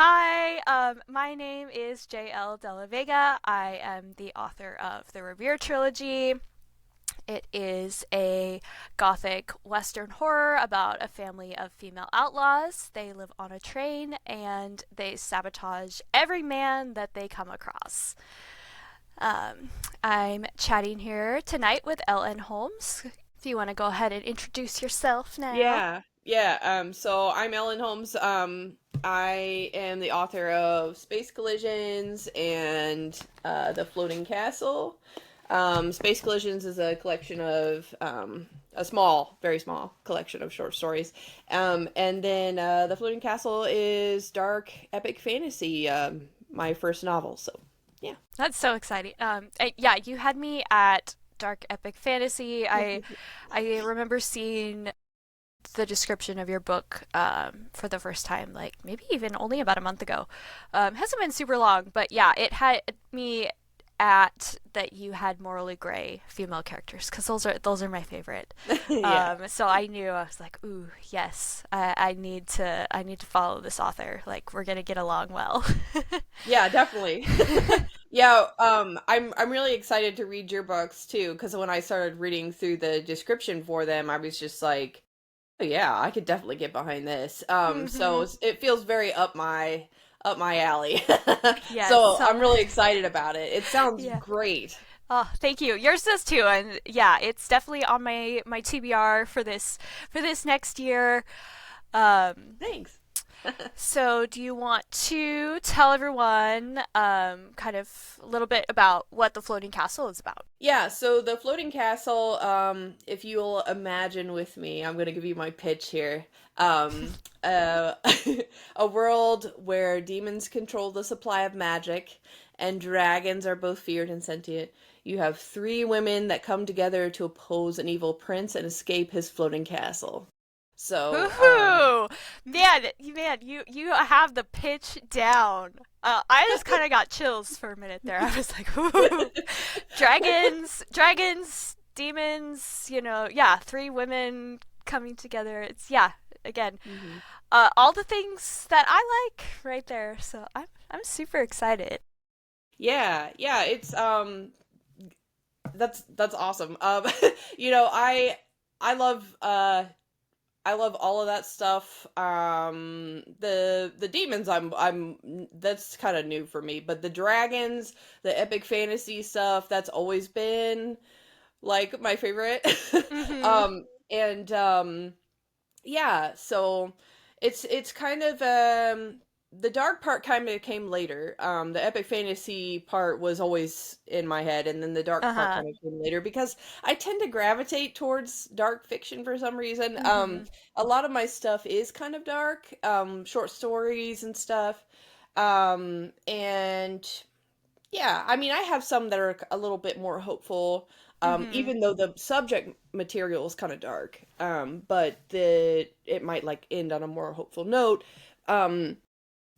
Hi, my name is JL Delavega. I am the author of the Revere Trilogy. It is a gothic western horror about a family of female outlaws. They live on a train and they sabotage every man that they come across. Um, I'm chatting here tonight with Ellen Holmes. If you want to go ahead and introduce yourself now. So I'm Ellen Holmes. I am the author of Space Collisions and The Floating Castle. Space Collisions is a collection of a small, very small collection of short stories. And then The Floating Castle is dark epic fantasy, my first novel. So, yeah. That's so exciting. Yeah, you had me at Dark Epic Fantasy. I remember seeing the description of your book for the first time, like maybe even only about a month ago. Hasn't been super long, but yeah, it had me at that you had morally gray female characters because those are my favorite. Yeah. So I knew I was like, ooh, yes, I need to follow this author. Like we're gonna get along well. Yeah, definitely. Yeah, I'm really excited to read your books too, because when I started reading through the description for them, I was just like, oh, yeah, I could definitely get behind this. hmm It feels very up my alley. Yes. So I'm So really excited about it. It sounds yeah. great. Oh, thank you. Yours does too, and yeah, it's definitely on my TBR for this next year. Um, Thanks. so, do you want to tell everyone kind of a little bit about what the floating castle is about? Yeah, so the floating castle, if you'll imagine with me, I'm gonna give you my pitch here. Uh, a world where demons control the supply of magic and dragons are both feared and sentient. You have three women that come together to oppose an evil prince and escape his floating castle. So, Woohoo! Man, you have the pitch down. I just kind of got chills for a minute there. I was like, ooh, dragons, demons. Yeah, three women coming together. It's yeah, again, mhm. all the things that I like right there. So I'm super excited. Yeah, it's that's awesome. You know, I love I love all of that stuff. The demons I'm that's kind of new for me, but the dragons, the epic fantasy stuff, that's always been like my favorite. Mhm. And Yeah, so it's kind of the dark part kind of came later. The epic fantasy part was always in my head, and then the dark Uh part huh. kind of came later because I tend to gravitate towards dark fiction for some reason. Mhm. A lot of my stuff is kind of dark, short stories and stuff. And Yeah, I mean, I have some that are a little bit more hopeful, Mhm. even though the subject material is kind of dark. But the it might like end on a more hopeful note. Um,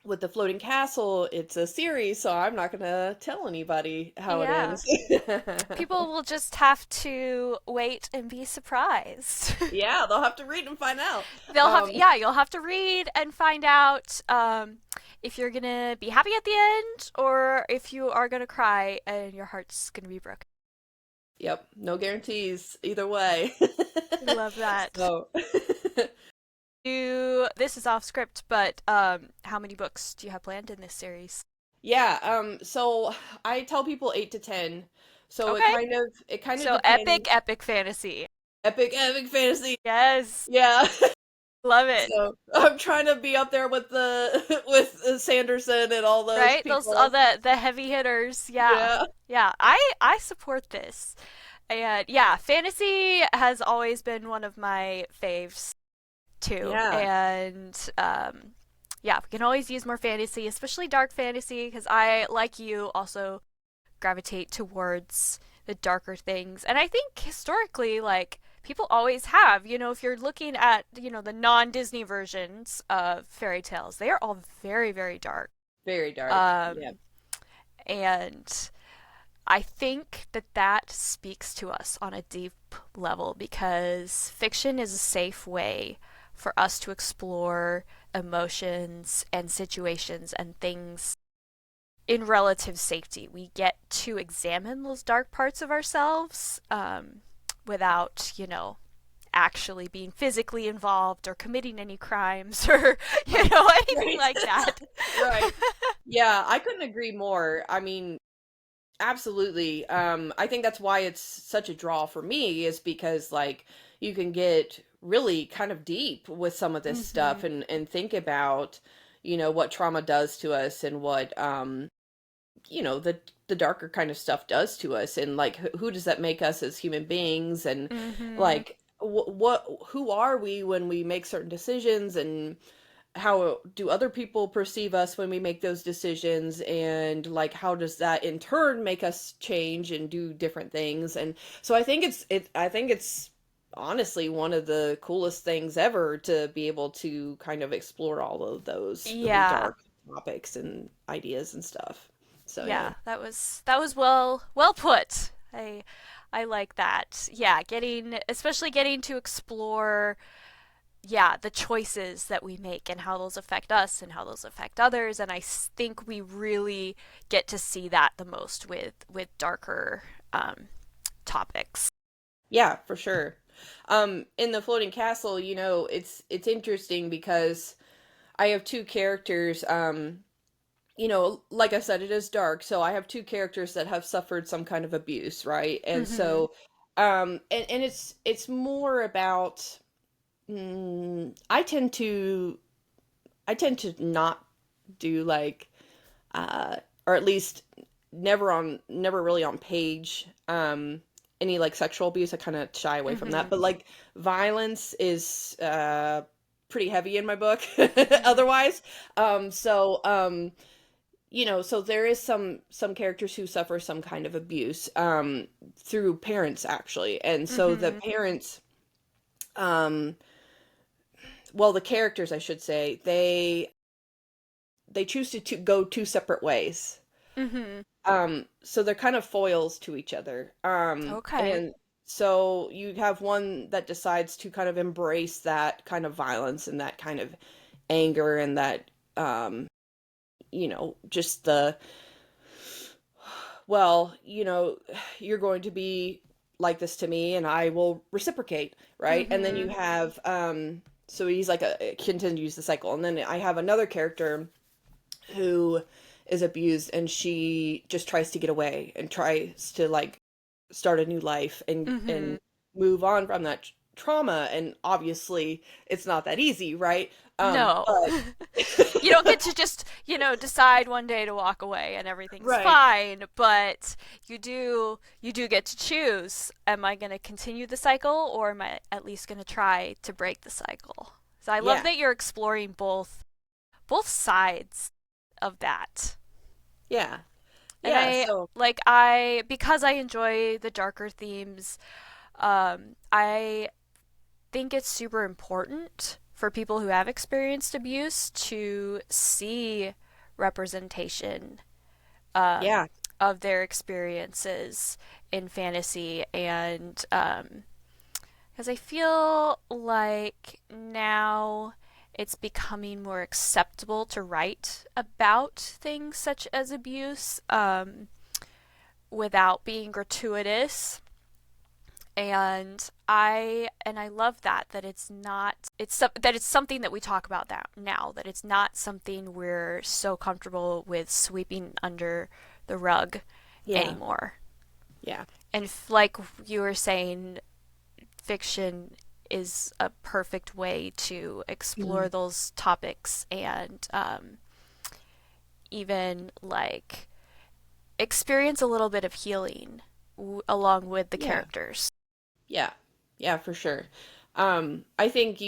with the Floating Castle, it's a series, so I'm not gonna tell anybody how it Yeah. ends. People will just have to wait and be surprised. Yeah, they'll have to read and find out. Um, You'll have to read and find out if you're gonna be happy at the end or if you are gonna cry and your heart's gonna be broken. yep, no guarantees either way. I love that. So. This is off script, but how many books do you have planned in this series? Yeah, so I tell people 8 to 10. So Okay. it kind of So depends. epic fantasy. Epic fantasy. Yes. Yeah. Love it. So I'm trying to be up there with the with Sanderson and all those Right? Those all people. the heavy hitters. Yeah. Yeah. Yeah. I support this. And yeah, fantasy has always been one of my faves too. Yeah. And yeah, we can always use more fantasy, especially dark fantasy, because I, like you, also gravitate towards the darker things. And I think historically, like, people always have. If you're looking at, the non Disney versions of fairy tales, they are all very, very dark. Very dark. Yeah. Um, and I think that speaks to us on a deep level because fiction is a safe way for us to explore emotions and situations and things in relative safety. We get to examine those dark parts of ourselves without, actually being physically involved or committing any crimes or, Right. anything Right. like that. Right. Yeah, I couldn't agree more. I mean, absolutely. I think that's why it's such a draw for me is because like you can get really kind of deep with some of this stuff Hmm. and think about, what trauma does to us and what the darker kind of stuff does to us and like who does that make us as human beings and Hmm. like what who are we when we make certain decisions and how do other people perceive us when we make those decisions and like how does that in turn make us change and do different things and so I think it's honestly one of the coolest things ever to be able to kind of explore all of those really Yeah. dark topics and ideas and stuff, so yeah. Yeah, that was well put. I like that. Yeah, especially getting to explore, yeah, the choices that we make and how those affect us and how those affect others, and think we really get to see that the most with darker topics. Yeah, for sure. In the floating castle, it's interesting because I have two characters. Like I said, it is dark, so I have two characters that have suffered some kind of abuse, right? And Mhm. so, and it's more about. I tend to not do like, uh, or at least never really on page, any like sexual abuse. I kind of shy away from that, Mhm. but like violence is pretty heavy in my book. Mhm. Otherwise, so there is some characters who suffer some kind of abuse through parents actually, and so the Mhm. parents, um, well, the characters I should say, they choose to go two separate ways. Mhm. So they're kind of foils to each other. Okay. And so you have one that decides to kind of embrace that kind of violence and that kind of anger and that, just well, you're going to be like this to me and I will reciprocate, right? And then you Mhm. have, so he's like continues the cycle. And then I have another character who is abused and she just tries to get away and tries to like start a new life and Mhm. move on from that trauma, and obviously it's not that easy, right? No. But You don't get to just, decide one day to walk away and everything's right. fine, but you do get to choose, am I going to continue the cycle or am I at least going to try to break the cycle? So I love Yeah. that you're exploring both sides of that. Yeah. And Yeah, so I because I enjoy the darker themes, I think it's super important for people who have experienced abuse to see representation yeah. of their experiences in fantasy, and because I feel like now it's becoming more acceptable to write about things such as abuse without being gratuitous, and I love that that it's something that we talk about that now, that it's not something we're so comfortable with sweeping under the rug Yeah. anymore. Yeah. And like you were saying, fiction is a perfect way to explore Mhm. those topics and even like experience a little bit of healing along with the Yeah. characters. Yeah. Yeah, for sure. I think,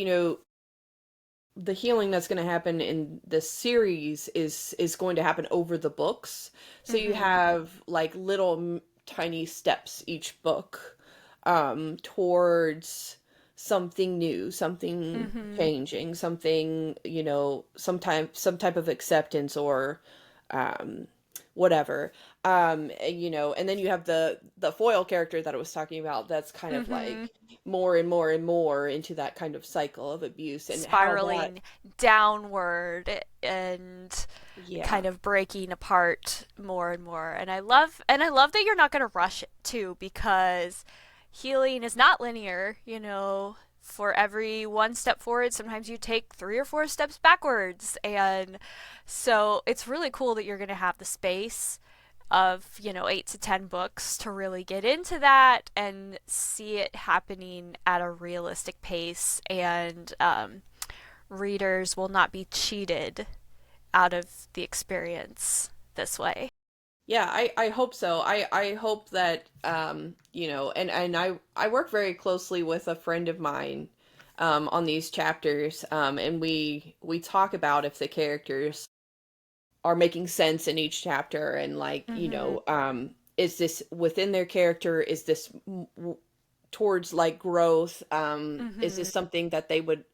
the healing that's going to happen in this series is going to happen over the books. So you Mm-hmm. have like little tiny steps each book towards something new, something Mm-hmm. changing, something, some type of acceptance or um whatever. And then you have the foil character that I was talking about that's kind of Mm-hmm. like more and more and more into that kind of cycle of abuse and how that, Spiraling downward and yeah. kind of breaking apart more and more. And I love that you're not going to rush it too, because healing is not linear, for every one step forward, sometimes you take 3 or 4 steps backwards. And so it's really cool that you're going to have the space of 8 to 10 books to really get into that and see it happening at a realistic pace, and readers will not be cheated out of the experience this way. Yeah, I hope so. I hope that and I work very closely with a friend of mine on these chapters, and we talk about if the characters are making sense in each chapter, and like, Mm-hmm. is this within their character, is this towards like growth, is Mm-hmm. this something that would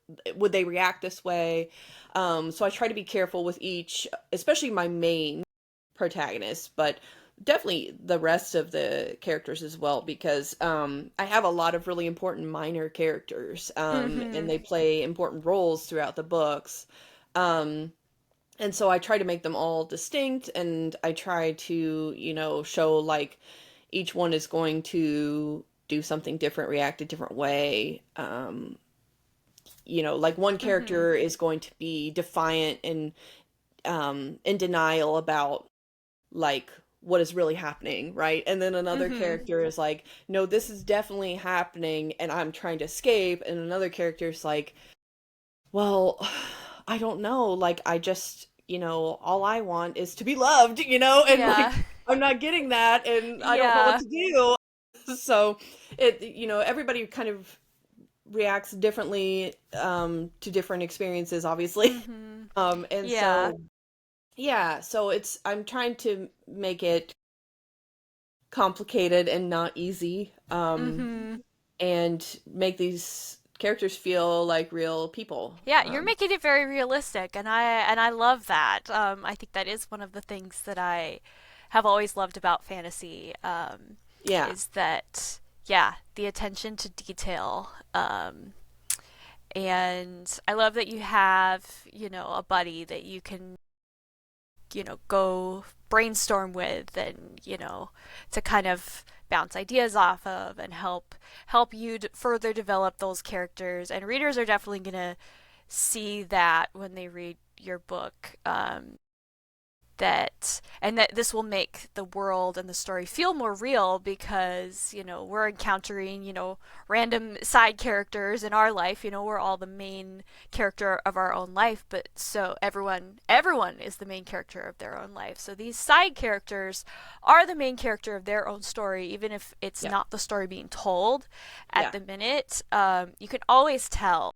they react this way. So I try to be careful with each, especially my main protagonist, but definitely the rest of the characters as well, because I have a lot of really important minor characters, and Mm-hmm. they play important roles throughout the books. Um, and so I try to make them all distinct, and I try to, show like each one is going to do something different, react a different way. Like one Mm-hmm. character is going to be defiant and in denial about like what is really happening, right? And then another Mm-hmm. character is like, no, this is definitely happening and I'm trying to escape. And another character is like, well, I don't know. Like, I just, all I want is to be loved, and Yeah. like, I'm not getting that and I don't know what Yeah. to do. So everybody kind of reacts differently to different experiences, obviously. Mm-hmm. And Yeah. so, yeah, so I'm trying to make it complicated and not easy, Mm-hmm. and make these characters feel like real people. Yeah, you're making it very realistic, and I love that. I think that is one of the things that I have always loved about fantasy. Yeah. Is that, yeah, the attention to detail. And I love that you have, a buddy that you can, go brainstorm with, and, to kind of bounce ideas off of and help you further develop those characters. And readers are definitely going to see that when they read your book. That this will make the world and the story feel more real, because we're encountering random side characters in our life. We're all the main character of our own life, but so everyone is the main character of their own life. So these side characters are the main character of their own story, even if it's Yeah. not the story being told at Yeah. the minute. You can always tell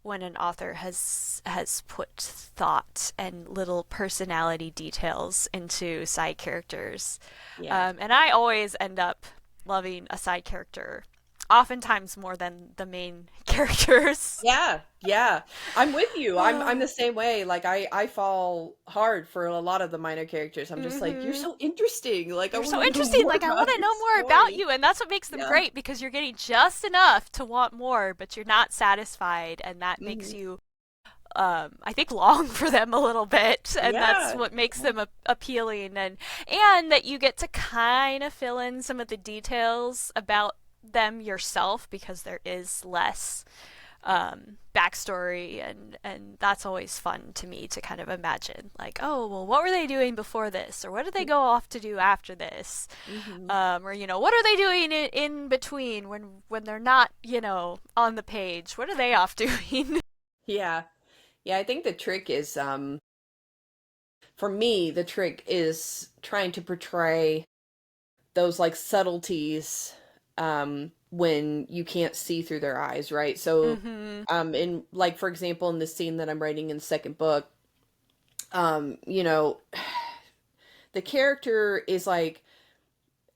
when an author has put thought and little personality details into side characters. Yeah. And I always end up loving a side character, oftentimes more than the main characters. Yeah. Yeah. I'm with you. I'm Oh. the same way. Like I fall hard for a lot of the minor characters. I'm just like, you're Mm-hmm. so interesting. Like I You're want so to know interesting. more Like, I want about to your know more about story. you. And that's what makes them Yeah. great, because you're getting just enough to want more, but you're not satisfied. And that makes Hmm. you I think, long for them a little bit, and that's Yeah. what makes them appealing, and that you get to kind of fill in some of the details about them yourself, because there is less backstory, and that's always fun to me to kind of imagine, like, oh, well, what were they doing before this, or what did they go off to do after this, Hmm. or what are they doing in between, when they're not on the page, what are they off doing? Yeah. Yeah, I think the trick is, for me, the trick is trying to portray those like subtleties, when you can't see through their eyes, right? So, Mm-hmm. in like, for example, in the scene that I'm writing in the second book, um, you know, the character is like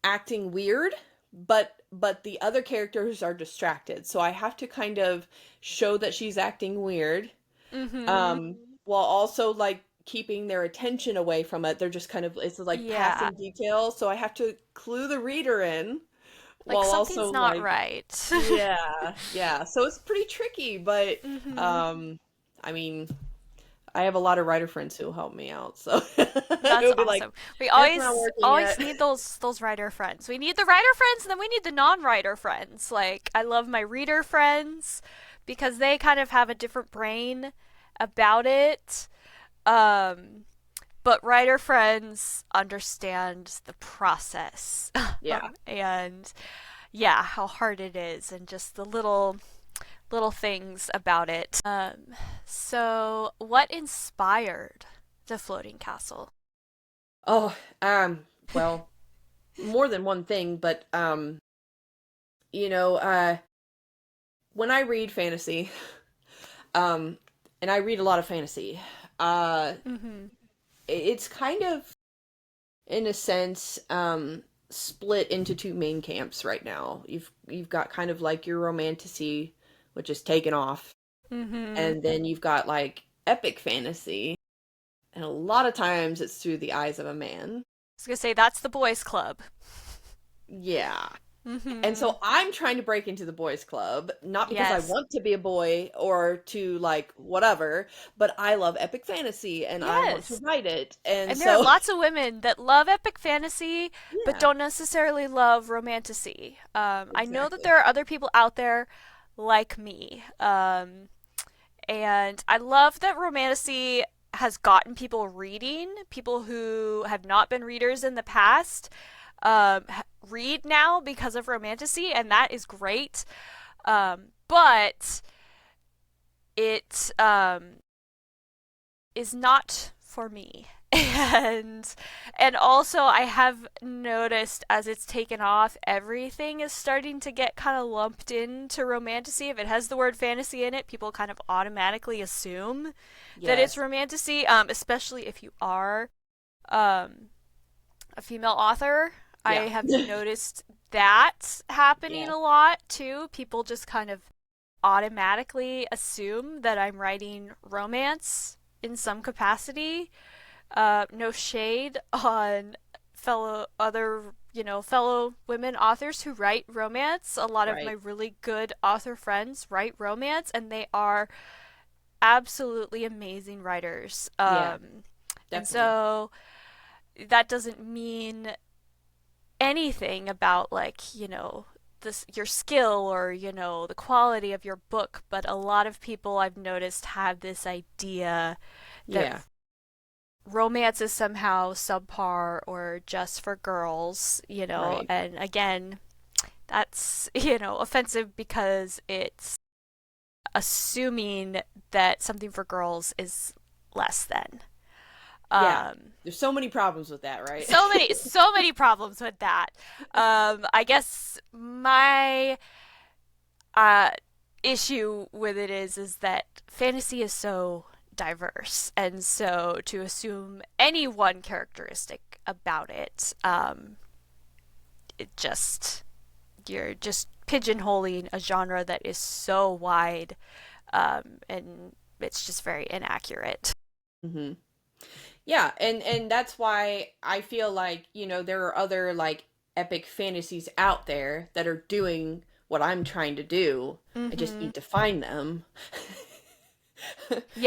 acting weird, but the other characters are distracted. So I have to kind of show that she's acting weird, Mm-hmm. um, while also like keeping their attention away from it. They're just kind of, it's like Yeah. passing details. So I have to clue the reader in Like while also something's not like, right. yeah, yeah. So it's pretty tricky, but Mhm. um, I mean, I have a lot of writer friends who help me out. So That's it'll be like, awesome. We it's not always working always yet. need those writer friends. We need the writer friends and then we need the non-writer friends. Like I love my reader friends because they kind of have a different brain about it. Um but writer friends understand the process. Yeah. And yeah, how hard it is and just the little things about it. So what inspired the floating castle? Oh, well, more than one thing, but you know, when I read fantasy, um, and I read a lot of fantasy, uh, Mm-hmm. it's kind of, in a sense, split into two main camps right now. You've got kind of like your romantasy, which is taken off, Mm-hmm. and then you've got like epic fantasy, and a lot of times it's through the eyes of a man. I was gonna say that's the boys' club. Yeah. And Mm-hmm. so I'm trying to break into the boys club, not because I Yes. want to be a boy or to like whatever, but I love epic fantasy and I want to Yes. write it. And And there are so, lots of women that love epic fantasy, but yeah, don't necessarily love romantasy. I know that exactly. there are other people out there like me. And I love that romantasy has gotten people reading. People who have not been readers in the past read now because of romantasy, and that is great. But it is not for me. And also I have noticed as it's taken off, everything is starting to get kind of lumped into romantasy. If it has the word fantasy in it, people kind of automatically assume that it's Yes. romantasy, especially if you are um, a female author. I Yeah. have noticed that happening Yeah. a lot too. People just kind of automatically assume that I'm writing romance in some capacity. No shade on fellow women authors who write romance. A lot of my Right. really good author friends write romance, and they are absolutely amazing writers. Yeah, And definitely. so that doesn't mean anything about this your skill or the quality of your book, but a lot of people I've noticed have this idea that Yeah. romance is somehow subpar or just for girls, Right. and again, that's, offensive because it's assuming that something for girls is less than. Yeah. Um, There's so many problems with that, right? so many problems with that. I guess my uh, issue with it is that fantasy is so diverse, and so to assume any one characteristic about it, it just you're just pigeonholing a genre that is so wide, and it's just very inaccurate. hmm Yeah, and that's why I feel like, there are other like epic fantasies out there that are doing what I'm trying to do. I just Mm-hmm. need to find them.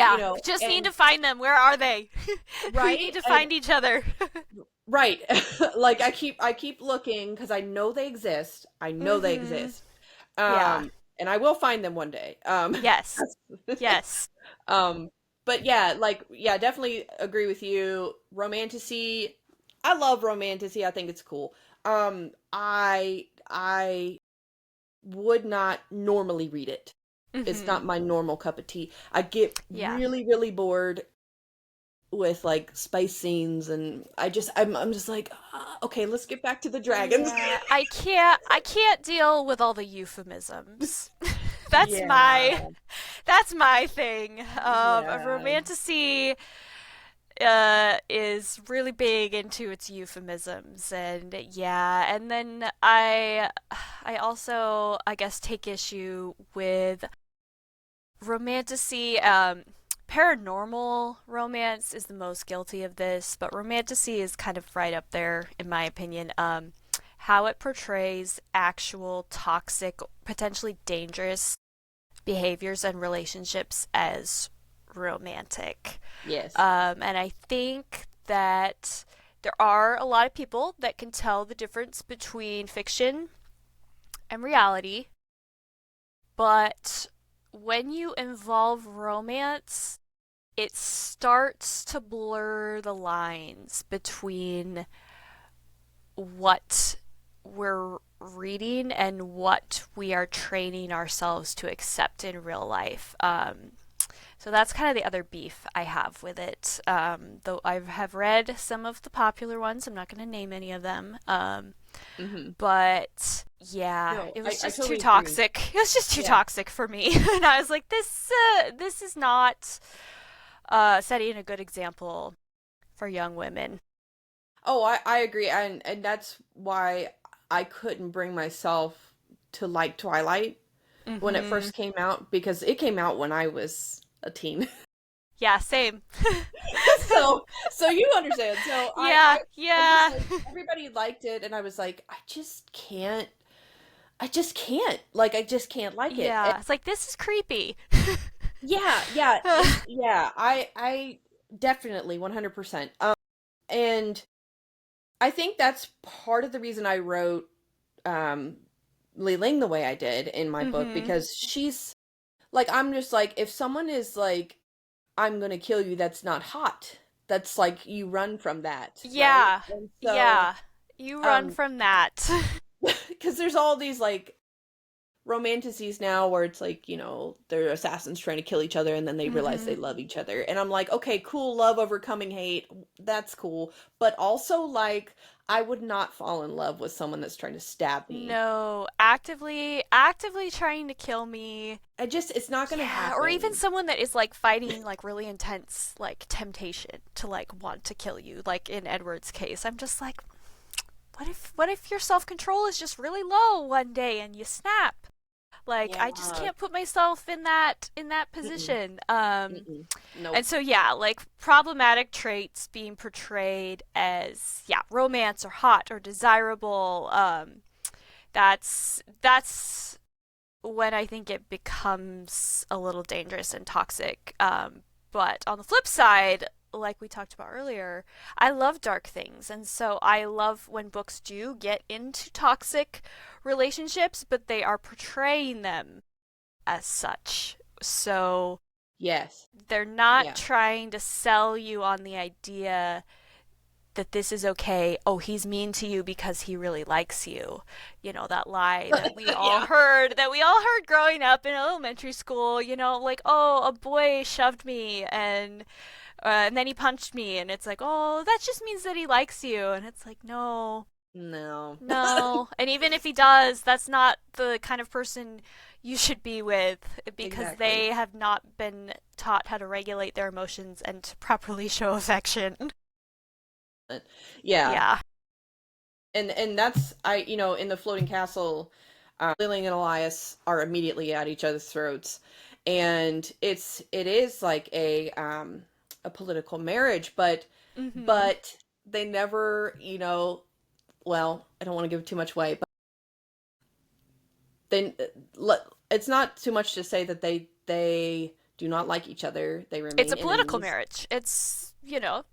You Yeah, we know, just need and to find them. Where are they? We need right? to And find each other. right. Like I keep looking because I know they exist. I know they Mm-hmm. exist. Yeah. And I will find them one day. Yes. Yes. Um, but yeah, like yeah, definitely agree with you. Romantasy, I love romantasy. I think it's cool. I would not normally read it. It's Mm-hmm. not my normal cup of tea. I get Yeah. really, really bored with like spice scenes, and I'm just like, okay, let's get back to the dragons. Yeah. I can't deal with all the euphemisms. that's Yeah, my that's my thing. A yeah, romantasy is really big into its euphemisms, and yeah, and then I also, I guess, take issue with romantasy. paranormal romance is the most guilty of this, but romantasy is kind of right up there, in my opinion. How it portrays actual toxic, potentially dangerous behaviors and relationships as romantic. Yes. And I think that there are a lot of people that can tell the difference between fiction and reality, but when you involve romance, it starts to blur the lines between what we're reading and what we are training ourselves to accept in real life. So that's kind of the other beef I have with it. Though I have read some of the popular ones, I'm not going to name any of them. Hmm. But yeah, No, it was I just too totally agree. toxic. It was just too Yeah. toxic for me, and I was like, this is not setting a good example for young women. Oh, I agree, and that's why I couldn't bring myself to like Twilight when it Mm-hmm. first came out because it came out when I was a teen. Yeah, same. So you understand. So Yeah, I'm just yeah, like everybody liked it, and I was like, I just can't, like, I just can't like it. And yeah. It's like this is creepy. yeah, yeah, and yeah, I definitely 100%. And I think that's part of the reason I wrote um Li Ling the way I did in my book Mm-hmm. because she's like I'm just like if someone is like I'm gonna kill you, that's not hot. That's like you run from that, right? Yeah, And so yeah. You run um from that. because there's all these like romanticities now where it's like, they're assassins trying to kill each other and then they realize Mm-hmm. they love each other. And I'm like, okay, cool, love overcoming hate. That's cool. But also like I would not fall in love with someone that's trying to stab me. No, actively trying to kill me. It's not going to Yeah, or even happen. someone that is like fighting like really intense like temptation to like want to kill you, like in Edward's case. I'm just like, what if your self-control is just really low one day and you snap? Like Yeah. I just can't put myself in that Mm-mm. position. Mm-mm. And Nope. so yeah, like problematic traits being portrayed as yeah, romance or hot or desirable. That's when I think it becomes a little dangerous and toxic. But on the flip side, like we talked about earlier, I love dark things. And so I love when books do get into toxic relationships, but they are portraying them as such. So Yes. they're not Yeah. trying to sell you on the idea that this is okay. Oh, he's mean to you because he really likes you. You know, that lie Yeah. that we all heard growing up in elementary school, like, oh, a boy shoved me and then he punched me and it's like, "Oh, that just means that he likes you." And it's like, "No. No. No." And even if he does, that's not the kind of person you should be with because Exactly. they have not been taught how to regulate their emotions and to properly show affection. Yeah. Yeah. And that's in the floating castle, Lillian and Elias are immediately at each other's throats, and it is like a political marriage, but Mhm. but they never, well, I don't want to give too much away, but they it's not too much to say that they do not like each other. They It's remain a political enemies. marriage.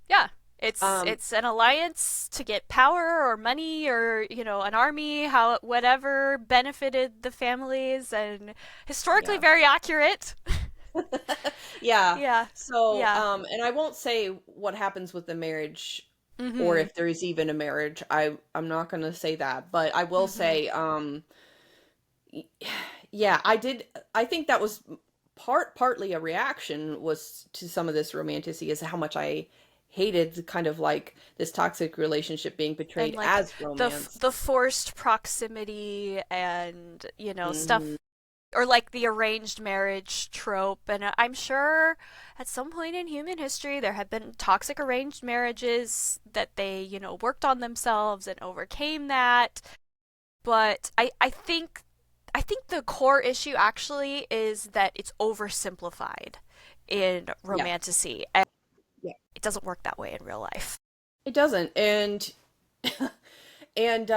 Yeah. It's Um, it's an alliance to get power or money or, an army, how whatever benefited the families and historically yeah. very accurate. Yeah. Yeah. So, Yeah. and I won't say what happens with the marriage or Mhm. if there is even a marriage. I'm not going to say that, but I will Mhm. say yeah, I think that was partly a reaction was to some of this romanticy is how much I hated the kind of like this toxic relationship being And portrayed like as the romance. the forced proximity and, Hmm. stuff or like the arranged marriage trope. And I'm sure at some point in human history there have been toxic arranged marriages that they, worked on themselves and overcame that. But I think the core issue actually is that it's oversimplified. in Yeah. romantasy, and Yeah. it doesn't work that way in real life. It doesn't. And and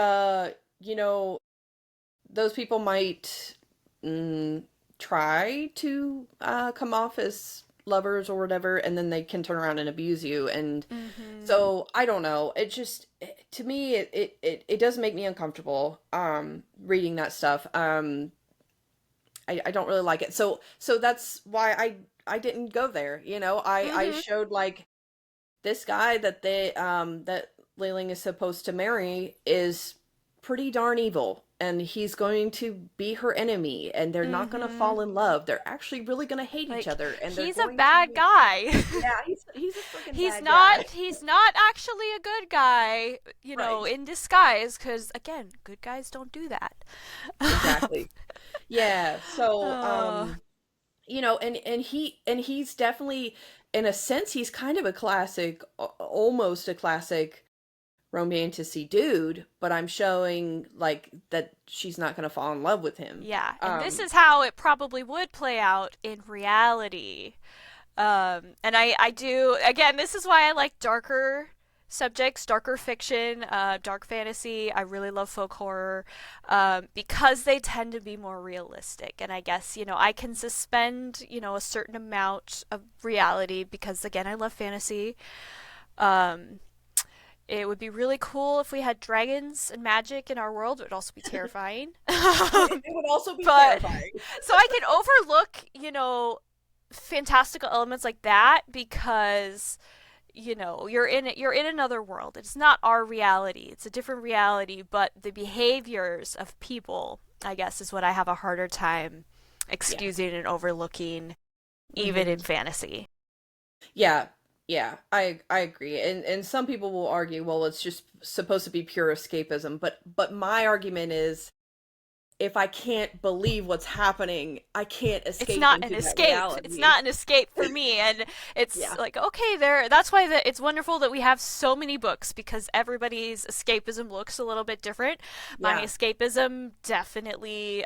you know, those people might mm, try to come off as lovers or whatever, and then they can turn around and abuse you. And Mm-hmm. so I don't know. It just to me it does make me uncomfortable reading that stuff. I don't really like it. So that's why I didn't go there. You know, I Mm-hmm. showed like this guy that Leiling is supposed to marry is pretty darn evil, and he's going to be her enemy, and they're not going to Mm-hmm. fall in love. They're actually really going to hate each Like, other, and they're he's a going to bad guy. yeah, he's a freaking he's bad guy. not he's not actually a good guy, Right. in disguise, because again, good guys don't do that. Exactly. Yeah. So Oh, he's definitely in a sense he's kind of a classic, almost a classic romantic dude, but I'm showing like that she's not going to fall in love with him. yeah, and this Um, is how it probably would play out in reality. And I do, again, this is why I like darker subjects, darker fiction, dark fantasy. I really love folk horror, because they tend to be more realistic. And I guess, I can suspend, a certain amount of reality because, again, I love fantasy. Um, it would be really cool if we had dragons and magic in our world. It would also be terrifying. it would also be But terrifying. so I can overlook, fantastical elements like that because you're in another world. It's not our reality. It's a different reality, but the behaviors of people, I guess, is what I have a harder time Yeah. excusing and overlooking even Hmm. in fantasy. Yeah. Yeah, I agree. And some people will argue, well, it's just supposed to be pure escapism, but my argument is if I can't believe what's happening, I can't It's escape not an into that escape. It's reality. not an escape for me, and it's Yeah. like, okay, that's why it's wonderful that we have so many books because everybody's escapism looks a little bit different. My Yeah. escapism definitely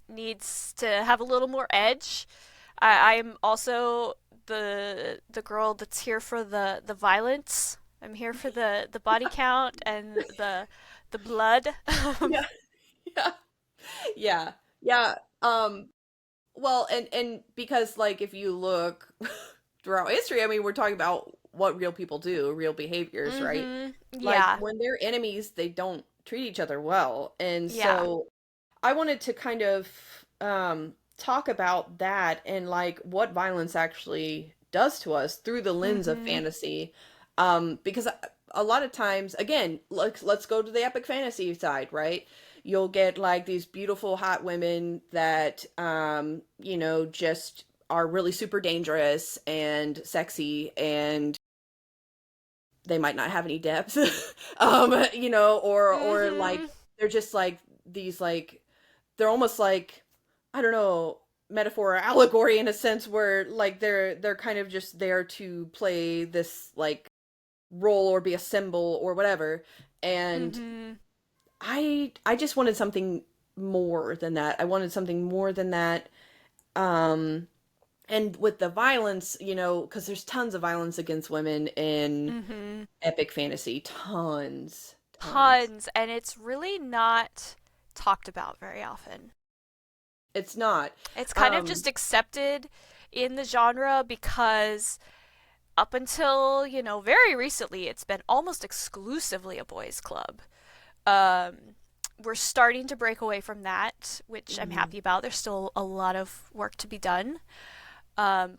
needs to have a little more edge. I'm also the girl that's here for the violence. I'm here for the body count and the blood. Yeah. Yeah. Yeah. Yeah. Well, and because like if you look throughout history, I mean, we're talking about what real people do, real behaviors, right? Mhm. Like Yeah. when they're enemies, they don't treat each other well. And Yeah. so I wanted to kind of talk about that and like what violence actually does to us through the lens of Mhm. fantasy. Because a lot of times, again, let's go to the epic fantasy side, right? You'll get like these beautiful hot women that just are really super dangerous and sexy, and they might not have any depth. Or like Mhm. they're just like these like they're almost like I don't know, metaphor or allegory in a sense where like they're kind of just there to play this like role or be a symbol or whatever. And Mhm. I just wanted something more than that. I wanted something more than that. Um and with the violence, because there's tons of violence against women in Mhm. epic fantasy, tons. Tons, and it's really not talked about very often. It's not. It's kind of Um just accepted in the genre because up until, very recently, it's been almost exclusively a boys' club. Um, we're starting to break away from that, which I'm mhm. happy about. There's still a lot of work to be done.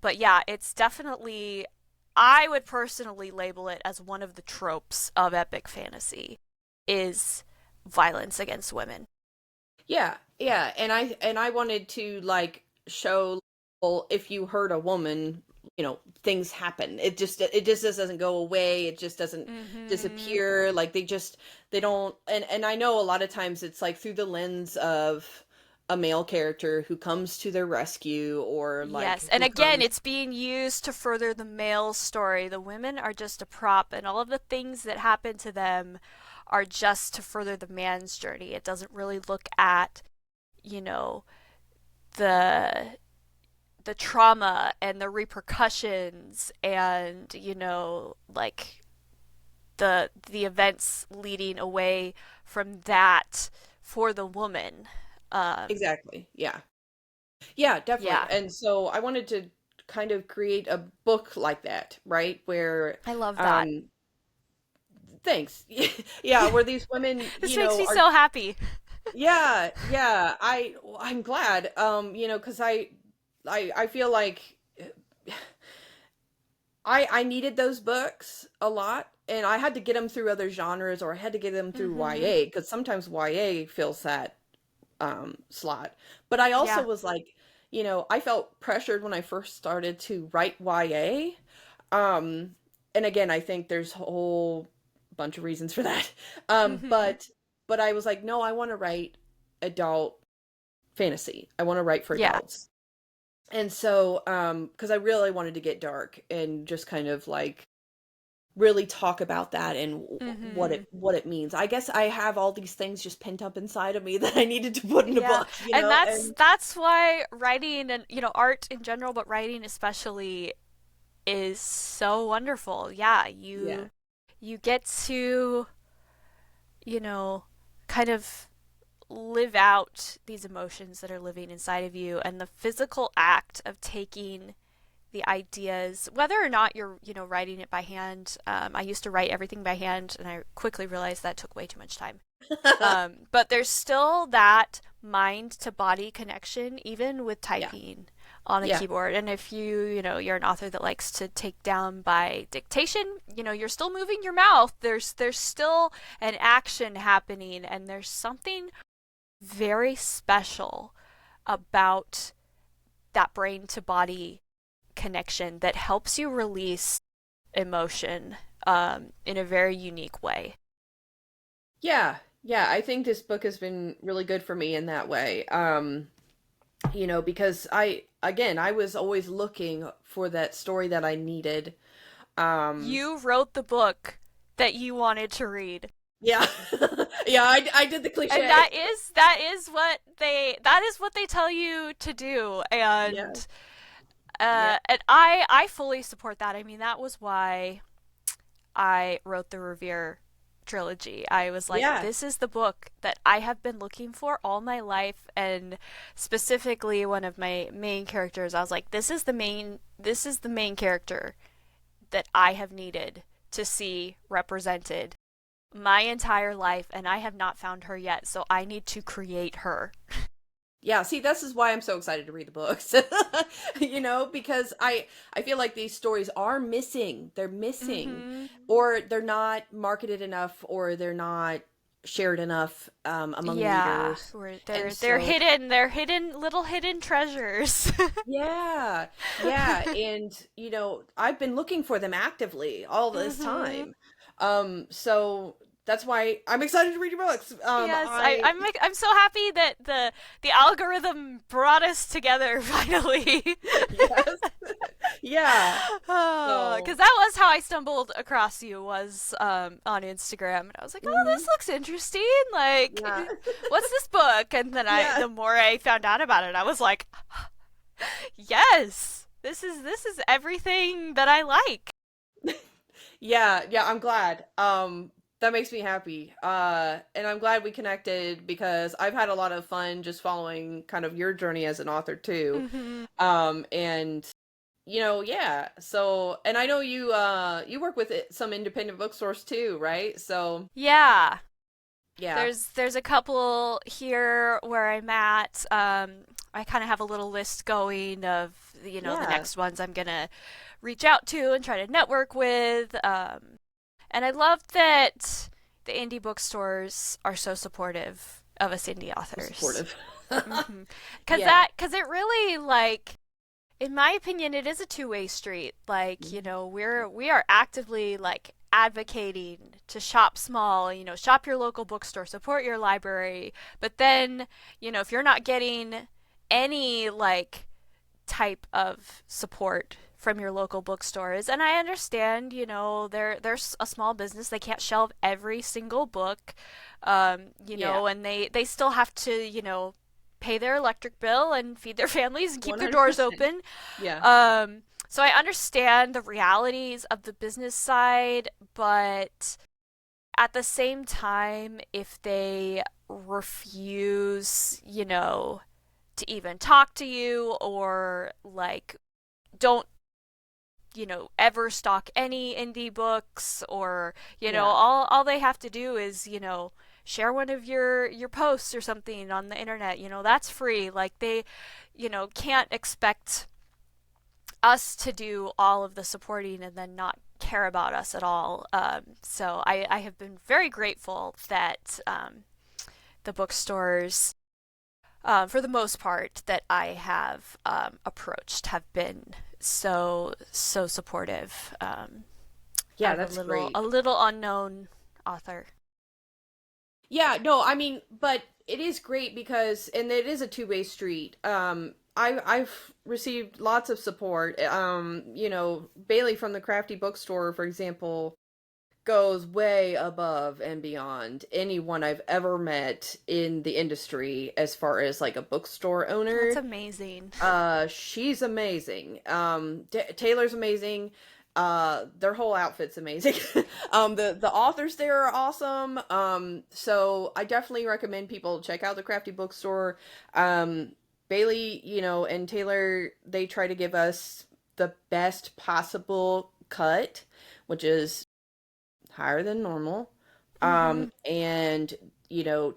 But yeah, it's definitely, I would personally label it as one of the tropes of epic fantasy is violence against women. Yeah, yeah, and I wanted to like show, well, if you hurt a woman, things happen. It just doesn't go away. It just doesn't Mm-hmm. disappear. Like they don't, and I know a lot of times it's like through the lens of a male character who comes to their rescue or Yes, like and who again, comes. it's being used to further the male story. The women are just a prop, and all of the things that happen to them are just to further the man's journey. It doesn't really look at, you know, the the trauma and the repercussions and, like the events leading away from that for the woman. Um, Exactly. Yeah. Yeah, definitely. yeah, And so I wanted to kind of create a book like that, right? Where, I love that. um, thanks. Yeah, where these women, This makes me are, so happy. yeah, yeah. I'm glad, because I feel like I needed those books a lot, and I had to get them through other genres, or I had to get them through Mm-hmm. YA, because sometimes YA fills that slot. But I also Yeah. was like, I felt pressured when I first started to write YA. Um, and again, I think there's a whole bunch of reasons for that. Um, Mm-hmm. but but I was like, no, I want to write adult fantasy. I want to write for Yeah. adults. And so, because I really wanted to get dark and just kind of like really talk about that and what Mm-hmm. it means. I guess I have all these things just pent up inside of me that I needed to put in a Yeah. book, And that's and that's why writing and art in general, but writing especially is so wonderful. Yeah, yeah. you get to, you know, kind of live out these emotions that are living inside of you, and the physical act of taking the ideas, whether or not you're, writing it by hand. I used to write everything by hand, and I quickly realized that took way too much time. But there's still that mind to body connection, even with Yeah. typing on a Yeah. keyboard. And if you're an author that likes to take down by dictation, you're still moving your mouth. There's still an action happening, and there's something very special about that brain to body connection that helps you release emotion in a very unique way. Yeah. Yeah, I think this book has been really good for me in that way. Because I was always looking for that story that I needed. Um, You wrote the book that you wanted to read. yeah. Yeah, I did the And cliche. that is what they tell you to do. Yeah. And Yeah. and I fully support that. I mean, that was why I wrote the Revere Trilogy. I was like, Yeah. this is the book that I have been looking for all my life, and specifically one of my main characters. I was like, this is the main character that I have needed to see represented my entire life, and I have not found her yet, so I need to create her. Yeah, see, this is why I'm so excited to read the books. Because I feel like these stories are missing. They're missing, Mm-hmm. or they're not marketed enough, or they're not shared enough among Yeah, readers. where And they're so, hidden, little hidden treasures. yeah, yeah, and I've been looking for them actively all this Mm-hmm. time. So that's why I'm excited to read your books. Yes, I'm so happy that the algorithm brought us together finally. Yes, yeah. So, Because that was how I stumbled across you, was on Instagram, and I was like, oh, hmm, this looks interesting. Like, yeah, what's this book? And then yeah. the more I found out about it, I was like, yes, this is everything that I like. Yeah, yeah, I'm glad. That makes me happy. And I'm glad we connected because I've had a lot of fun just following kind of your journey as an author too. Hmm. And yeah. So, and I know you work with some independent bookstores too, right? So, Yeah, yeah. there's a couple here where I'm at. I kind of have a little list going of the Yeah. next ones I'm gonna reach out to and try to network with. And I love that the indie bookstores are so supportive of us indie So authors. supportive. Mm-hmm. Yeah. Cause it really, like, in my opinion, it is a two-way street. Like, Mhm. we are actively, like, advocating to shop small, shop your local bookstore, support your library. But then, if you're not getting any, like, type of support from your local bookstores, and I understand, they're a small business, they can't shelve every single book, Yeah. and they still have to, pay their electric bill and feed their families and keep their doors 100%. open. Yeah. So I understand the realities of the business side, but at the same time, if they refuse, to even talk to you or like don't ever stock any indie books or Yeah. all they have to do is share one of your posts or something on the internet, that's free. Like they can't expect us to do all of the supporting and then not care about us at all. So I have been very grateful that the bookstores, for the most part, that I have approached have been so supportive Yeah, of that's great. a little unknown author. Yeah, no, I mean, but it is great because, and it is a two-way street. I've received lots of support. Bailey from the Crafty Bookstore, for example, goes way above and beyond anyone I've ever met in the industry as far as like a bookstore That's owner. amazing. She's amazing. Taylor's amazing. Their whole outfit's amazing. The authors there are awesome. So I definitely recommend people check out the Crafty Bookstore. Um, Bailey, and Taylor, they try to give us the best possible cut, which is higher than normal. Mm-hmm. And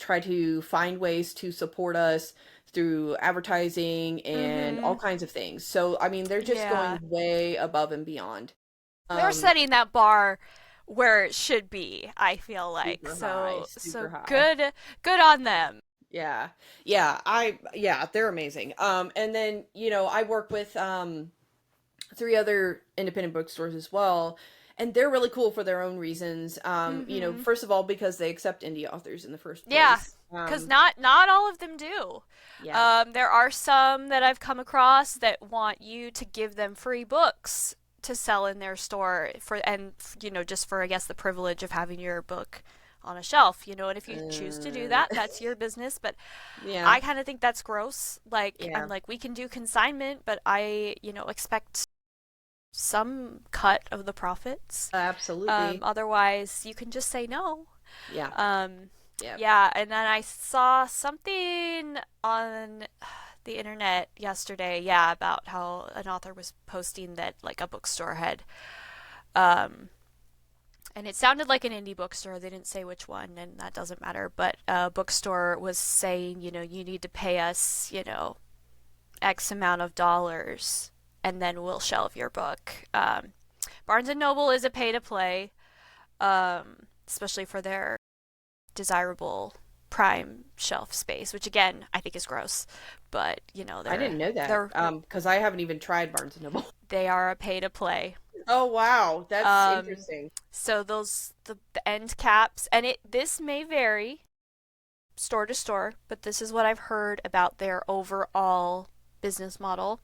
try to find ways to support us through advertising and all Mm-hmm. kinds of things. So, I mean, they're just Yeah. going way above and beyond. They're Um, setting that bar where it should be, I feel like. Super high, So super high. good on them. Yeah. Yeah, they're amazing. And then, I work with three other independent bookstores as well, and they're really cool for their own reasons. Mm-hmm. First of all, because they accept indie authors in the first Yeah, place. because not all of them do. Yeah. There are some that I've come across that want you to give them free books to sell in their store just for I guess the privilege of having your book on a shelf, and if you choose to do Uh, that, that's your business. But yeah. I kind of think that's gross. Like I'm Yeah. like we can do consignment, but I expect some cut of the profits. Absolutely. Otherwise, you can just say no. Yeah. Um, Yeah. yeah, and then I saw something on the internet yesterday, yeah, about how an author was posting that like a bookstore had, um, and it sounded like an indie bookstore. They didn't say which one, and that doesn't matter. But a bookstore was saying, you need to pay us, X amount of dollars, and then we'll shelve your book. Barnes and Noble is a pay to play, especially for their desirable prime shelf space, which again I think is gross. But I didn't know that. they're Because I haven't even tried Barnes and Noble. they are a pay to play. Oh wow, that's Um, interesting. so the end caps, and this may vary store to store, but this is what I've heard about their overall business model.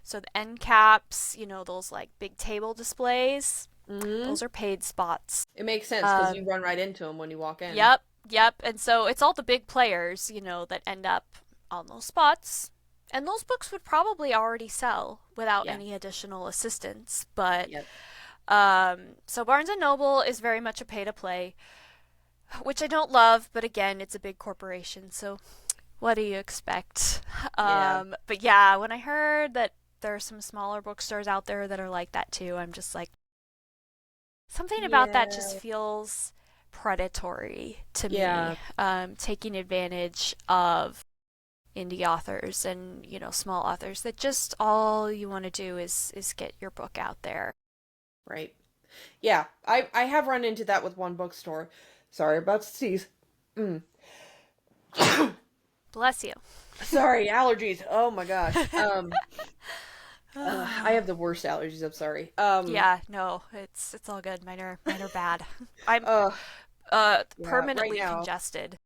So the end caps, those like big table displays, Hmm. those are paid spots. It makes sense because you Um, run right into them when you walk in. yep, yep. And so it's all the big players, that end up on those spots. And those books would probably already sell without Yeah. any additional assistance. But Yep. so Barnes and Noble is very much a pay to play, which I don't love. But again, it's a big corporation, so what do you expect? Yeah. But yeah, when I heard that there are some smaller bookstores out there that are like that too, I'm just like, something about that just Yeah. feels predatory to me, Yeah. taking advantage of indie authors and small authors that just all you want to do is get your book out there. Right. Yeah. I have run into that with one bookstore. Sorry about to sneeze. Mm. Bless you. Sorry, allergies. Oh my gosh. I have the worst allergies. I'm sorry. Yeah, no, it's all good. Mine are bad. I'm Uh, yeah. Right permanently now. congested.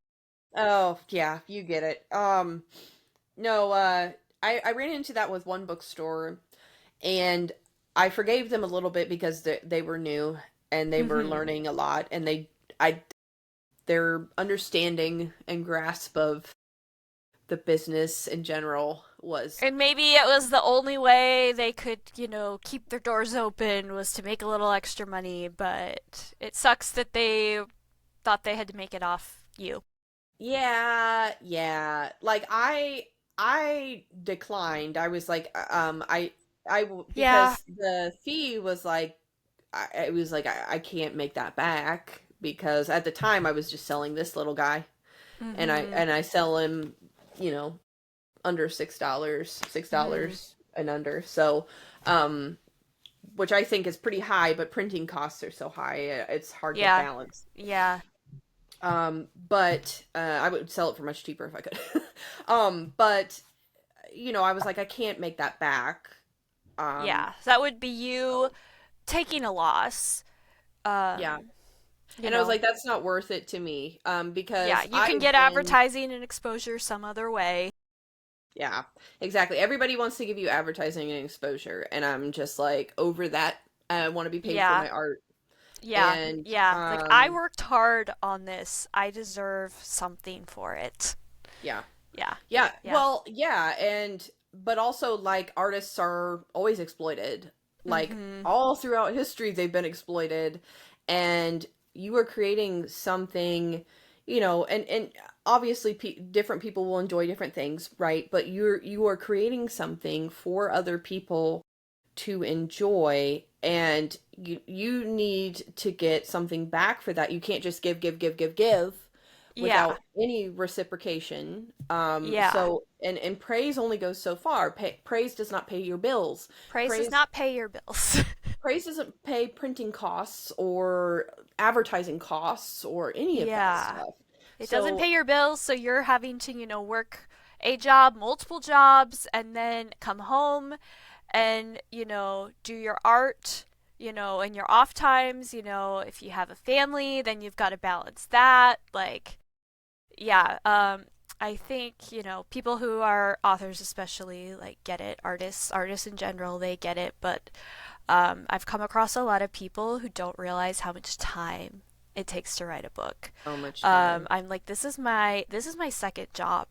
Oh, yeah. You get it. No. I ran into that with one bookstore, and I forgave them a little bit because they were new and they were Mhm. learning a lot, and I their understanding and grasp of the business in general was. And maybe it was the only way they could, keep their doors open was to make a little extra money, but it sucks that they thought they had to make it off you. Yeah, yeah. Like I declined. I was like Yeah. because the fee was like it was like I can't make that back because at the time I was just selling this little guy and I Mm-hmm. and I sell him, you know, under six Mm. dollars and under. So, um, which I think is pretty high, but printing costs are so high, it's hard to Yeah. balance. Yeah. But I would sell it for much cheaper if I could. But I was like, I can't make that back. Um, Yeah. That would be you so taking a loss. yeah, Um, you and I was know, like, that's not worth it to me. yeah, Because you can I've get been, advertising and exposure some other way. yeah, exactly. Everybody wants to give you advertising and exposure, and I'm just like over that. I want to be paid for Yeah. my art, Yeah. and Yeah. Like I worked hard on this. I deserve something for it. yeah. Yeah. Yeah, Yeah. well, yeah, and but also like artists are always exploited. Like Mhm. all throughout history they've been exploited and you are creating something, and obviously different people will enjoy different things, right? But you are creating something for other people to enjoy and you need to get something back for that. You can't just give Yeah. without any reciprocation. Yeah. So and praise only goes so far. Praise does not pay your bills. Praise does Praise not pay your bills. praise doesn't pay printing costs or advertising costs or any of that Yeah. stuff. It doesn't So pay your bills, so you're having to, work a job, multiple jobs, and then come home and, do your art, in your off times, if you have a family, then you've got to balance that. Like, yeah, I think, people who are authors especially like get it. Artists in general, they get it, but I've come across a lot of people who don't realize how much time it takes to write a book. so much time. I'm like, this is my second job,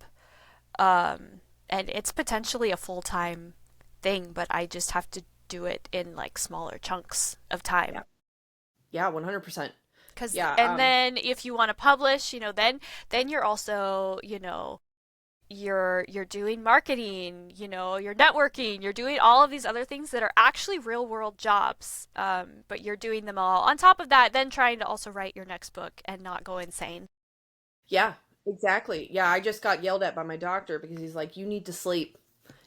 um, and it's potentially a full time thing, but I just have to do it in like smaller chunks of Yeah. time. Yeah, 100%. Cause Yeah, and then if you want to publish, then you're also, you're doing marketing, you're networking, you're doing all of these other things that are actually real world jobs. But you're doing them all. On top of that, then trying to also write your next book and not go insane. yeah, exactly. Yeah, I just got yelled at by my doctor because he's like, "You need to sleep.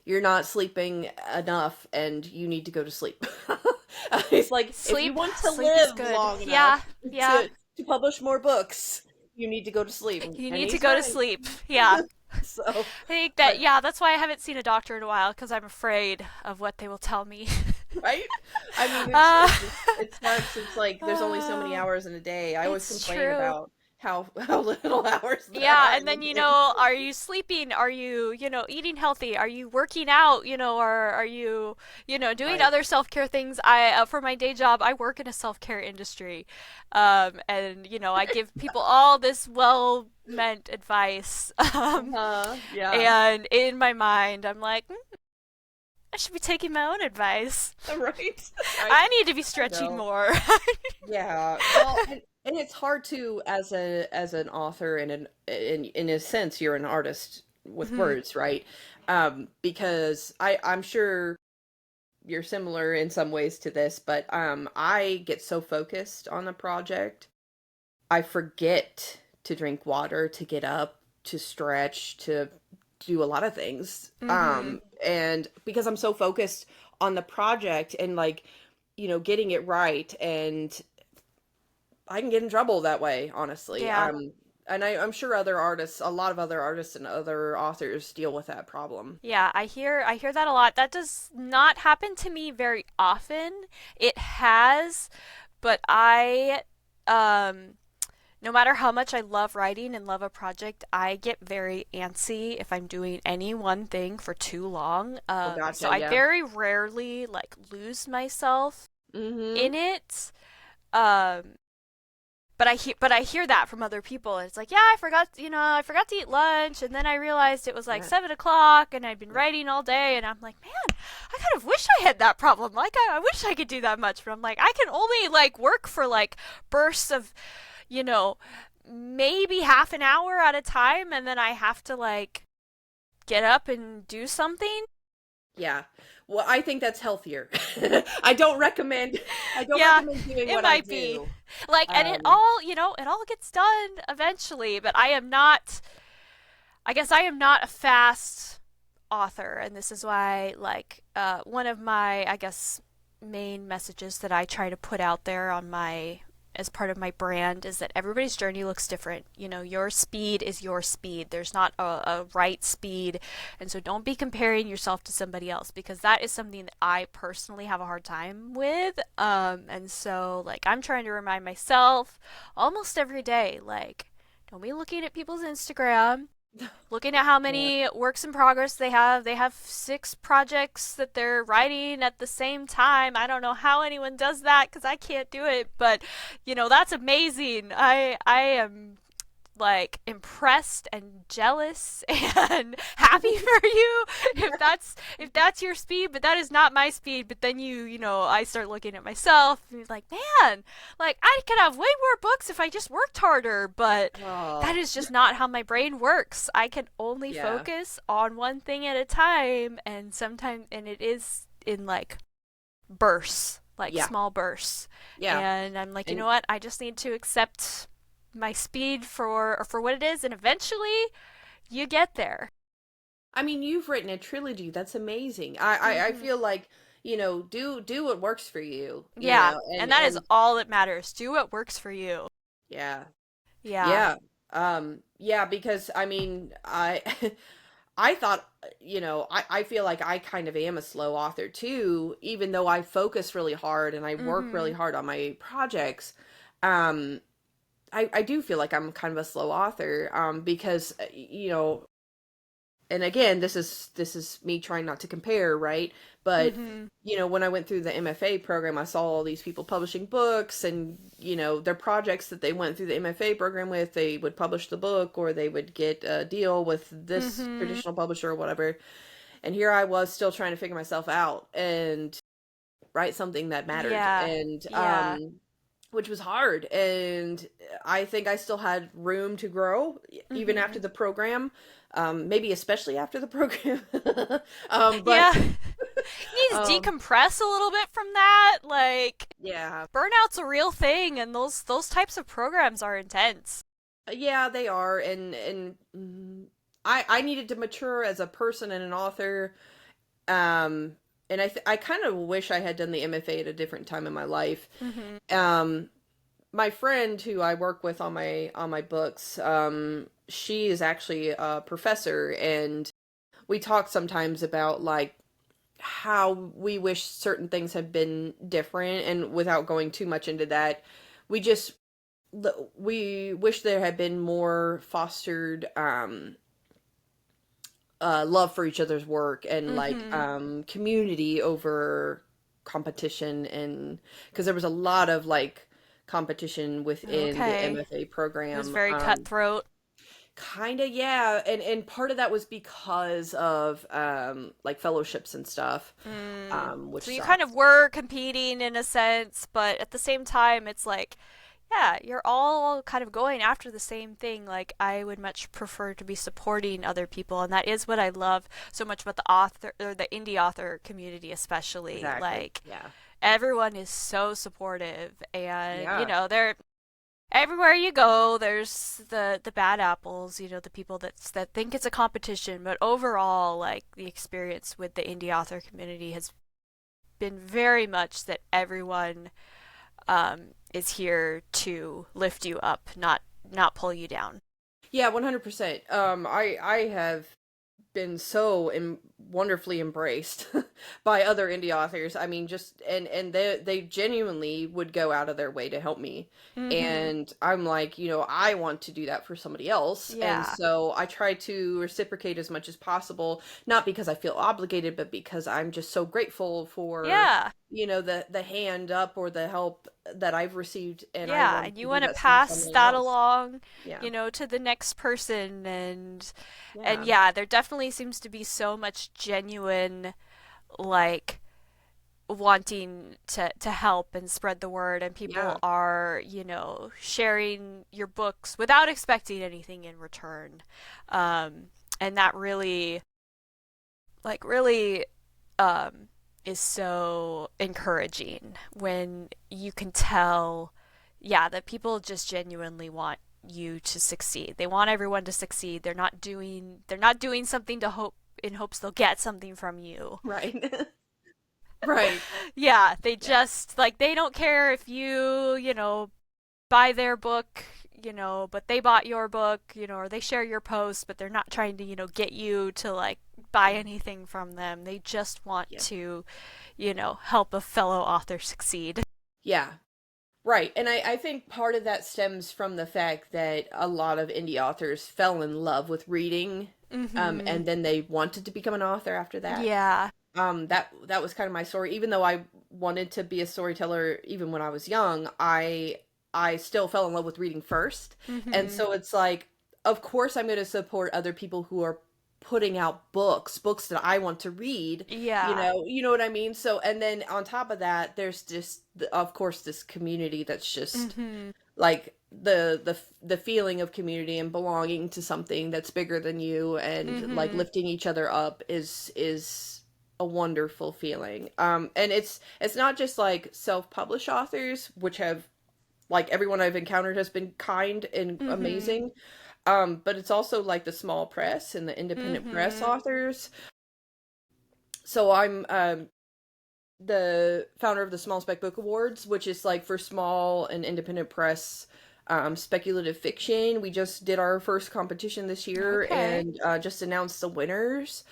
You're not sleeping enough and you need to go to sleep." He's like, "If you Sleep, want to sleep is live good. long enough Yeah, yeah. to publish more books, you need to go to sleep." You And need to he's go to right. sleep. Yeah. So, I think that, but yeah, that's why I haven't seen a doctor in a while because I'm afraid of what they will tell me. right? I mean, uh, it sucks. It's like there's only so many oh, hours in a day. I always it's complain true. about how little hours there Yeah, are and in a then, day. are you sleeping? Are you, eating healthy? Are you working out? Or are you, doing Right. other self-care things? For my day job, I work in a self-care industry. And, I give people all this well-meant advice. Uh-huh. Yeah. And in my mind, I'm like, I should be taking my own advice. Right. I I need to be I stretching know. more. Yeah. Well, and it's hard to as an author and in a sense you're an artist with Mhm. words, right? Because I'm sure you're similar in some ways to this, but I get so focused on the project, I forget to drink water, to get up, to stretch, to do a lot of things. Mhm. And because I'm so focused on the project and like, getting it right and I can get in trouble that way, honestly. Yeah. And I'm sure other artists, a lot of other artists and other authors deal with that problem. Yeah, I hear that a lot. That does not happen to me very often. It has, but um no matter how much I love writing and love a project, I get very antsy if I'm doing any one thing for too long. Oh, So gotcha. I Yeah. very rarely like lose myself Mm-hmm. in it. Um but I hear that from other people. And it's like, yeah, I forgot to eat lunch, and then I realized it was like Yeah. 7 o'clock, and I'd been writing all day, and I'm like, man, I kind of wish I had that problem. Like, I wish I could do that much, but I'm like, I can only like work for like bursts of, you know, maybe half an hour at a time, and then I have to like get up and do something. Yeah. Well, I think that's healthier. I don't recommend I don't Yeah, recommend doing it what I might be. do. Like, and it Um, all, it all gets done eventually, but I guess I am not a fast author, and this is why, like, one of my, I guess, main messages that I try to put out there on my as part of my brand is that everybody's journey looks different. Your speed is your speed. There's not a right speed. And so don't be comparing yourself to somebody else, because that is something that I personally have a hard time with. And so, like, I'm trying to remind myself almost every day, like, don't be looking at people's Instagram, looking at how yeah. many works in progress they have. They have 6 projects that they're writing at the same time. I don't know how anyone does that because I can't do it, but that's amazing. I am like impressed and jealous and happy for you if that's your speed, but that is not my speed. But then I start looking at myself and like, man, like I could have way more books if I just worked harder, but that Oh, is just not how my brain works. I can only yeah. focus on one thing at a time, and it is in like bursts, like Yeah. small bursts. Yeah. And I'm like, you know And what? I just need to accept my speed for what it is, and eventually you get there. I mean, you've written a trilogy. That's amazing. I Hmm. feel like, do what works for you, Yeah, and that is and all that matters. Do what works for you. yeah. Yeah. Yeah. Yeah, because I mean, I thought, I feel like I kind of am a slow author too, even though I focus really hard and I work really Hmm. hard on my projects. Um, I do feel like I'm kind of a slow author, because, and again, this is me trying not to compare, right? But Hmm. when I went through the MFA program, I saw all these people publishing books, and their projects that they went through the MFA program with, they would publish the book, or they would get a deal with this Hmm. traditional publisher or whatever. And here I was still trying to figure myself out and write something that mattered, Yeah. and Yeah. which was hard. And I think I still had room to grow even after Hmm. the program, maybe especially after the program. But Yeah. You need to um, decompress a little bit from that. Like, yeah, burnout's a real thing, and those types of programs are intense. yeah, they are. And I needed to mature as a person and an author. Um, and I kind of wish I had done the MFA at a different time in my life. Hmm. Um, my friend who I work with on my books, she is actually a professor, and we talk sometimes about like how we wish certain things had been different, and without going too much into that, we just we wish there had been more fostered love for each other's work, and like Hmm. community over competition, and because there was a lot of like competition within the Okay. MFA It was program. very cutthroat. Kind of, yeah, and part of that was because of like fellowships and stuff, Mm. which So you kind of sucked. were competing in a sense, but at the same time, it's like, yeah, you're all kind of going after the same thing. Like, I would much prefer to be supporting other people, and that is what I love so much about the author or the indie author community, especially. Exactly. Like, Yeah. everyone is so supportive, and Yeah. they're everywhere you go. There's the bad apples, the people that think it's a competition, but overall, like, the experience with the indie author community has been very much that everyone is here to lift you up, not pull you down. Yeah, 100%. I have been so wonderfully embraced by other indie authors. I mean, just and they genuinely would go out of their way to help me. Mm-hmm. And I'm like, I want to do that for somebody else. And Yeah. so I try to reciprocate as much as possible, not because I feel obligated, but because I'm just so grateful for, Yeah. the hand up or the help that I've received, and I Yeah, want and to you do want to that same for pass somebody that else. along, Yeah. to the next person, and Yeah. yeah, there definitely seems to be so much genuine, like, wanting to help and spread the word, and people Yeah. are, sharing your books without expecting anything in return. And that really, like, really um is so encouraging when you can tell, yeah, that people just genuinely want you to succeed. They want everyone to succeed. They're not doing something to hope in hopes they'll get something from you. Right. Right. Yeah, they Yeah. just, like, they don't care if you buy their book, but they bought your book, or they share your post, but they're not trying to get you to, like, buy anything from them. They just want Yeah. to, help a fellow author succeed. Yeah. Right. And I think part of that stems from the fact that a lot of indie authors fell in love with reading, Mm-hmm. and then they wanted to become an author after that. Yeah. That was kind of my story. Even though I wanted to be a storyteller even when I was young, I still fell in love with reading first. And Mm-hmm. so it's like, of course I'm going to support other people who are putting out books that I want to read, Yeah. you know what I mean? So, and then on top of that, there's just of course this community that's just Mm-hmm. like the feeling of community and belonging to something that's bigger than you, and like Mm-hmm. lifting each other up is a wonderful feeling. And it's not just like self-published authors, which have, like, everyone I've encountered has been kind and Mm-hmm. amazing. But it's also like the small press and the independent press Mm-hmm. authors. So I'm the founder of the Small Spec Book Awards, which is like for small and independent press speculative fiction. We just did our first competition this year Okay. and just announced the winners.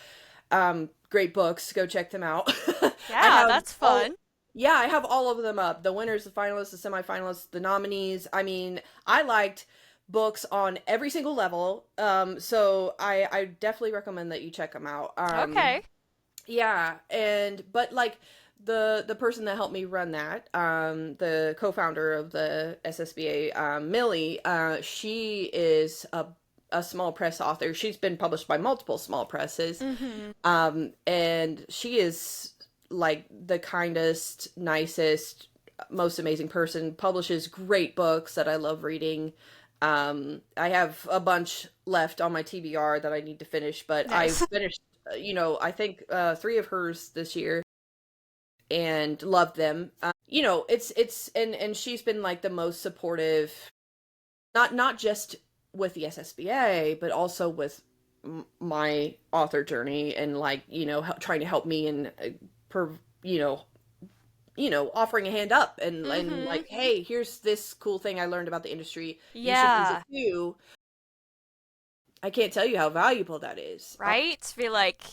Great books, go check them out. I Yeah, have that's all, fun. yeah, I have all of them up. The winners, the finalists, the semifinalists, the nominees. I mean, I liked books on every single level. So I definitely recommend that you check them out. Okay. Yeah, and but like the person that helped me run that, the co-founder of the SSBA, Millie, she is a small press author. She's been published by multiple small presses. Mm-hmm. And she is like the kindest, nicest, most amazing person. Publishes great books that I love reading. I have a bunch left on my TBR that I need to finish, but I Nice. finished, I think three of hers this year and loved them. It's and she's been like the most supportive, not just with the SSBA, but also with my author journey, and like trying to help me and per you know offering a hand up, and Mm-hmm. like, hey, here's this cool thing I learned about the industry, you should use it Yeah. too. I can't tell you how valuable that is. Right? Be like,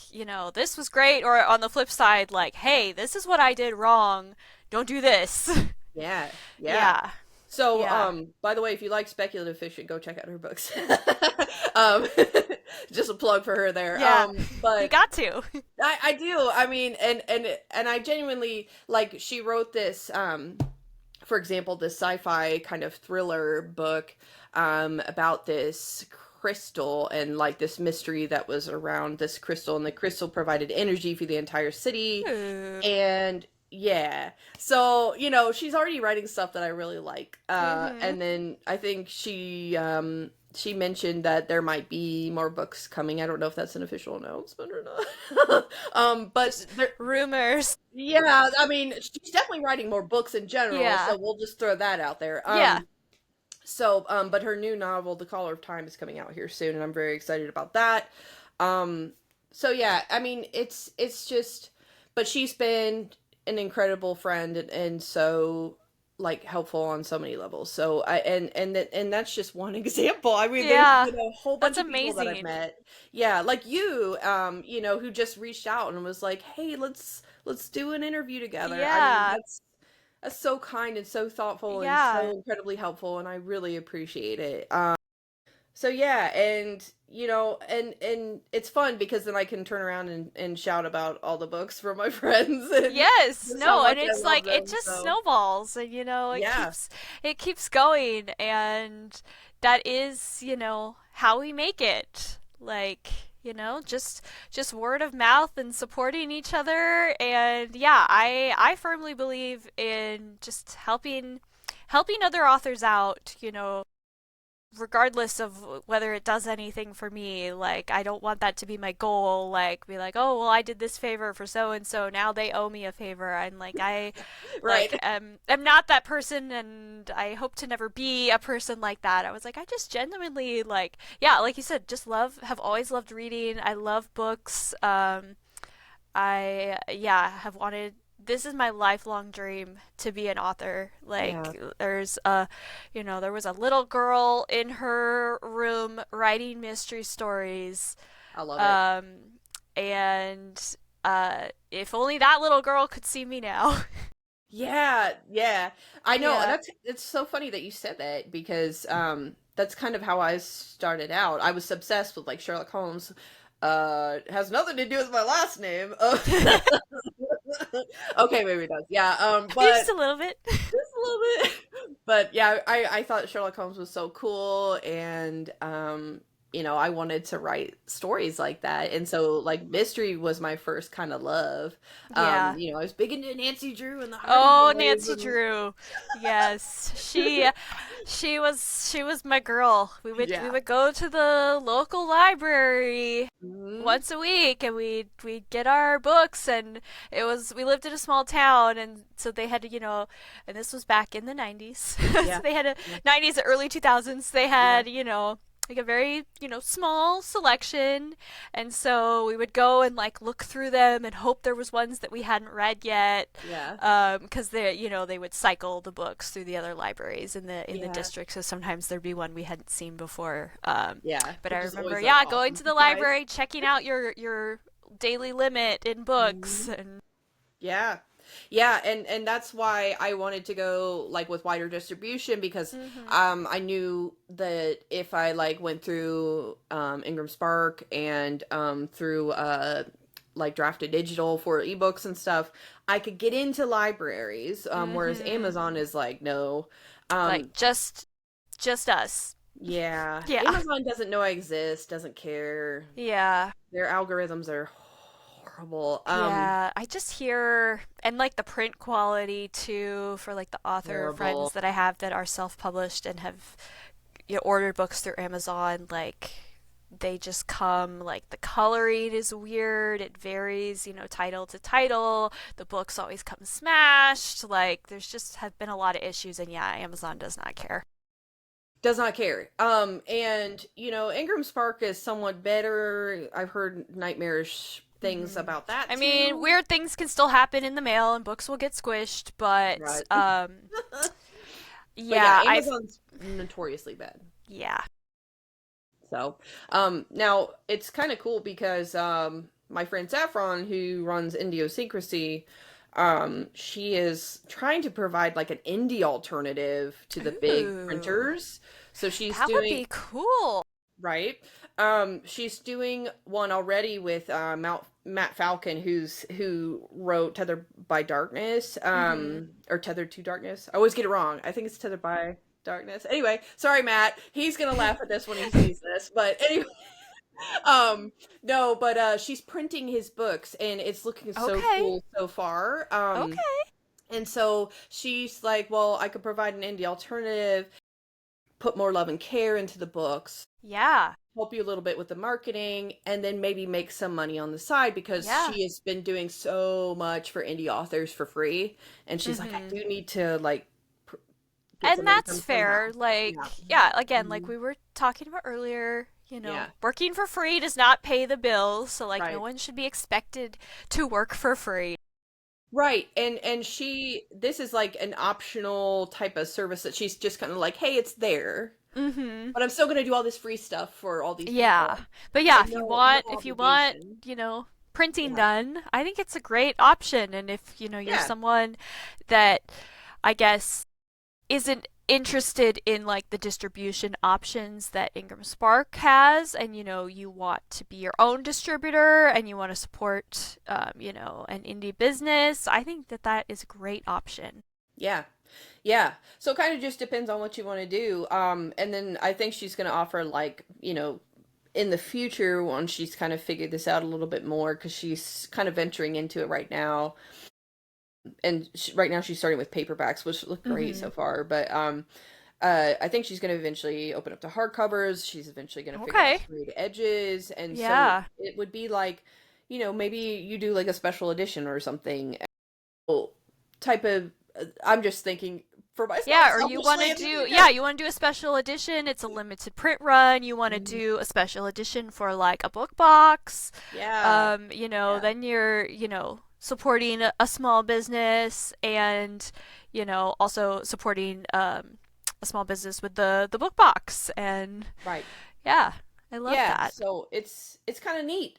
this was great, or on the flip side, like, hey, this is what I did wrong. Don't do this. Yeah, yeah. Yeah. So, Yeah. by the way, if you like speculative fiction, go check out her books. um, just a plug for her there. Yeah. You But got to. I do. I mean, and I genuinely like. She wrote this. For example, this sci-fi kind of thriller book, about this crystal and like this mystery that was around this crystal, and the crystal provided energy for the entire city, Ooh. and yeah. So, she's already writing stuff that I really like. Mm-hmm. And then I think she mentioned that there might be more books coming. I don't know if that's an official announcement or not. But Just there, rumors. yeah, I mean, she's definitely writing more books in general, Yeah. so we'll just throw that out there. Yeah. But her new novel, The Color of Time, is coming out here soon, and I'm very excited about that. Um, so yeah, I mean, it's just, but she's been an incredible friend, and so like helpful on so many levels. So and that's just one example. I mean, there's Yeah. been a whole That's bunch of people that I've amazing. met. Yeah, like you, who just reached out and was like, "Hey, let's do an interview together." I mean, Yeah. that's so kind and so thoughtful and Yeah. so incredibly helpful, and I really appreciate it. So yeah, and and it's fun because then I can turn around and shout about all the books from my friends and Yes, just how no, and much I it's love like it them. just So snowballs and yeah, it keeps going and that is, how we make it. Like, just word of mouth and supporting each other and yeah, I firmly believe in just helping other authors out, regardless of whether it does anything for me. Like, I don't want that to be my goal, like be like, oh well, I did this favor for so and so, now they owe me a favor. And like I right. am not that person, and I hope to never be a person like that. I was like, I just genuinely, like, yeah, like you said, just have always loved reading. I love books. I yeah have wanted, this is my lifelong dream to be an author. Yeah, Like, there was a little girl in her room writing mystery stories, I love it. um, and if only that little girl could see me now. Yeah, yeah. I know. Yeah. That's it's so funny that you said that because that's kind of how I started out. I was obsessed with like Sherlock Holmes. It has nothing to do with my last name. Okay, maybe it does. Yeah, Just but a little bit. just a little bit. But yeah, I thought Sherlock Holmes was so cool and I wanted to write stories like that. And so like mystery was my first kind of love. Yeah. I was big into Nancy Drew and the Hardy Oh, Boys Nancy and Drew. Yes. She was my girl. We yeah. would go to the local library Hmm. once a week and we'd get our books. And we lived in a small town, and so they had to, and this was back in the 90s. So Yeah. they had a Yeah. 90s early 2000s, they Yeah. had, like a very, small selection. And so we would go and like look through them and hope there was ones that we hadn't read yet, Yeah. because they would cycle the books through the other libraries in the Yeah. district, so sometimes there'd be one we hadn't seen before. Yeah. But I Which is remember, always an yeah, going awesome to the surprise. library, checking out your daily limit in books. Mhm. And Yeah. Yeah, and that's why I wanted to go like with wider distribution because hmm I knew that if I like went through Ingram Spark and through like drafted digital for ebooks and stuff, I could get into libraries whereas hmm Amazon is like no. like Um just us. yeah, Yeah. Amazon doesn't know I exist, doesn't care. Yeah. Their algorithms are horrible. Yeah, I just hear, and like the print quality too, for like the author Horrible. friends that I have that are self-published and have, ordered books through Amazon. Like, they just come, like, the coloring is weird, it varies, title to title, the books always come smashed. Like, there's just have been a lot of issues, and yeah, Amazon does not care. Does not care. And Ingram Spark is somewhat better. I've heard nightmarish things hmm about that I mean, too. weird things can still happen in the mail and books will get squished, but Right. But yeah, yeah, Amazon's notoriously bad. yeah. So, now it's kind of cool because my friend Saffron, who runs Indiosyncrasy, she is trying to provide like an indie alternative to the big Ooh, printers. So she's that would doing be cool. right. She's doing one already with Matt Falcon, who wrote Tethered by Darkness, hmm or Tethered to Darkness. I always get it wrong. I think it's Tethered by Darkness. Anyway, sorry, Matt. He's gonna laugh at this when he sees this. But anyway, no, but she's printing his books, and it's looking so Okay. cool so far. Okay. And so she's like, well, I could provide an indie alternative, put more love and care into the books, Yeah. help you a little bit with the marketing, and then maybe make some money on the side because Yeah. she has been doing so much for indie authors for free. And she's like, I hmm do need to like pr- get And some that's income somehow. fair. Like, Yeah. yeah, again, like Mhm. we were talking about earlier, Yeah. working for free does not pay the bills. So, like, no Right. one should be expected to work for free. Right. And she this is like an optional type of service that she's just kind of like, hey, it's there. Mm-hmm. But I'm still gonna do all this free stuff for all these Yeah. people. But yeah, And no if you want, obligation. printing Yeah. done, I think it's a great option. And if, you're Yeah. someone that I guess isn't interested in like the distribution options that Ingram Spark has, and you want to be your own distributor and you want to support an indie business, I think that that is a great option. Yeah. Yeah. So it kind of just depends on what you want to do. And then I think she's gonna offer like, in the future once she's kind of figured this out a little bit more because she's kind of venturing into it right now. And right now she's starting with paperbacks, which look great Mm-hmm. so far. But I think she's going to eventually open up to hardcovers. She's eventually going to figure out Okay. straight edges, and so Yeah. it would be like, maybe you do like a special edition or something type of. I'm just thinking for myself Yeah, or you want selfishly to at the do, end of yeah, the you want to do a special edition. It's a limited print run. You want to day. do a special edition for like a book box. Yeah, yeah, Then you're, supporting a small business and, also supporting a small business with the book box. And right. yeah, I love Yeah, that. so it's kind of neat.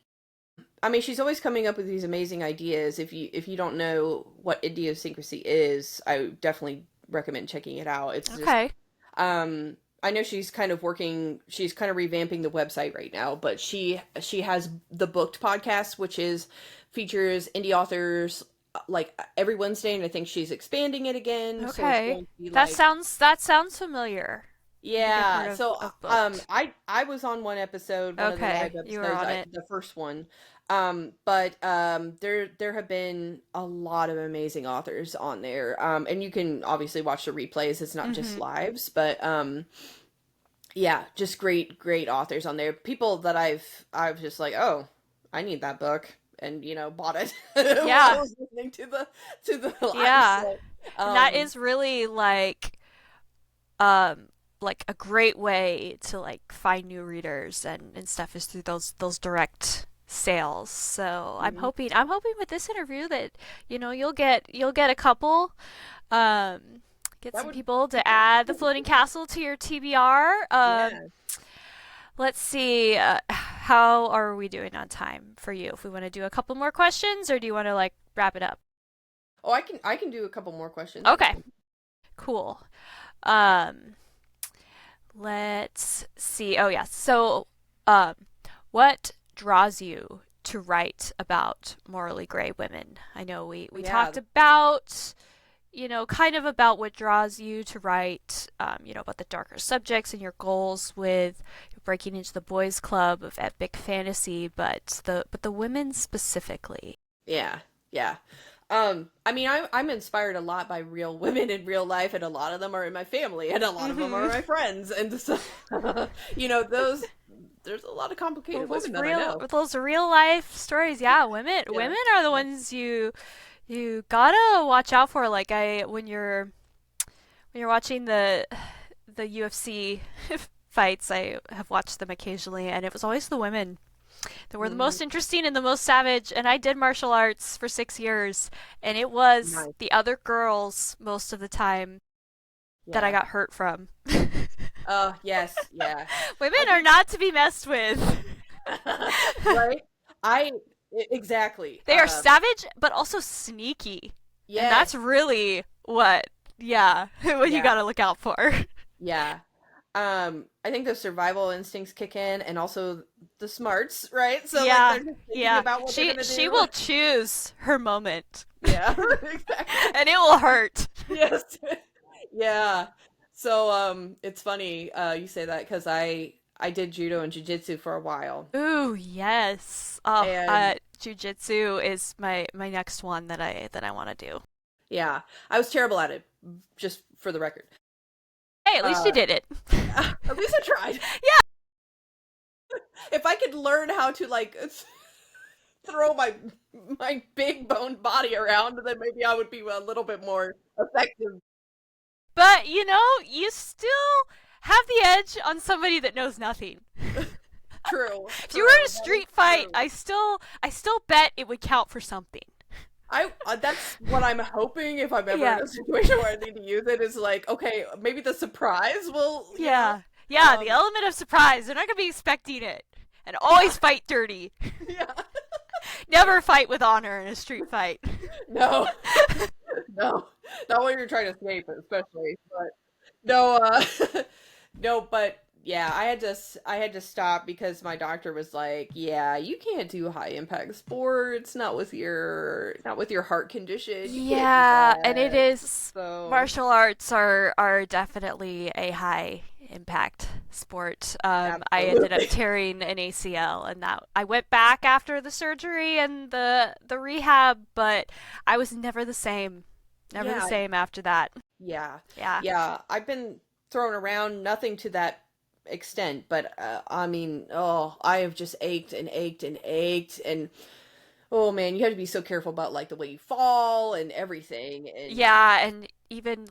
I mean, she's always coming up with these amazing ideas. If you don't know what idiosyncrasy is, I would definitely recommend checking it out. It's just Okay. I know she's kind of revamping the website right now, but she has the Booked podcast, which is features indie authors like every Wednesday, and I think she's expanding it again, so it's Okay. going to be That like sounds that sounds familiar. I think I've heard yeah. So of Booked. I was on one episode, one of the Okay, live you were episodes, on it. the first one. But there have been a lot of amazing authors on there. And you can obviously watch the replays. It's not just Mm-hmm. lives, but yeah, just great authors on there. People that I've just like, "Oh, I need that book." And bought it while I Yeah. was listening to the live. Yeah. So, And that um is really um like a great way to like find new readers and stuff is through those direct sales. So mhm. I'm hoping with this interview that you'll get a couple get That some would people be to great. add the floating castle to your TBR. Yeah. Let's see how are we doing on time for you? If we want to do a couple more questions or do you want to like wrap it up? Oh, I can do a couple more questions. That's Okay. fine. Cool. Um, let's see. Oh, yeah. So, um, what draws you to write about morally gray women? I know we Yeah, talked about, kind of about what draws you to write, about the darker subjects and your goals with breaking into the boys' club of epic fantasy, but the women specifically. yeah, yeah. I mean, I'm inspired a lot by real women in real life, and a lot of them are in my family, and a lot of them are Mm-hmm. my friends, and so, those there's a lot of complicated women that I know. Those real life stories, yeah, Yeah, women are the yeah. ones you gotta watch out for. Like I when you're watching the UFC fights, I have watched them occasionally, and it was always the women that were the Hmm. most interesting and the most savage. And I did martial arts for 6 years, and it was Nice. the other girls most of the time that I Yeah. got hurt from. Yes, yeah. Women I are think not to be messed with. right. I exactly. They are savage, but also sneaky. And that's Yes. really yeah, what you Yeah. gotta look out for. Yeah. I think the survival instincts kick in and also the smarts, right? So like Yeah, they're just thinking yeah. about what they're gonna She do. will choose her moment. Yeah, exactly. And it will hurt. Yes. Yeah. So it's funny you say that because I did judo and jujitsu for a while. Ooh, yes. Oh, And jujitsu is my next one that I want to do. yeah, I was terrible at it, just for the record. Hey, at least you Uh did it. at least I tried. If I could learn how to like throw my big boned body around, then maybe I would be a little bit more effective. But you still have the edge on somebody that knows nothing. True, If you were in a that is street fight, true. I still bet it would count for something. I that's what I'm hoping if I'm ever in Yeah. a situation where I need to use it is like, okay, maybe the surprise will, Yeah. Yeah, the um, element of surprise. They're not going to be expecting it. And yeah, always fight dirty. yeah, Never fight with honor in a street fight. no, no, not when you're trying to escape, especially, but no, no, but yeah, I had to stop because my doctor was like, yeah, you can't do high impact sports, not with your heart condition, you can't do Yeah, and it that. is So, martial arts are definitely a high impact sport. I ended up absolutely. tearing an ACL, and that I went back after the surgery and the rehab, but I was never the same. Never the Yeah, same after that. yeah, Yeah. yeah. I've been thrown around, nothing to that extent, but I mean, oh, I have just ached and ached and ached, and oh man, you have to be so careful about like the way you fall and everything, and Yeah, and even,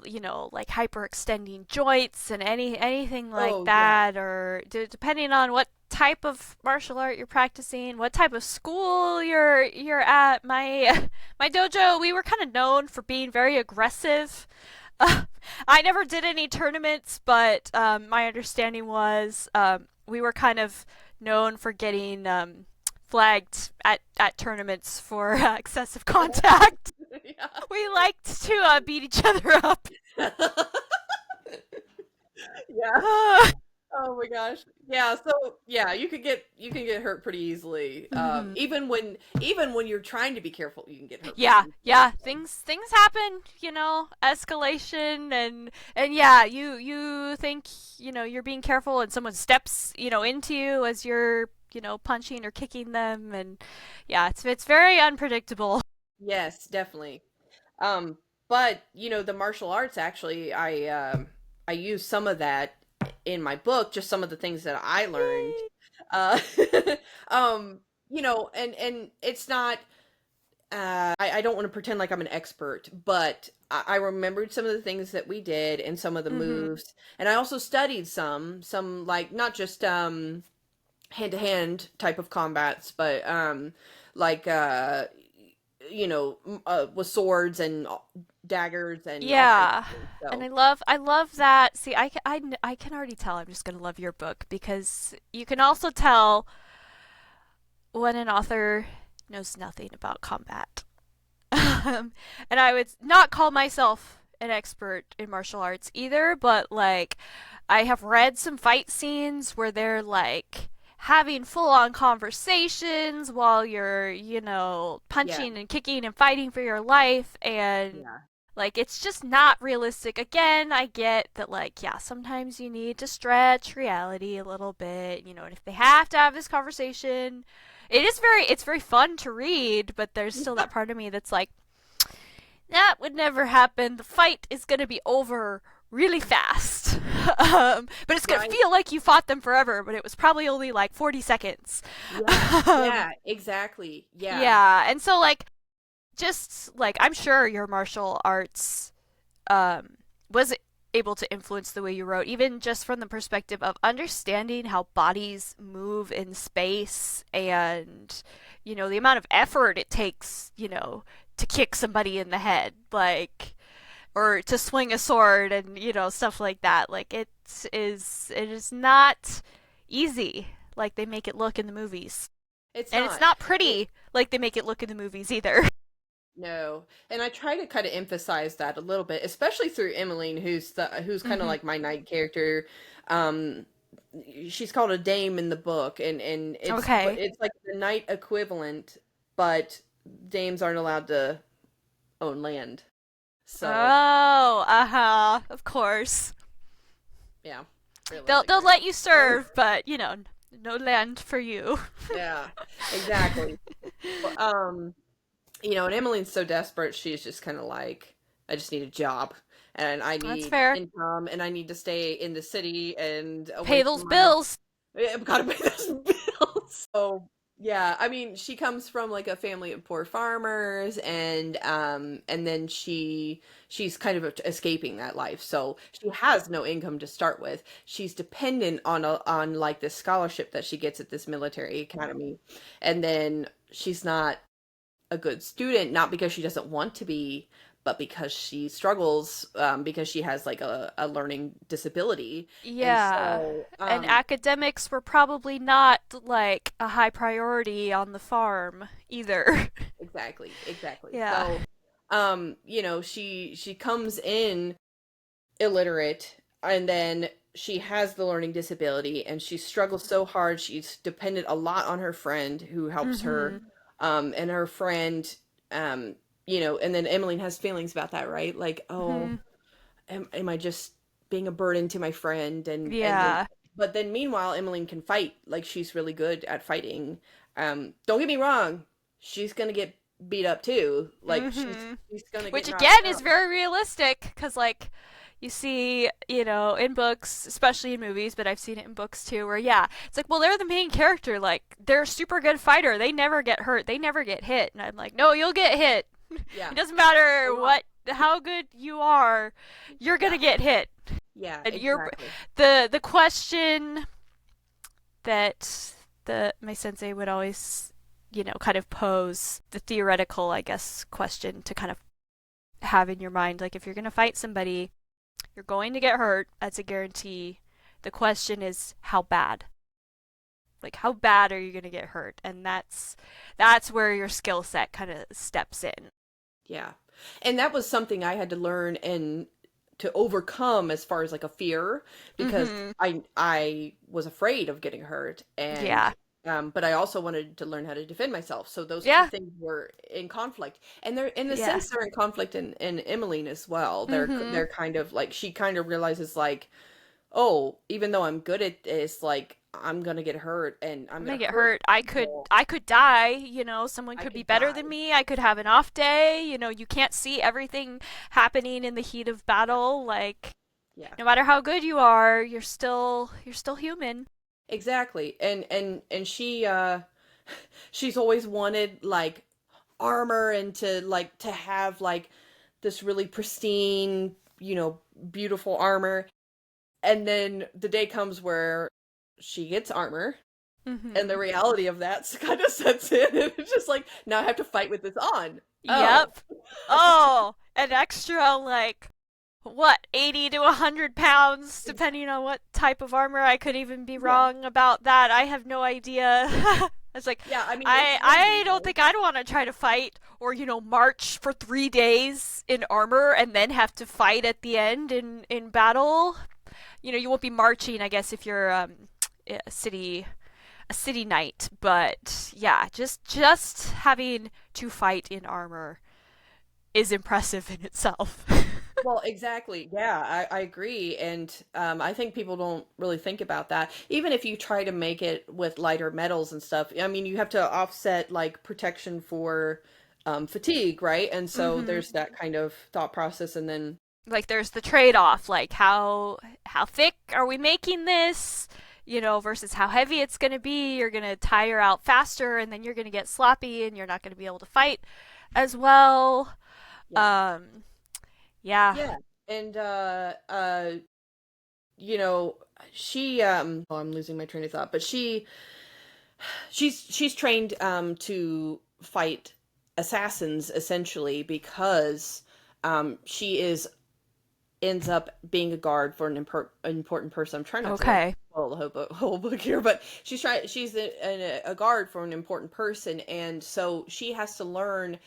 like hyperextending joints and anything like oh yeah, that, or depending on what type of martial art you're practicing, what type of school you're at. My my dojo, we were kind of known for being very aggressive. I never did any tournaments, but my understanding was we were kind of known for getting flagged at tournaments for excessive contact. We liked to beat each other up. yeah, yeah. Oh my gosh. Yeah, so yeah, you can get hurt pretty easily. Mhm. Even when you're trying to be careful, you can get hurt pretty Yeah, easily. yeah. Things happen. Escalation, and yeah, you think you're being careful, and someone steps into you as you're punching or kicking them, and yeah, it's very unpredictable. Yes, definitely. But the martial arts actually, I use some of that in my book, just some of the things that I learned. Uh, um, and it's not. I don't want to pretend like I'm an expert, but I remembered some of the things that we did and some of the Mhm. moves, and I also studied some like not just hand to hand type of combats, but like with swords and daggers and all kinds of Yeah. things. And So I love that. See, I can already tell I'm just going to love your book because you can also tell when an author knows nothing about combat. And I would not call myself an expert in martial arts either, but like I have read some fight scenes where they're like having full on conversations while you're, yeah, punching and kicking and fighting for your life, and yeah, like it's just not realistic. Again, I get that like yeah, sometimes you need to stretch reality a little bit, and if they have to have this conversation, it's very fun to read, but there's still that part of me that's like that would never happen. The fight is going to be over really fast. But it's going to right, feel like you fought them forever, but it was probably only like 40 seconds. yeah, um, yeah, exactly, yeah, yeah, and so like just like I'm sure your martial arts um, was able to influence the way you wrote, even just from the perspective of understanding how bodies move in space and, the amount of effort it takes, to kick somebody in the head, like, or to swing a sword and, stuff like that. Like, it is not easy like they make it look in the movies. it's And it's not. not It, pretty like they make it look in the movies either. no, and I try to kind of emphasize that a little bit, especially through Emmeline, who's kind of Mm-hmm. like my knight character. Um, she's called a dame in the book, and Okay. it's like the knight equivalent, but dames aren't allowed to own land. So Oh, uh-huh, of course. yeah, They'll realistically. let you serve, but no land for you. Yeah, exactly. But, and Emmeline's so desperate, she's just kind of like, I just need a job, and I That's need fair. income, and I need to stay in the city and away Pay from those my. bills. I've got to pay those bills. So yeah, I mean, she comes from like a family of poor farmers, and then she's kind of escaping that life. So she has no income to start with. She's dependent on like this scholarship that she gets at this military academy, and then she's not. a good student, not because she doesn't want to be, but because she struggles, because she has like a learning disability. And Yeah. so, And academics were probably not like a high priority on the farm either. exactly, exactly. Yeah. So, she comes in illiterate, and then she has the learning disability, and she struggles so hard. She's dependent a lot on her friend who helps her, Mhm. and her friend, and then Emmeline has feelings about that, right? Like, oh, Mhm. am I just being a burden to my friend? And then, Yeah. but then meanwhile, Emmeline can fight. Like, she's really good at fighting. Don't get me wrong, she's gonna get beat up too. Like, Mhm. she's gonna Which get knocked again is out. very realistic cuz like you see, in books, especially in movies, but I've seen it in books too where yeah, it's like, well, they're the main character, like they're a super good fighter. They never get hurt. They never get hit. And I'm like, "No, you'll get hit. Yeah, It doesn't a matter lot. how good you are. You're going Yeah, to get hit." yeah, And exactly. the question that the my sensei would always, kind of pose the theoretical, I guess, question to kind of have in your mind. Like, if you're going to fight somebody, you're going to get hurt. That's a guarantee. The question is how bad. Like, how bad are you going to get hurt? And that's where your skill set kind of steps in. Yeah. And that was something I had to learn and to overcome as far as like a fear, because Mhm. I was afraid of getting hurt, and Yeah. but I also wanted to learn how to defend myself. So those two Yeah. things were in conflict. And they're in the Yeah. sense they're in conflict in Emmeline as well. Mhm. They're kind of like, she kind of realizes like, oh, even though I'm good at this, like I'm gonna get hurt and I'm I'm gonna gonna get hurt hurt. I could people. I could die, someone I could be could better than die. me. I could have an off day. You can't see everything happening in the heat of battle. Like, Yeah. no matter how good you are, you're still human. Exactly. And she's always wanted like armor, and to have like this really pristine, beautiful armor. And then the day comes where she gets armor, and the Mhm. reality of that kind of sets in, and it's just like, now I have to fight with this on. Oh. Yep. Oh, an extra like what, 80 to 100 pounds, depending on what type of armor. I could even be Yeah. wrong about that. I have no idea. It's like, Yeah, I mean it's I heavy, don't right? think I'd want to try to fight or, march for 3 days in armor and then have to fight at the end in battle. You won't be marching, I guess, if you're a city knight. But yeah, just having to fight in armor is impressive in itself. Well, exactly. Yeah, I agree. And I think people don't really think about that. Even if you try to make it with lighter metals and stuff, I mean, you have to offset like protection for fatigue, right? And so Mhm. there's that kind of thought process. And then, Like, there's the trade-off, like how thick are we making this, versus how heavy it's going to be. You're going to tire out faster, and then you're going to get sloppy and you're not going to be able to fight as well. yeah. um yeah. Yeah. And, you know, oh, I'm losing my train of thought, but she's trained to fight assassins essentially, because she is ends up being a guard for an important person. I'm trying not to like Okay. spoil the whole book here, but she's a guard for an important person, and so she has to learn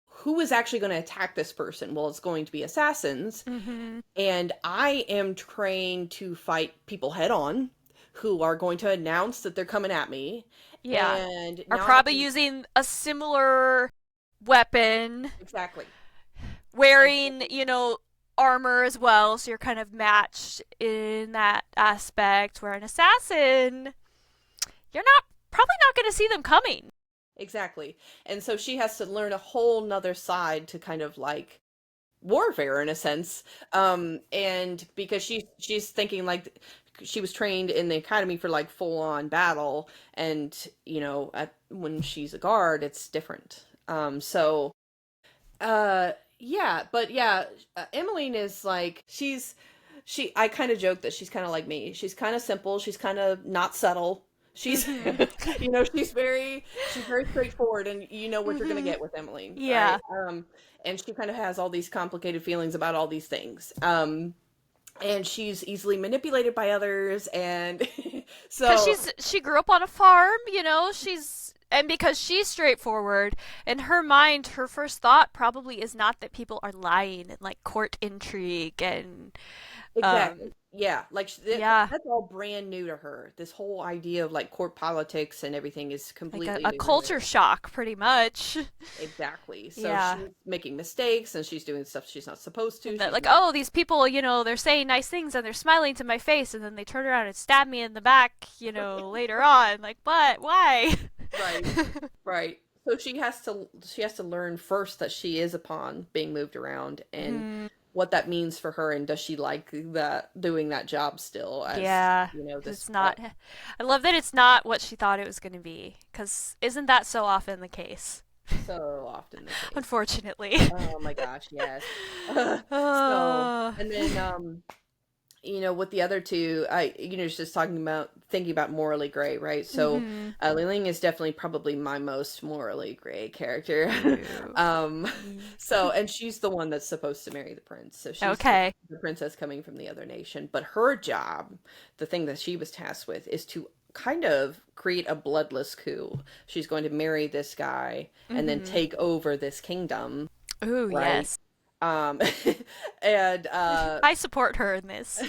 who is actually going to attack this person. Well, it's going to be assassins, Mhm. and I am trained to fight people head on who are going to announce that they're coming at me, Yeah. and Are now I have probably to. using a similar weapon, Exactly. wearing, Exactly. armor as well, so you're kind of matched in that aspect. Where an assassin, you're not probably not going to see them coming. Exactly. And so she has to learn a whole nother side to kind of like warfare in a sense. And because she's thinking like she was trained in the academy for like full on battle, and when she's a guard it's different. So yeah, but yeah, Emmeline is like, she I kind of joke that she's kind of like me. She's kind of simple, she's kind of not subtle. She's Mm-hmm. she's very straightforward, and you know what you're gonna Mm-hmm. get with Emily, right? Yeah. And she kind of has all these complicated feelings about all these things. And she's easily manipulated by others, and Because so she grew up on a farm, and because she's straightforward, in her mind, her first thought probably is not that people are lying and like court intrigue and exactly. um Yeah, yeah, that's all brand new to her. This whole idea of like court politics and everything is like completely a new to culture her. shock, pretty much. Exactly. So Yeah. she's making mistakes and she's doing stuff she's not supposed to. And that, She's like, not oh, these people, they're saying nice things and they're smiling to my face, and then they turn around and stab me in the back, later on. Like, what? Why? right. Right. So she has to learn first that she is a pawn being moved around, and Hmm. what that means for her, and does she like that doing that job still as, Yeah, because this it's not. I love that it's not what she thought it was going to be. Because isn't that so often the case? so often the case. Unfortunately. Oh my gosh, yes. So, uh, and then with the other two, just thinking about morally gray, right? So, mm-hmm. Li is definitely probably my most morally gray character. Ew. um, Mm. and she's the one that's supposed to marry the prince. So she's Okay. the princess coming from the other nation. But her job, the thing that she was tasked with, is to kind of create a bloodless coup. She's going to marry this guy and then Mm-hmm. take over this kingdom, Ooh, right? yes. Um, and I support her in this.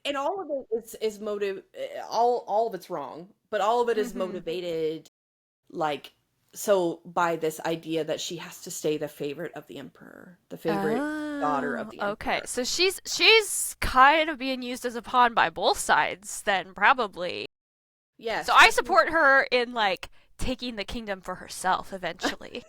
and all of it is motive. All of it's wrong, but all of it is Mm-hmm. motivated, like, so by this idea that she has to stay the favorite of the emperor, the favorite daughter of Oh, the okay. emperor. So she's kind of being used as a pawn by both sides then probably. So Yes, I because support her in like taking the kingdom for herself eventually.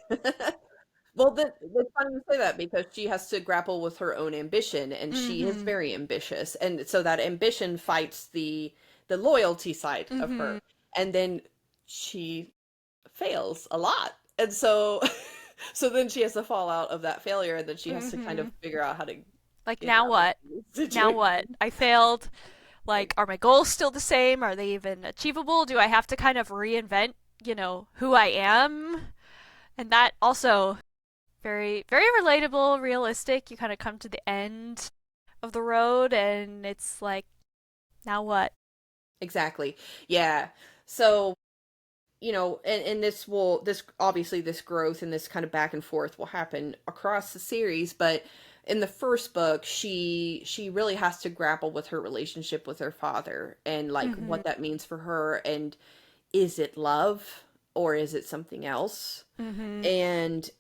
well, it's funny you say that, because she has to grapple with her own ambition, and she is Mhm. very ambitious, and so that ambition fights the loyalty side of Mhm. her, and then she fails a lot. And so so then she has to fall out of that failure, and then she has to kind of Mhm. figure out how to Like get now out of what? the Now situation. what? I failed. Like, Like are my goals still the same? Are they even achievable? Do I have to kind of reinvent, who I am? And that also very very relatable, realistic. You kind of come to the end of the road and it's like now what? exactly. Yeah. So, and this obviously, this growth and this kind of back and forth will happen across the series, but in the first book, she really has to grapple with her relationship with her father, and like Mhm. what that means for her, and is it love or is it something else? Mhm. And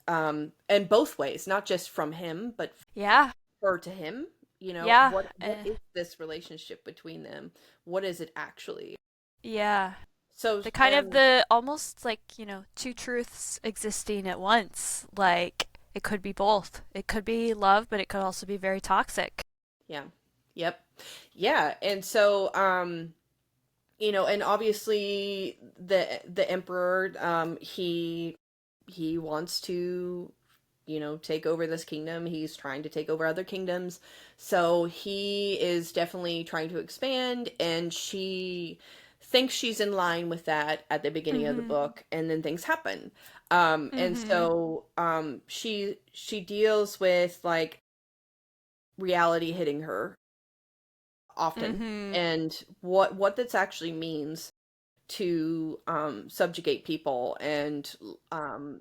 both ways, not just from him, but Yeah. her to him. Yeah. What is this relationship between them? What is it actually? Yeah. So, The kind of the almost like, two truths existing at once. Like it could be both. It could be love, but it could also be very toxic. yeah. Yep. Yeah. And so, and obviously the emperor, he wants to, take over this kingdom. He's trying to take over other kingdoms. So he is definitely trying to expand, and she thinks she's in line with that at the beginning of the Mhm. book, and then things happen. And Mhm. so she deals with like reality hitting her often, Mhm. and what this actually means to subjugate people, and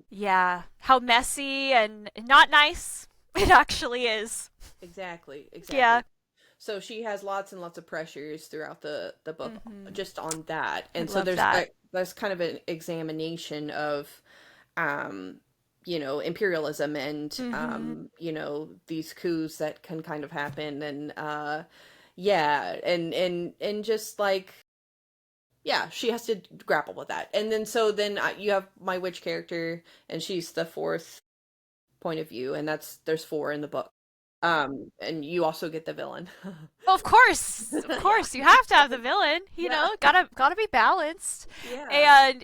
Yeah. How messy and not nice it actually is. exactly, Yeah. exactly. So she has lots and lots of pressures throughout the book Mhm. just on that. I And so love that. there's kind of an examination of um imperialism, and Mhm. these coups that can kind of happen, and yeah, and just like, yeah, she has to grapple with that. And then so then you have my witch character, and she's the fourth point of view, and there's four in the book. And you also get the villain. Well, of course. Of Yeah. course you have to have the villain, Yeah. Gotta be balanced. Yeah. And,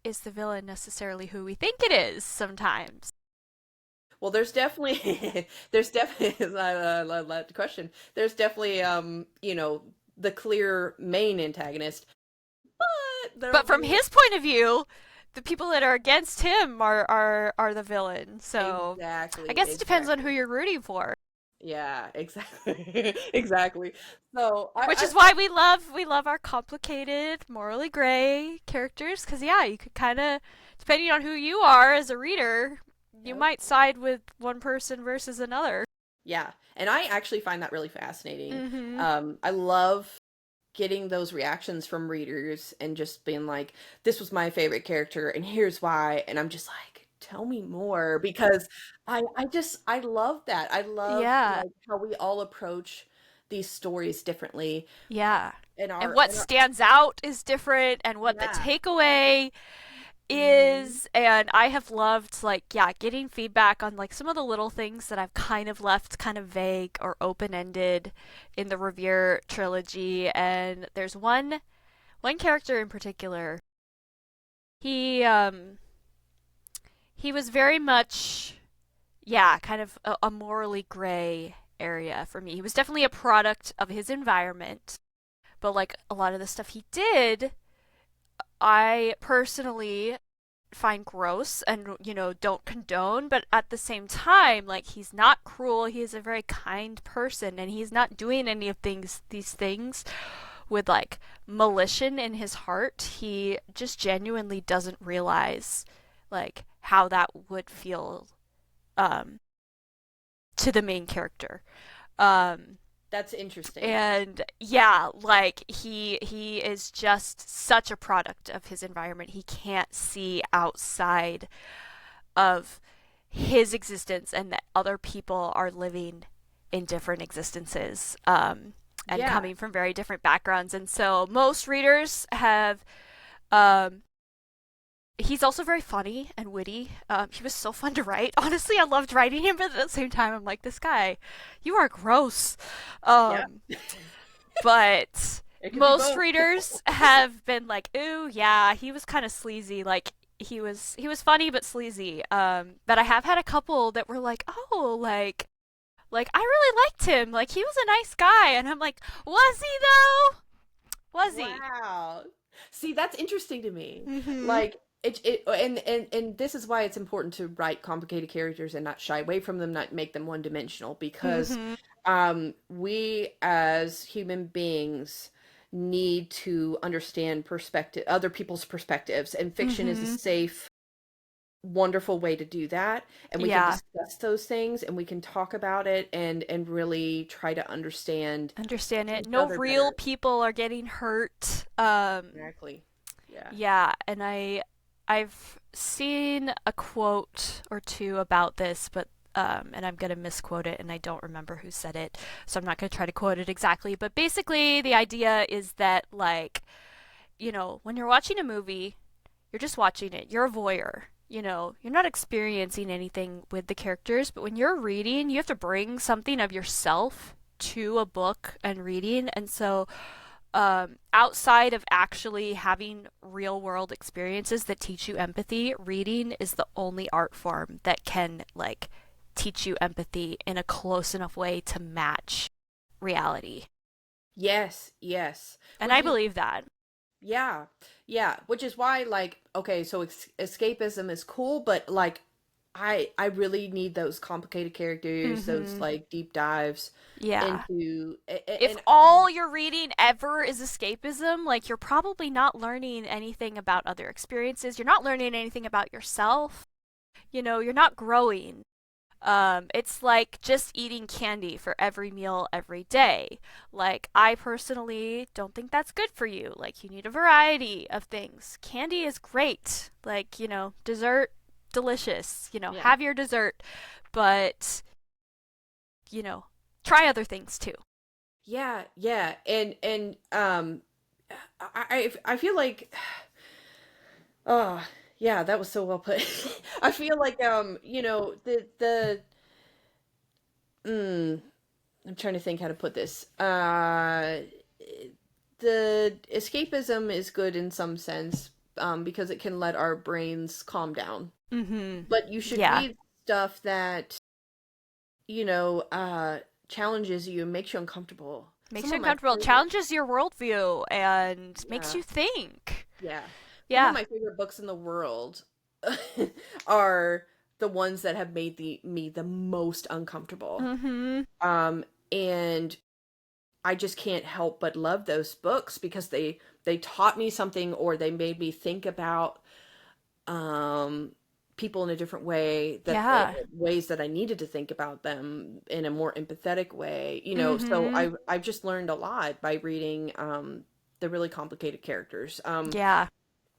is the villain necessarily who we think it is sometimes? Well, there's definitely there's definitely that question. There's definitely the clear main antagonist, but there'll But from be his point of view, the people that are against him are the villain. So I exactly, guess it depends on who exactly. you're rooting for. Yeah, exactly. Exactly. So Which I is why we love our complicated, morally gray characters. Because yeah, you could kind of, depending on who you are as a reader, you yep. might side with one person versus another. Yeah, and I actually find that really fascinating. Mm-hmm. I love getting those reactions from readers and just being like, "This was my favorite character, and here's why." And I'm just like, "Tell me more," because I love that. I love Yeah, like how we all approach these stories differently. yeah. And And what our stands out is different, and what the yeah. takeaway Hmm. is. And I have loved, like, yeah, getting feedback on like some of the little things that I've kind of left kind of vague or open-ended in the Revere trilogy. And there's one character in particular. He um he was very much, yeah, kind of a morally gray area for me. He was definitely a product of his environment, but like a lot of the stuff he did, I personally find gross and don't condone. But at the same time, like, he's not cruel. He is a very kind person, and he's not doing any of these things with like malicious in his heart. He just genuinely doesn't realize like how that would feel um to the main character. um That's interesting. and yeah, like he is just such a product of his environment. He can't see outside of his existence, and that other people are living in different existences, and Yeah. coming from very different backgrounds. And so most readers have, um, he's also very funny and witty. He was so fun to write. Honestly, I loved writing him, but at the same time, I'm like, this guy, you are gross. Yeah. Um, but It could be most both. readers have been like, "Ooh, yeah, he was kind of sleazy. Like he was funny but sleazy." But I have had a couple that were like, "Oh, like I really liked him. Like he was a nice guy." And I'm like, "Was he though? Was he?" Wow. See, that's interesting to me. Mhm. Like and this is why it's important to write complicated characters and not shy away from them, not make them one-dimensional because Mhm. we as human beings need to understand perspective other people's perspectives, and fiction is a Mhm. safe wonderful way to do that, and we can Yeah. discuss those things and we can talk about it and really try to understand Understand it. each No other real better. people are getting hurt. Exactly. Yeah. Yeah, and I've seen a quote or two about this, but and I'm gonna misquote it, and I don't remember who said it, so I'm not gonna try to quote it exactly. But basically, the idea is that, like, when you're watching a movie, you're just watching it. You're a voyeur. You're not experiencing anything with the characters, but when you're reading, you have to bring something of yourself to a book and reading. And so, outside of actually having real world experiences that teach you empathy, reading is the only art form that can, like, teach you empathy in a close enough way to match reality. Yes, yes. And Which I is believe that. yeah. Yeah, which is why like okay, so escapism is cool, but like I really need those complicated characters, those Mhm. like deep dives Yeah. into If and all you're reading ever is escapism, like, you're probably not learning anything about other experiences. You're not learning anything about yourself. You're not growing. It's like just eating candy for every meal every day. Like, I personally don't think that's good for you. Like, you need a variety of things. Candy is great. Like, dessert, delicious. yeah. Have your dessert. But, you know, try other things too. Yeah, yeah. And I feel like oh, yeah, that was so well put. I feel like the mm, I'm trying to think how to put this. The escapism is good in some sense, because it can let our brains calm down. Mm-hmm. But you should Yeah. read stuff that, you know, uh, challenges you and makes you uncomfortable. Makes Some you of my uncomfortable, favorite, challenges your worldview, and makes yeah, you think. yeah. Some of Yeah. my favorite books in the world are the ones that have made me the most uncomfortable. Mm-hmm. Um, and I just can't help but love those books because they taught me something or they made me think about um people in a different way that Yeah. ways that I needed to think about them in a more empathetic way, so Mm-hmm. I've just learned a lot by reading the really complicated characters. Yeah.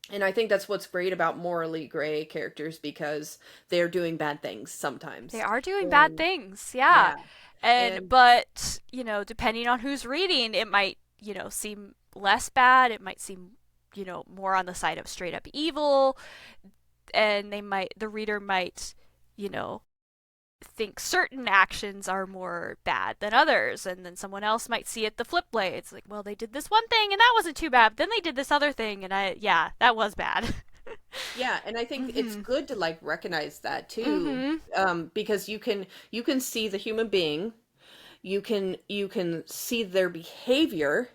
And I think that's what's great about morally gray characters because they're doing bad things They sometimes. are doing bad And things. Yeah. yeah. And And but, depending on who's reading, it might, seem less bad. It might seem, more on the side of straight up evil, and the reader might, you know, think certain actions are more bad than others, and then someone else might see it the flip way. It's like, well, they did this one thing and that wasn't too bad, but then they did this other thing and yeah, that was bad. yeah, and I think it's Mhm. good to like recognize that too, Mhm. because you can see the human being, you can see their behavior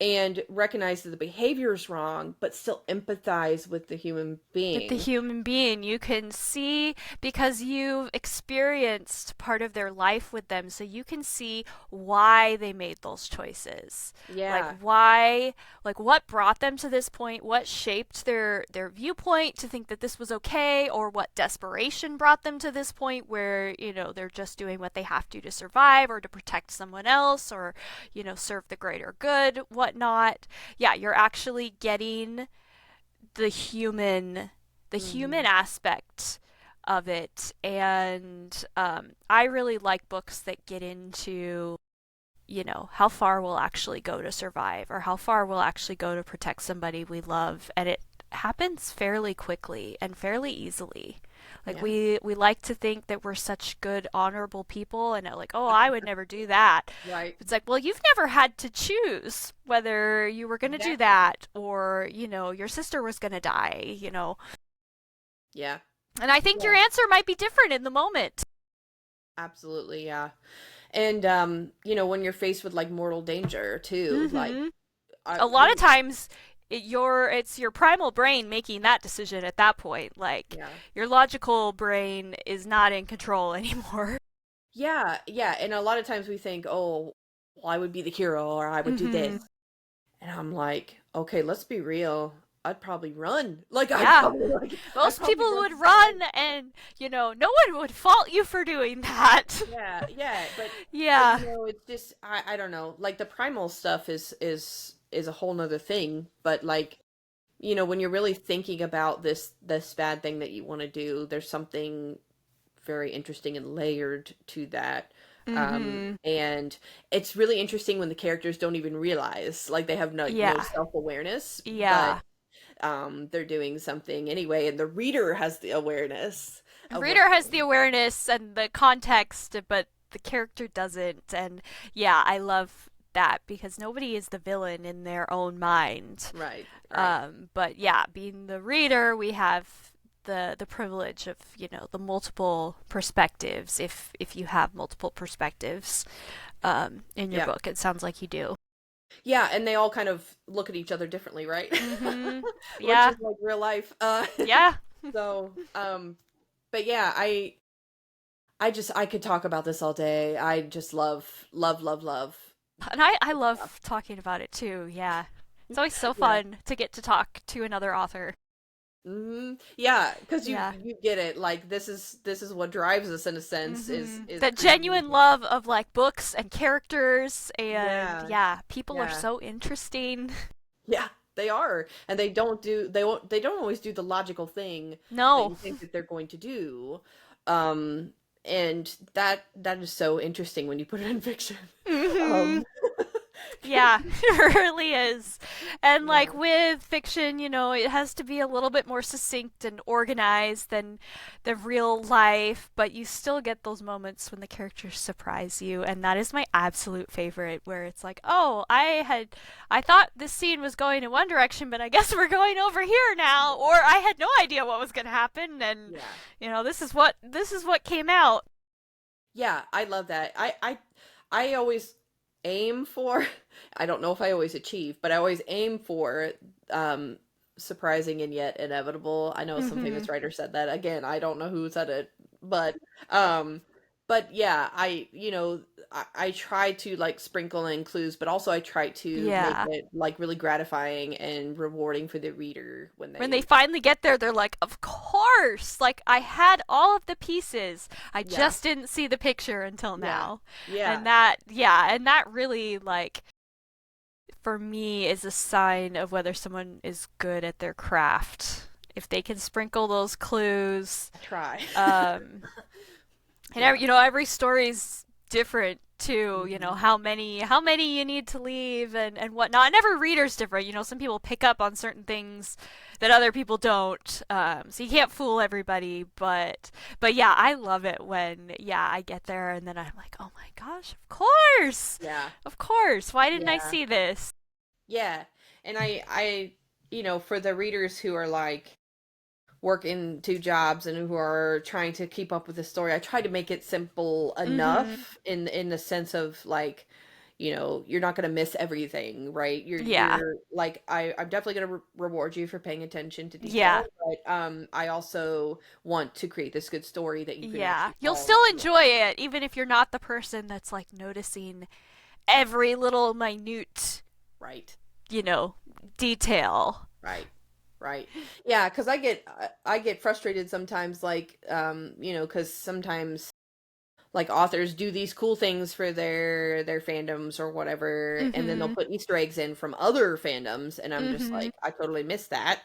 and recognize that the behavior is wrong, but still empathize with the human With the being. human being, you can see because you've experienced part of their life with them, so you can see why they made those choices. Like Yeah, why, like what brought them to this point, what shaped their viewpoint to think that this was okay, or what desperation brought them to this point where, they're just doing what they have to survive or to protect someone else or, serve the greater good, whatnot. Yeah, you're actually getting the human the hmm human aspect of it. And I really like books that get into, how far we'll actually go to survive or how far we'll actually go to protect somebody we love, and it happens fairly quickly and fairly easily. Like yeah, we like to think that we're such good honorable people and like, oh, I would never do that. right, It's like, well, you've never had to choose whether you were going to do exactly. that or, your sister was going to die. Yeah, And I think yeah, your answer might be different in the moment. absolutely, yeah. And when you're faced with like mortal danger too, like Mhm. I A lot of we times it's your primal brain making that decision at that point. Like yeah. your logical brain is not in control anymore. Yeah, yeah, and a lot of times we think, "Oh, well, I would be the hero or I would do this." Mhm. And I'm like, "Okay, let's be real. I'd probably run." Like Yeah. I'd Most probably people run would for my life. run, and no one would fault you for doing that. Yeah, yeah, but Yeah. it's just I don't know. Like the primal stuff is a whole nother thing, but like, when you're really thinking about this bad thing that you want to do, there's something very interesting and layered to that. Mhm. And it's really interesting when the characters don't even realize, like they have no Yeah. self-awareness, but Yeah. they're doing something anyway, and the reader has the awareness The of what's reader has going the awareness and the context, but the character doesn't. And yeah, I love that because nobody is the villain in their own mind. on. Right, right. But yeah, being the reader, we have the privilege of the multiple perspectives. If you have multiple perspectives in your Yeah. book, it sounds like you do. Yeah, and they all kind of look at each other differently, right? Mm-hmm. Which Yeah. is like real life. Yeah. So, but yeah, I could talk about this all day. I just love And I this stuff. love talking about it too. Yeah. It's always so Yeah. fun to get to talk to another author. Yeah, because you Yeah. you get it. Like this is what drives us in a sense is That creating genuine love of like books and characters, and Yeah, yeah, people are yeah, so interesting. yeah. They are, and they don't always do the logical thing that No. you think that they're going to do. Um, and that is so interesting when you put it in fiction. Hmm. Um, Yeah, it really is. And yeah, like with fiction, it has to be a little bit more succinct and organized than the real life, but you still get those moments when the characters surprise you, and that is my absolute favorite where it's like, "Oh, I thought this scene was going in one direction, but I guess we're going over here now," or I had no idea what was going to happen, and yeah, this is what came out. yeah. I love that. I always aim for, I don't know if I always achieve, but I always aim for um surprising and yet inevitable. I know some Mm-hmm. famous writer said that. Again, I don't know who said it, um but yeah, I try to like sprinkle in clues, but also I try to make Yeah. it like really gratifying and rewarding for the reader when When they they finally get there, they're like, of course! Like, I had all of the pieces. I yeah, just didn't see the picture until yeah, now. And yeah, that, yeah, and that really, like, for me is a sign of whether someone is good at their craft. If they can sprinkle those clues, I try. um, and Yeah. every story's different too. Hmm. How many you need to leave and whatnot. And every reader's different. Some people pick up on certain things that other people don't. So you can't fool everybody. But yeah, I love it when I get there and then I'm like, oh my gosh, Yeah. of course. Why didn't I Yeah. see this? Yeah. And for the readers who are like working two jobs and who are trying to keep up with the story, I try to make it simple Mm-hmm. enough in the sense of like, you're not going to miss everything, right? Yeah. You're like I'm definitely going to reward you for paying attention to Yeah. detail, but I also want to create this good story that you can Yeah. actually You'll follow. still enjoy it, even if you're not the person that's like noticing every little minute, Right. you know, detail. Right. Right. Yeah, because I get frustrated sometimes, like because sometimes like authors do these cool things for their fandoms or whatever, and then they'll Mm-hmm. put Easter eggs in from other fandoms, and I'm just Mm-hmm. like, I totally missed that.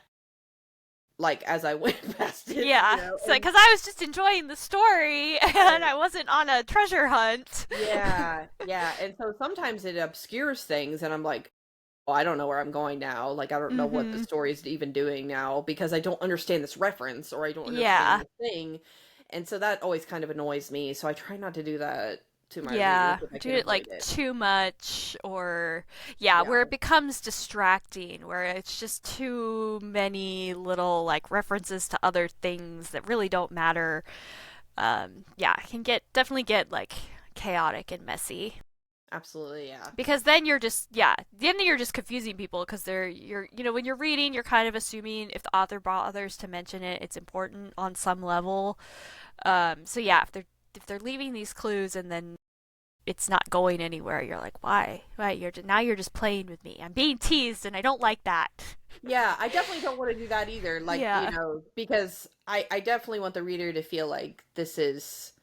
Like as I went past it, Yeah. So, and because I was just enjoying the story and right. I wasn't on a treasure hunt. Yeah, yeah, and so sometimes it obscures things, and I'm like, oh, I don't know where I'm going now. Like, I don't know what the Mm-hmm. story is even doing now because I don't understand this reference or I don't understand Yeah. this thing. And so that always kind of annoys me. So I try not to do that to my readers Yeah, if I do can it avoid like it. too much, or yeah, Yeah, where it becomes distracting, where it's just too many little like references to other things that really don't matter. Yeah, it can definitely get like chaotic and messy absolutely. Yeah. because then you're just confusing people because you're when you're reading, you're kind of assuming if the author brought others to mention it, it's important on some level. So yeah, if they're leaving these clues and then it's not going anywhere. You're like, why? Why? You're just playing with me. I'm being teased, and I don't like that. Yeah, I definitely don't want to do that either. Like, Yeah. because I definitely want the reader to feel like this is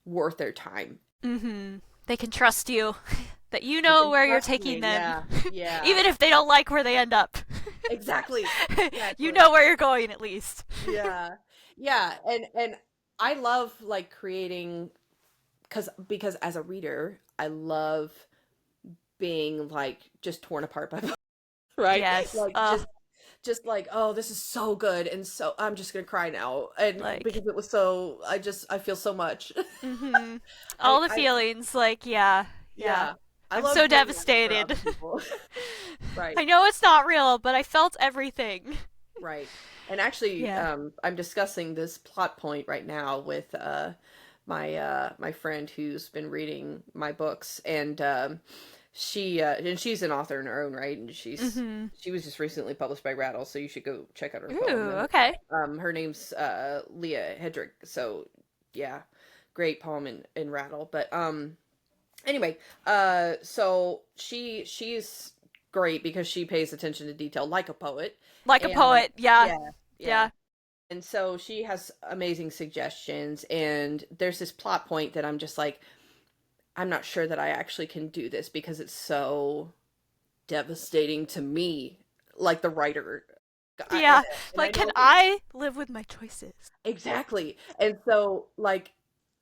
worth their time. Mm-hmm. They can trust you. That you They know can where you're trust taking me. them, Yeah. Yeah. even if they don't like where they end up. Exactly. Yeah, You know where you're going at least. yeah. Yeah, and I love like creating because as a reader, I love being like just torn apart by books, right? Yes. Like just like, oh, this is so good and so I'm just gonna cry now. And Like, because it was so I feel so much. mm-hmm. I All the I feelings. Like, yeah, yeah. yeah. I I'm love so doing that for devastated. other people. Right. I know it's not real, but I felt everything. Right. And actually, Yeah. I'm discussing this plot point right now with my friend who's been reading my books, and she's an author in her own right, and Mm-hmm. she was just recently published by Rattle, so you should go check out her poem. Ooh. And Okay. her name's Leah Hedrick. So yeah, great poem in Rattle. But anyway, so she's great because she pays attention to detail like a poet. Like a And poet. Yeah. yeah, yeah. Yeah. And so she has amazing suggestions, and there's this plot point that I'm just like, I'm not sure that I actually can do this because it's so devastating to me, like the writer. Yeah. And I Like, can know I live with my choices? exactly. And so, like,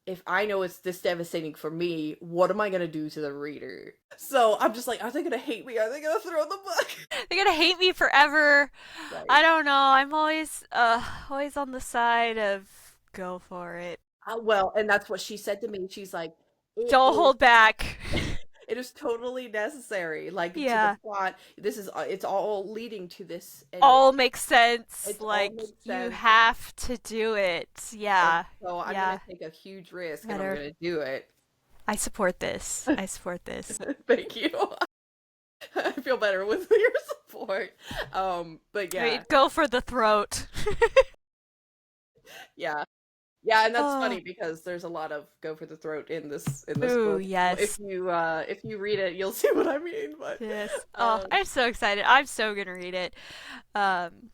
if I know it's this devastating for me, what am I gonna do to the reader? So I'm just like, are they gonna hate me? Are they gonna throw the book? They're gonna hate me forever. Right. I don't know. I'm always on the side of go for it. Well, and that's what she said to me. She's like, it Don't is hold back. it is totally necessary, like to the Yeah. plot. This is it's all leading to this, and All makes sense. it's all Like, makes you sense. have to do it. And Yeah. so I'm gonna Yeah. take a huge risk, and I'm Better. gonna do it. I support this. I support this. Thank you. I feel better with your support. But I mean, yeah, go for the throat. yeah. Yeah, and that's Oh, funny because there's a lot of go for the throat in this ooh, book. yes. If you read it, you'll see what I mean. But Yes. Oh, um, I'm so excited. I'm so gonna read it. Um,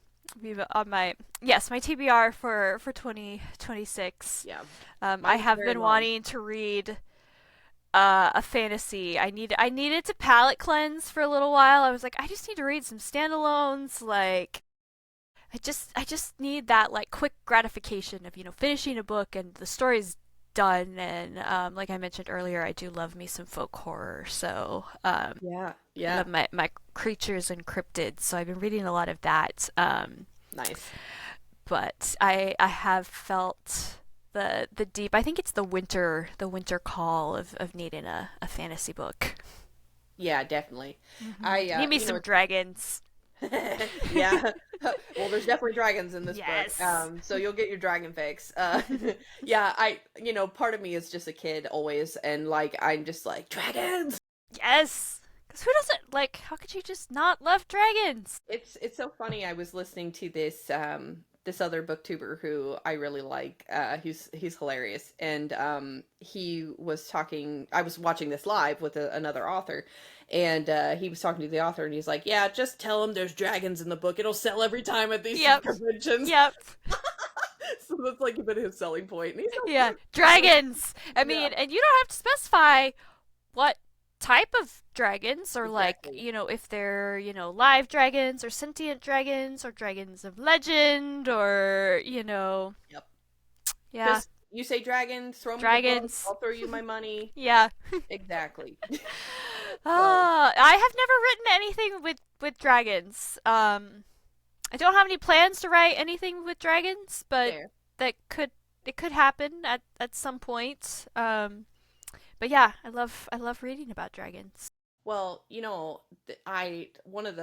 on my yes, my TBR for 2026. yeah, I mine's have very been long. wanting to read a fantasy. I needed to palate cleanse for a little while. I was like, I just need to read some standalones. Like, I just need that like quick gratification of finishing a book and the story's done. And like I mentioned earlier, I do love me some folk horror. So Yeah, I yeah, love my creatures and cryptids. So I've been reading a lot of that. nice. But I have felt the deep. I think it's the winter call of needing a fantasy book. Yeah, definitely. I Need me you some know, dragons. yeah. Well, there's definitely dragons in this book. Yes. So you'll get your dragon fix. Yeah, part of me is just a kid always, and like I'm just like dragons. Yes. Because who doesn't like? How could you just not love dragons? It's so funny. I was listening to this other booktuber who I really like. He's hilarious, and he was talking. I was watching this live with another author, and he was talking to the author, and he's like, "Yeah, just tell him there's dragons in the book. It'll sell every time at these Yep. conventions." Yep. So that's like a bit of his selling point, and he's Yeah. like, Dragons. I yeah, mean, and you don't have to specify what type of dragons or like exactly. if they're live dragons or sentient dragons or dragons of legend or Yep. yeah, Just you say dragon, throw me the book. dragons. I'll throw you my money. Yeah. Exactly. So I have never written anything with dragons. I don't have any plans to write anything with dragons, but there. that could it could happen at some point. But yeah, I love reading about dragons. Well, I one of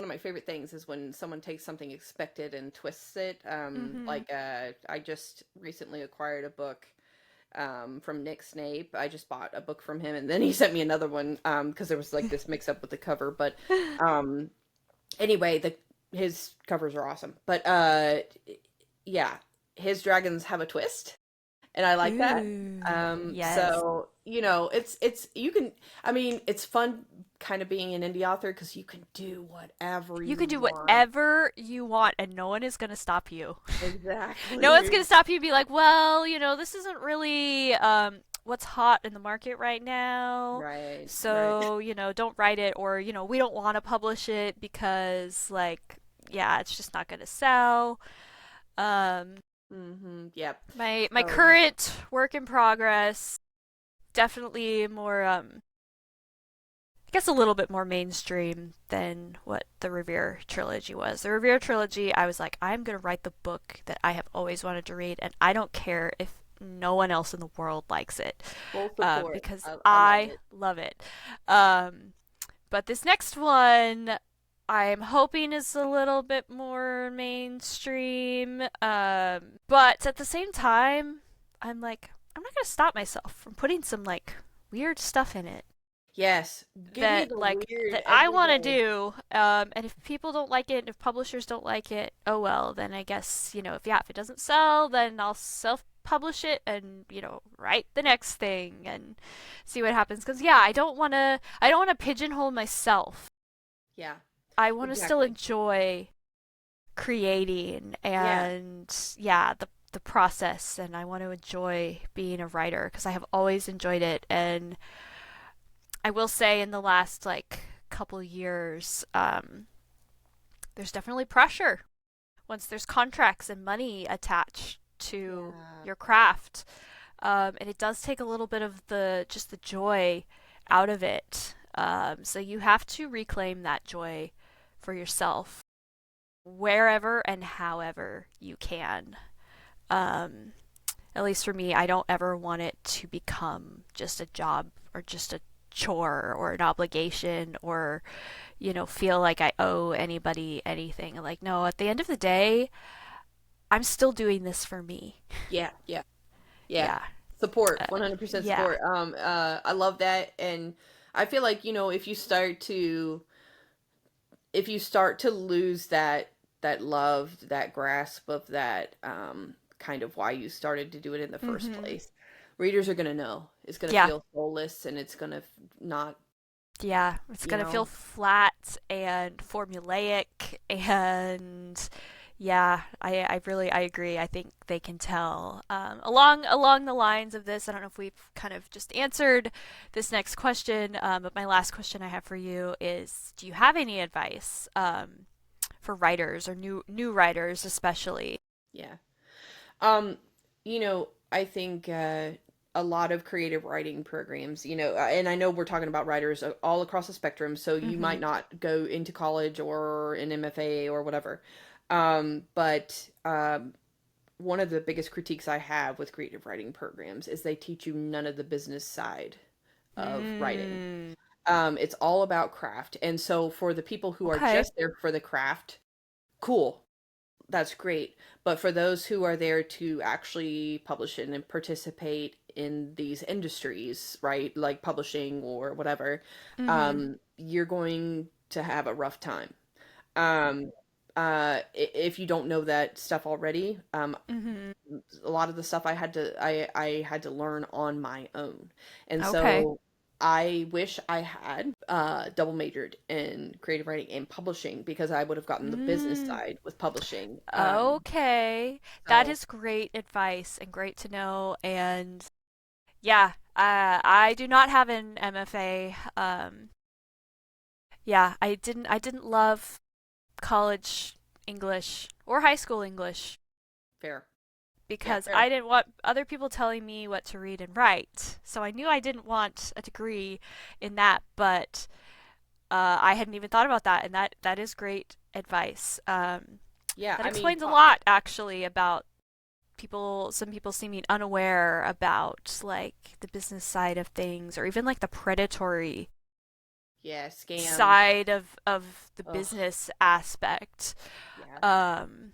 my favorite things is when someone takes something expected and twists it. Mhm. I just recently acquired a book from Nick Snape. I just bought a book from him, and then he sent me another one because there was like this mix up with the cover. But um, anyway, the his covers are awesome. But yeah, his dragons have a twist, and I like that. Ooh, yes. So it's you can. I mean, it's fun kind of being an indie author because you can do whatever You you can do want. whatever you want and no one is going to stop you. No one's Exactly. going to stop you and be like, well, this isn't really what's hot in the market right now. Right. Right. So, don't write it or, we don't want to publish it because, like, yeah, it's just not going to sell. Um, Yep. my So current work in progress, definitely more, I guess a little bit more mainstream than what the Revere Trilogy was. The Revere Trilogy, I was like, I'm going to write the book that I have always wanted to read, and I don't care if no one else in the world likes it, full support. because I love I it. love it. Um, but this next one, I'm hoping is a little bit more mainstream. But at the same time, I'm like, I'm not going to stop myself from putting some like weird stuff in it Yes. Give me that the like weird that I every want to day. do. And if people don't like it, if publishers don't like it, oh well. Then I guess if it doesn't sell, then I'll self-publish it and write the next thing and see what happens. Because yeah, I don't want to pigeonhole myself. Yeah. I want to still Exactly. enjoy creating Yeah. and yeah the process, and I want to enjoy being a writer because I have always enjoyed it. And I will say in the last like couple years, there's definitely pressure once there's contracts and money attached to Yeah. your craft, and it does take a little bit of the joy out of it. So you have to reclaim that joy for yourself wherever and however you can. Um, at least for me, I don't ever want it to become just a job or just a chore or an obligation or feel like I owe anybody anything. Like, no, at the end of the day, I'm still doing this for me. Yeah. Yeah. Yeah. Yeah. Support, 100% Yeah. support. I love that, and I feel like, if you start to lose that love, that grasp of that, kind of why you started to do it in the first Mm-hmm. place, readers are gonna know. It's gonna Yeah. feel soulless, and it's gonna not, Yeah. It's you gonna feel know, flat and formulaic, and yeah, I agree. I think they can tell. Along the lines of this, I don't know if we've kind of just answered this next question, but my last question I have for you is: do you have any advice for writers or new writers, especially? yeah. I think a lot of creative writing programs, and I know we're talking about writers all across the spectrum, so you Mm-hmm. might not go into college or an MFA or whatever. But one of the biggest critiques I have with creative writing programs is they teach you none of the business side of writing. Mm. It's all about craft. And so for the people who are Okay. just there for the craft, cool, that's great. But for those who are there to actually publish it and participate in these industries, right? Like publishing or whatever, Mm-hmm. you're going to have a rough time. Um, if you don't know that stuff already, Mm-hmm. a lot of the stuff I had to learn on my own. And Okay. so I wish I had double majored in creative writing and publishing, because I would have gotten the business Mm. side with publishing. Okay. That So is great advice and great to know. And yeah, I do not have an MFA. Yeah, I didn't love college English or high school English fair. Yeah, because fair. I didn't want other people telling me what to read and write. So I knew I didn't want a degree in that, but I hadn't even thought about that, and that is great advice. Yeah, That I mean, explains a lot, actually, about people. Some people seeming unaware about like the business side of things, or even like the predatory yeah, scams. side of the Ugh, business aspect. yeah, Um,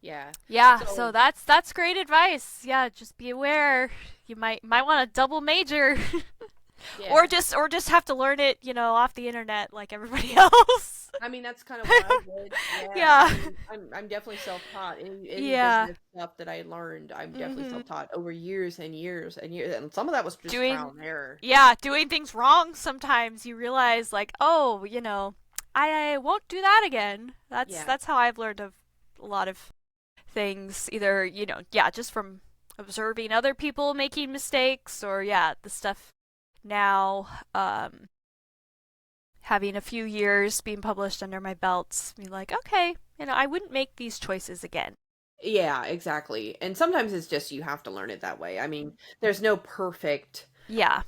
yeah. yeah, so So that's great advice. Yeah, just be aware. You might want to double major, yeah, or just have to learn it, off the internet like everybody else. I mean, that's kind of what I did. Yeah, I Yeah, mean, I'm definitely self-taught. Any yeah. business stuff that I learned, I'm definitely Mhm. self-taught over years and years and years, and some of that was just trial Doing and error. Yeah, doing things wrong sometimes you realize like, oh, I won't do that again. That's Yeah, that's how I've learned of a lot of things, either, yeah, just from observing other people making mistakes, or yeah, the stuff now, having a few years being published under my belt, being like, okay, I wouldn't make these choices again. yeah, exactly. And sometimes it's just you have to learn it that way. I mean, there's no perfect Yeah.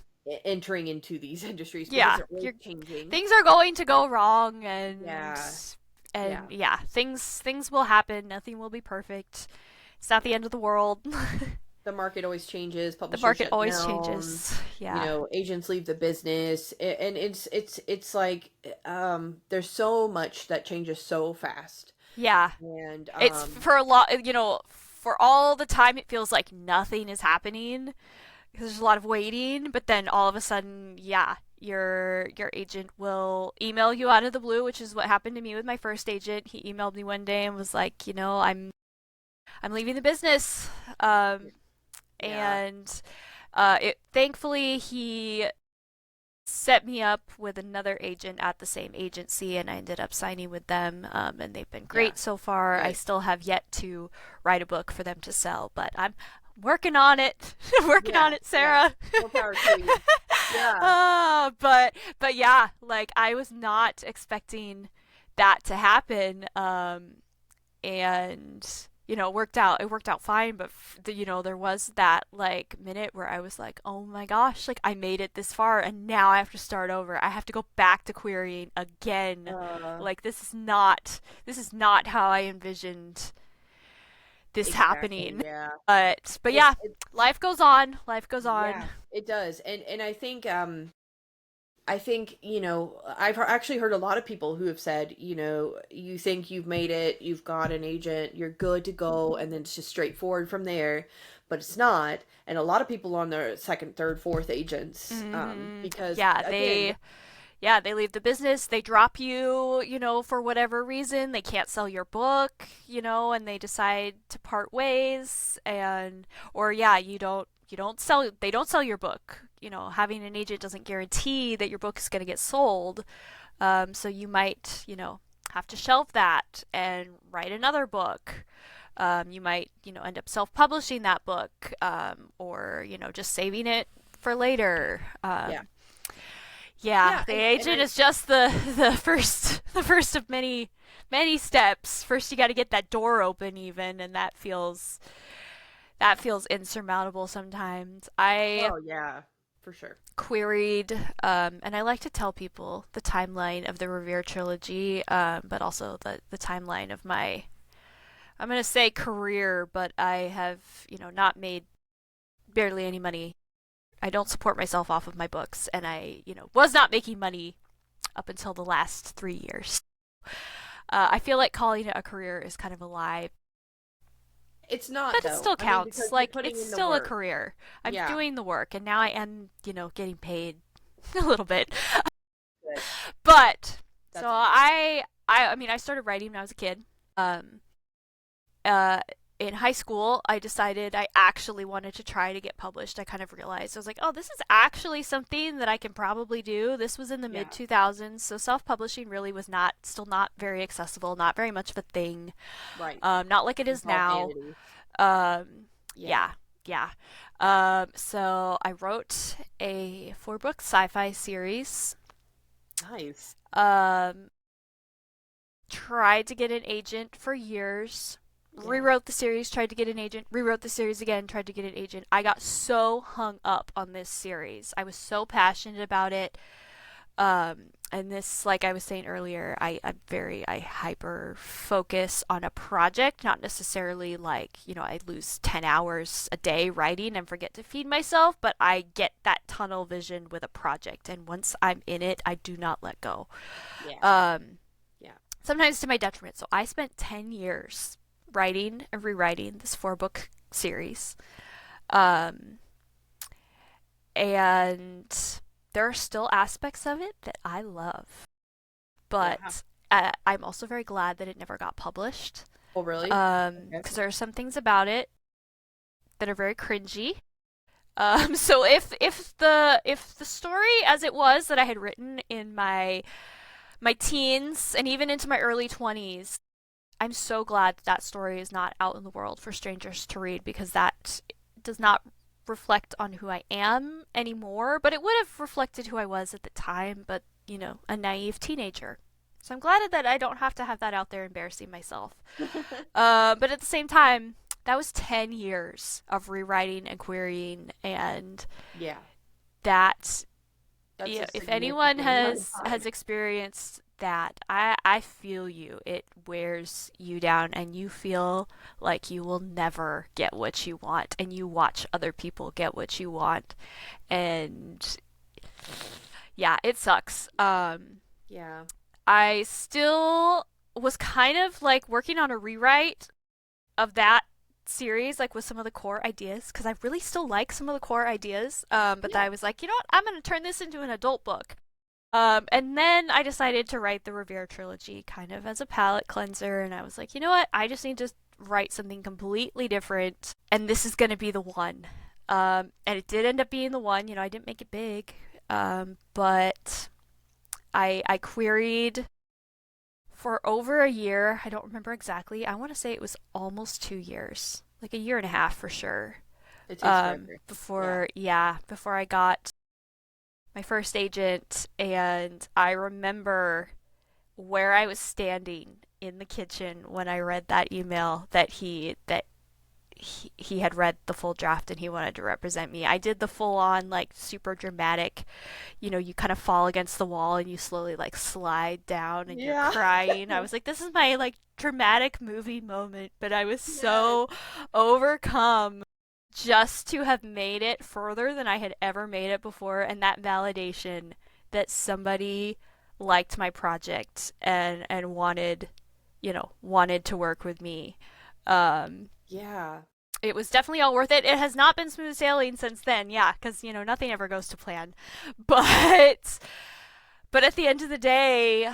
entering into these industries because Yeah. they're always changing. Things are going to go wrong, and Yeah, yeah. yeah, things will happen. Nothing will be perfect. It's not the Yeah. end of the world. The market always changes, The publishers market shut always down, changes. Yeah. agents leave the business, and it's like, there's so much that changes so fast. Yeah. And It's for a lot, for all the time it feels like nothing is happening because there's a lot of waiting, but then all of a sudden, yeah, your agent will email you out of the blue, which is what happened to me with my first agent. He emailed me one day and was like, I'm leaving the business. yeah, And it thankfully he set me up with another agent at the same agency, and I ended up signing with them, and they've been yeah, great so far. I good. still have yet to write a book for them to sell, but I'm working on it. Working on Yeah, it, yeah. Sarah. More power to you. Yeah, But yeah, like I was not expecting that to happen, and it worked out fine, but there was that like minute where I was like, oh my gosh, like I made it this far and now I have to start over. I have to go back to querying again. uh, Like this is not how I envisioned this exactly. happening. Yeah. But It's yeah, life goes on. Life goes on. Yeah, it does. And I think, I think, I've actually heard a lot of people who have said, you think you've made it, you've got an agent, you're good to go, and then it's just straightforward from there, but it's not. And a lot of people on their second, third, fourth agents, Mm-hmm. because Yeah, again, they leave the business, they drop you, for whatever reason, they can't sell your book, and they decide to part ways, and or yeah, they don't sell your book. Having an agent doesn't guarantee that your book is going to get sold. So you might, have to shelve that and write another book. You might, end up self-publishing that book, or just saving it for later. yeah, Yeah, yeah, the and agent I is just the first of many steps. First, you got to get that door open, even, and that feels insurmountable sometimes. I oh yeah, for sure. queried, and I like to tell people the timeline of the Revere trilogy, but also the timeline of my, I'm going to say career, but I have, not made barely any money. I don't support myself off of my books, and I, was not making money up until the last 3 years. I feel like calling it a career is kind of a lie, It's not but it though. still I mean, because counts. you're Like, putting it's in the still a work. career. I'm Yeah, doing the work, and now I am, getting paid a little bit. good. But so That's awesome. I started writing when I was a kid. Um, uh, in high school, I decided I actually wanted to try to get published. I kind of realized I was like, oh, this is actually something that I can probably do. This was in the mid Yeah, 2000s, so self-publishing really was still not very accessible, not very much of a thing. right. Not like it It's is all now. vanity. Um, Yeah, yeah, yeah. So I wrote a 4-book sci-fi series. nice. Um, Tried to get an agent for years. Yeah. Rewrote the series, tried to get an agent, rewrote the series again, tried to get an agent. I got so hung up on this series. I was so passionate about it. And this, like I was saying earlier, I hyper focus on a project, not necessarily like, I lose 10 hours a day writing and forget to feed myself, but I get that tunnel vision with a project. And once I'm in it, I do not let go. Yeah. Um, Yeah. Sometimes to my detriment. So I spent 10 years writing and rewriting this 4-book series. Um, and there are still aspects of it that I love. Yeah. But I'm also very glad that it never got published. Oh, really? Okay. Because there are some things about it that are very cringy. So if the story as it was that I had written in my teens and even into my early 20s, I'm so glad that story is not out in the world for strangers to read, because that does not reflect on who I am anymore, but it would have reflected who I was at the time, but, a naive teenager. So I'm glad that I don't have to have that out there embarrassing myself. But at the same time, that was 10 years of rewriting and querying, and Yeah. that, That's a if anyone significant amount of has time. experienced that, I feel you. It wears you down, and you feel like you will never get what you want, and you watch other people get what you want, and yeah, it sucks. Yeah. I still was kind of like working on a rewrite of that series, like with some of the core ideas, because I really still like some of the core ideas. But Yeah. I was like, you know what, I'm gonna turn this into an adult book. And then I decided to write the Revere Trilogy kind of as a palate cleanser, and I was like, you know what, I just need to write something completely different, and this is gonna be the one. And it did end up being the one. I didn't make it big, but I queried for over a year. I don't remember exactly. I want to say it was almost 2 years, like a year and a half for sure. It takes forever. Yeah. Before I got my first agent, and I remember where I was standing in the kitchen when I read that email that he had read the full draft and he wanted to represent me. I did the full on, like, super dramatic, you kind of fall against the wall and you slowly, like, slide down and you're Yeah. crying. I was like, this is my, like, dramatic movie moment, but I was Yes. so overcome just to have made it further than I had ever made it before, and that validation that somebody liked my project and wanted, wanted to work with me. Um, Yeah. it was definitely all worth it. It has not been smooth sailing since then, yeah, because nothing ever goes to plan. But at the end of the day,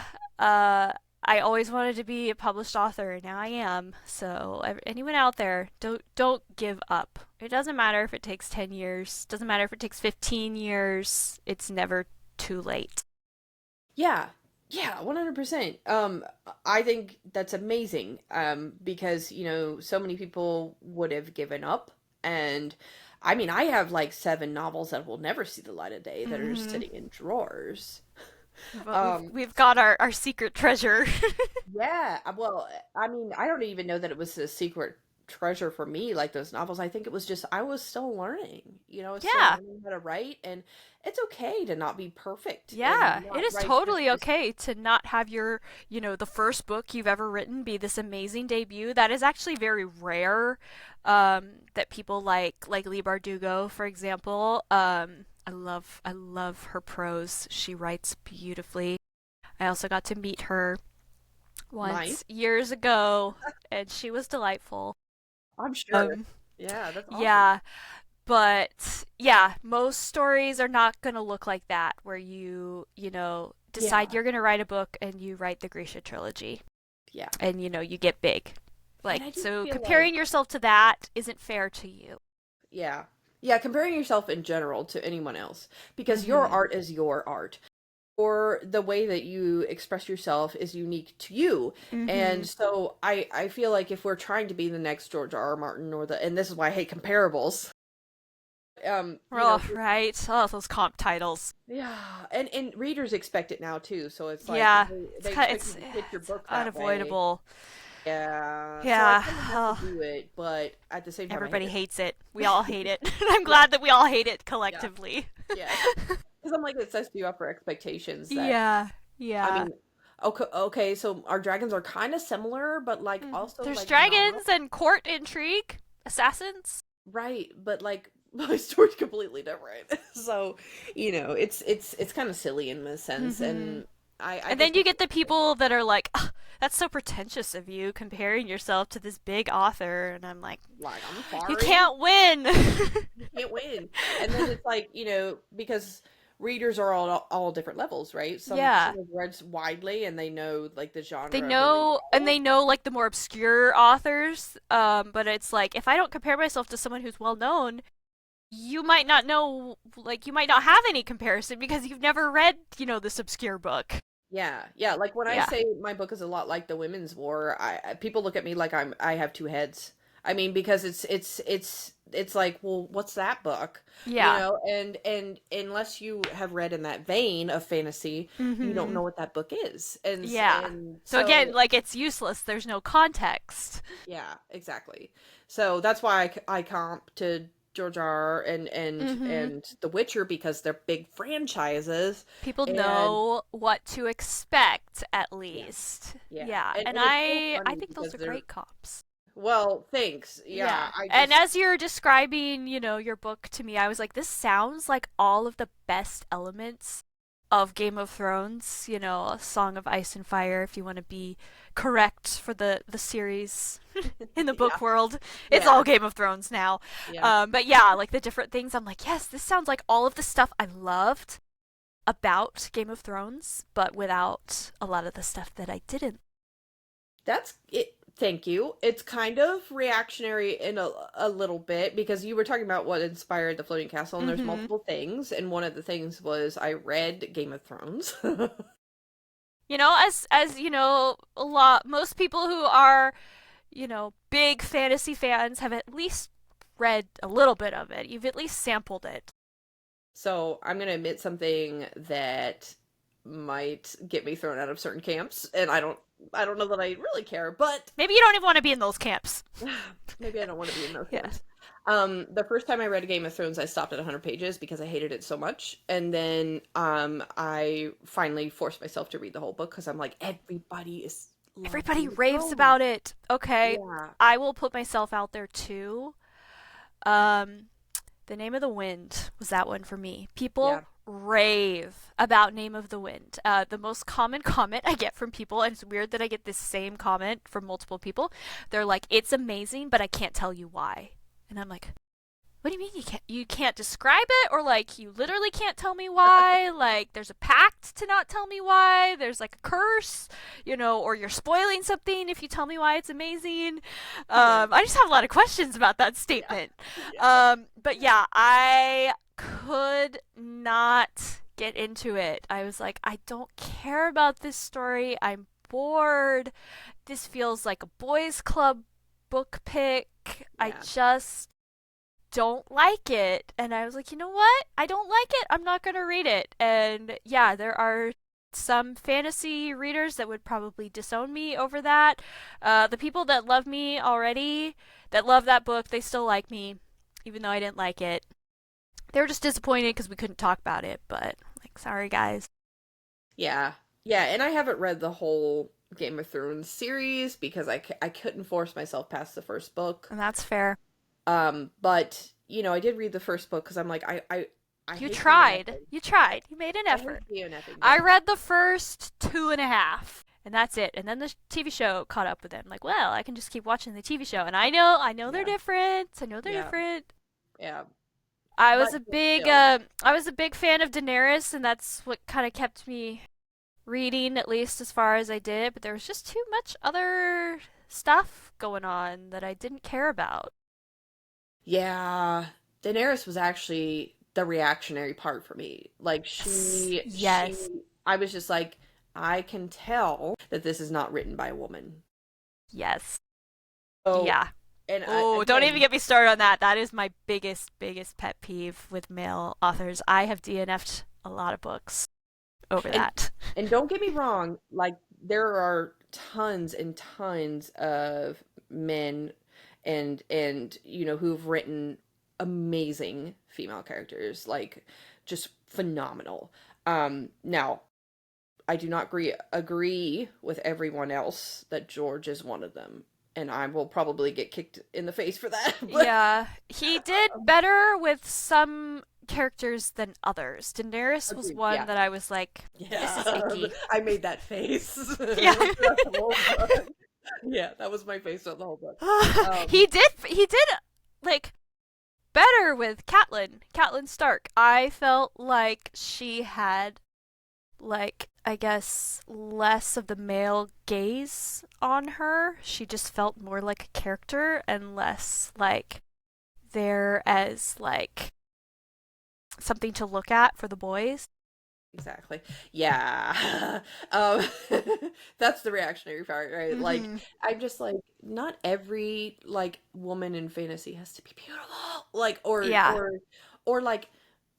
I always wanted to be a published author, and now I am. So anyone out there, don't give up. It doesn't matter if it takes 10 years. Doesn't matter if it takes 15 years. It's never too late. Yeah. Yeah, 100%. I think that's amazing. Because, so many people would have given up. And I mean, I have like 7 novels that will never see the light of day that are Mm-hmm. sitting in drawers. But we've Um, we've got our secret treasure. yeah, well, I mean, I don't even know that it was a secret treasure for me, like those novels. I think it was just I was still learning. I was still Yeah. learning how to write, and it's okay to not be perfect and Yeah, it not is write totally just okay to not have your, the first book you've ever written be this amazing debut. That is actually very rare. That people like Leigh Bardugo, for example. I love her prose. She writes beautifully. I also got to meet her nice. once years ago, and she was delightful. I'm sure. Um, Yeah, that's awesome. yeah, but yeah, most stories are not going to look like that, where decide Yeah, you're going to write a book and you write the Grisha trilogy yeah. and you get big. And Like, I just so feel comparing like, yourself to that isn't fair to you. yeah. Yeah, comparing yourself in general to anyone else because your Mhm. art is your art. Or the way that you express yourself is unique to you. And Mhm. so I feel like if we're trying to be the next George R. R. Martin or and this is why I hate comparables. Um, you know, Oh, right. Oh, those comp titles. yeah, and readers expect it now too. So it's like Yeah. It's they kind of, expect you to pitch your it's book that way. unavoidable. Yeah. So I Yeah. kind of have to Oh, do it, but at the same time I hate everybody it. hates it. We all hate it. I'm Yeah. glad that we all hate it Yeah. collectively. Yeah. Because I'm like it sets you up for expectations that Yeah. I Yeah. mean, okay, so our dragons are kind of similar, but like also There's like not. dragons and court intrigue, assassins. Right, but like my story's completely different. So, it's kind of silly in a sense, Hmm. and I And guess then you people get the people that are like, "Ugh, that's so pretentious of you comparing yourself to this big author." And I'm like, like, I'm you sorry, can't win. you can't win. And then it's like, because readers are all different levels, right? Some Yeah. have read widely and they know like the They genre very know, and well. they know like the more obscure authors. But it's like, if I don't compare myself to someone who's well known, you might not know, like, you might not have any comparison because you've never read, this obscure book. Yeah, yeah. Like when I Yeah. say my book is a lot like the Women's War, people look at me like I have 2 heads. I mean, because it's like, well, what's that book? Yeah. And unless you have read in that vein of fantasy, you don't Hmm. know what that book is. And Yeah. and So again, so like, it's useless. There's no context. yeah, exactly. So that's why I comp to George R. R. and Hmm. and The Witcher because they're big franchises People and know what to expect at yeah. least. Yeah. Yeah, And and and it's so I funny think those because are they're great comps. well, thanks. Yeah, Yeah. I And just as you're describing, your book to me, I was like, this sounds like all of the best elements of Game of Thrones, A Song of Ice and Fire, if you want to be correct for the series in the yeah, book world. It's yeah, all Game of Thrones now. yeah. But yeah, like the different things, I'm like, yes, this sounds like all of the stuff I loved about Game of Thrones, but without a lot of the stuff that I didn't. That's it. Thank you. It's kind of reactionary in a little bit because you were talking about what inspired the Floating Castle, and there's Mm-hmm. multiple things, and one of the things was I read Game of Thrones. As a lot most people who are, big fantasy fans have at least read a little bit of it. You've at least sampled it. So I'm gonna admit something that might get me thrown out of certain camps, and I don't know that I really care, but Maybe you don't even want to be in those camps. maybe I don't want to be in those Yeah. camps. The first time I read Game of Thrones, I stopped at 100 pages because I hated it so much, and then I finally forced myself to read the whole book because I'm like, everybody is loves Everybody Game of raves Thrones. about it. Okay, Yeah, I will put myself out there too. Um, The Name of the Wind was that one for me. People yeah, rave about Name of the Wind. The most common comment I get from people, and it's weird that I get this same comment from multiple people. They're like, "It's amazing, but I can't tell you why." And I'm like, what do you mean you can't describe it, or like you literally can't tell me why? Like there's a pact to not tell me why. There's like a curse, or you're spoiling something if you tell me why it's amazing. Yeah. I just have a lot of questions about that Yeah. statement. Yeah. But yeah, I could not get into it. I was like, I don't care about this story. I'm bored. This feels like a boys club book pick. I Yeah. just don't like it. And I was like, you know what? I don't like it. I'm not going to read it. And yeah, there are some fantasy readers that would probably disown me over that. The people that love me already, that love that book, they still like me, even though I didn't like it. They were just disappointed because we couldn't talk about it, but like, sorry guys. Yeah. Yeah, and I haven't read the whole Game of Thrones series because I couldn't force myself past the first book. And that's fair. But I did read the first book because I'm like I You hate tried. DNFing. You tried. You made an I effort. hate DNFing, I but read the first two and a half, and that's it. And then the TV show caught up with it. I'm like, well, I can just keep watching the TV show. And I know they're yeah, different. I know they're yeah, different. yeah. I was But a big, still, I was a big fan of Daenerys, and that's what kind of kept me reading, at least as far as I did. But there was just too much other stuff going on that I didn't care about. yeah, Daenerys was actually the reactionary part for me. Like Yes. she, Yes. I was just like, I can tell that this is not written by a woman. Yes. So, Yeah. and Oh, don't even again, get me started on that. That is my biggest pet peeve with male authors. I have DNF'd a lot of books over and that. and don't get me wrong, like there are tons and tons of men and who've written amazing female characters, like just phenomenal. Now I do not agree with everyone else that George is one of them, and I will probably get kicked in the face for that. But Yeah, he did better with some characters than others. Daenerys was agreed, one yeah. that I was like, this is Yeah, icky. I made that face Yeah. throughout the whole book. Yeah, that was my face throughout the whole book. Um, he did like better with Catelyn Stark. I felt like she had, like, I guess, less of the male gaze on her. She just felt more like a character and less like there as like something to look at for the boys. exactly. Yeah. Um, that's the reactionary part, right? Like, Mm-hmm. I'm just like, not every like woman in fantasy has to be beautiful. Like, or Yeah. or or like,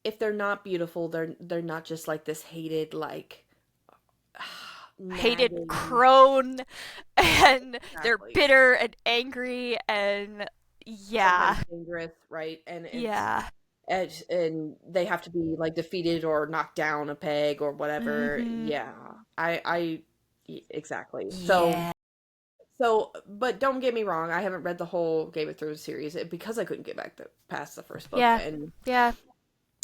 if they're not beautiful, they're not just like this hated like Hated nagging. crone and they're Exactly. bitter and angry and Sometimes yeah. dangerous, right? And it's Yeah. and they have to be like defeated or knocked down a peg or whatever. Mm-hmm. Yeah, exactly. So Yeah. but don't get me wrong, I haven't read the whole Game of Thrones series because I couldn't get back past the first book, Yeah. and Yeah.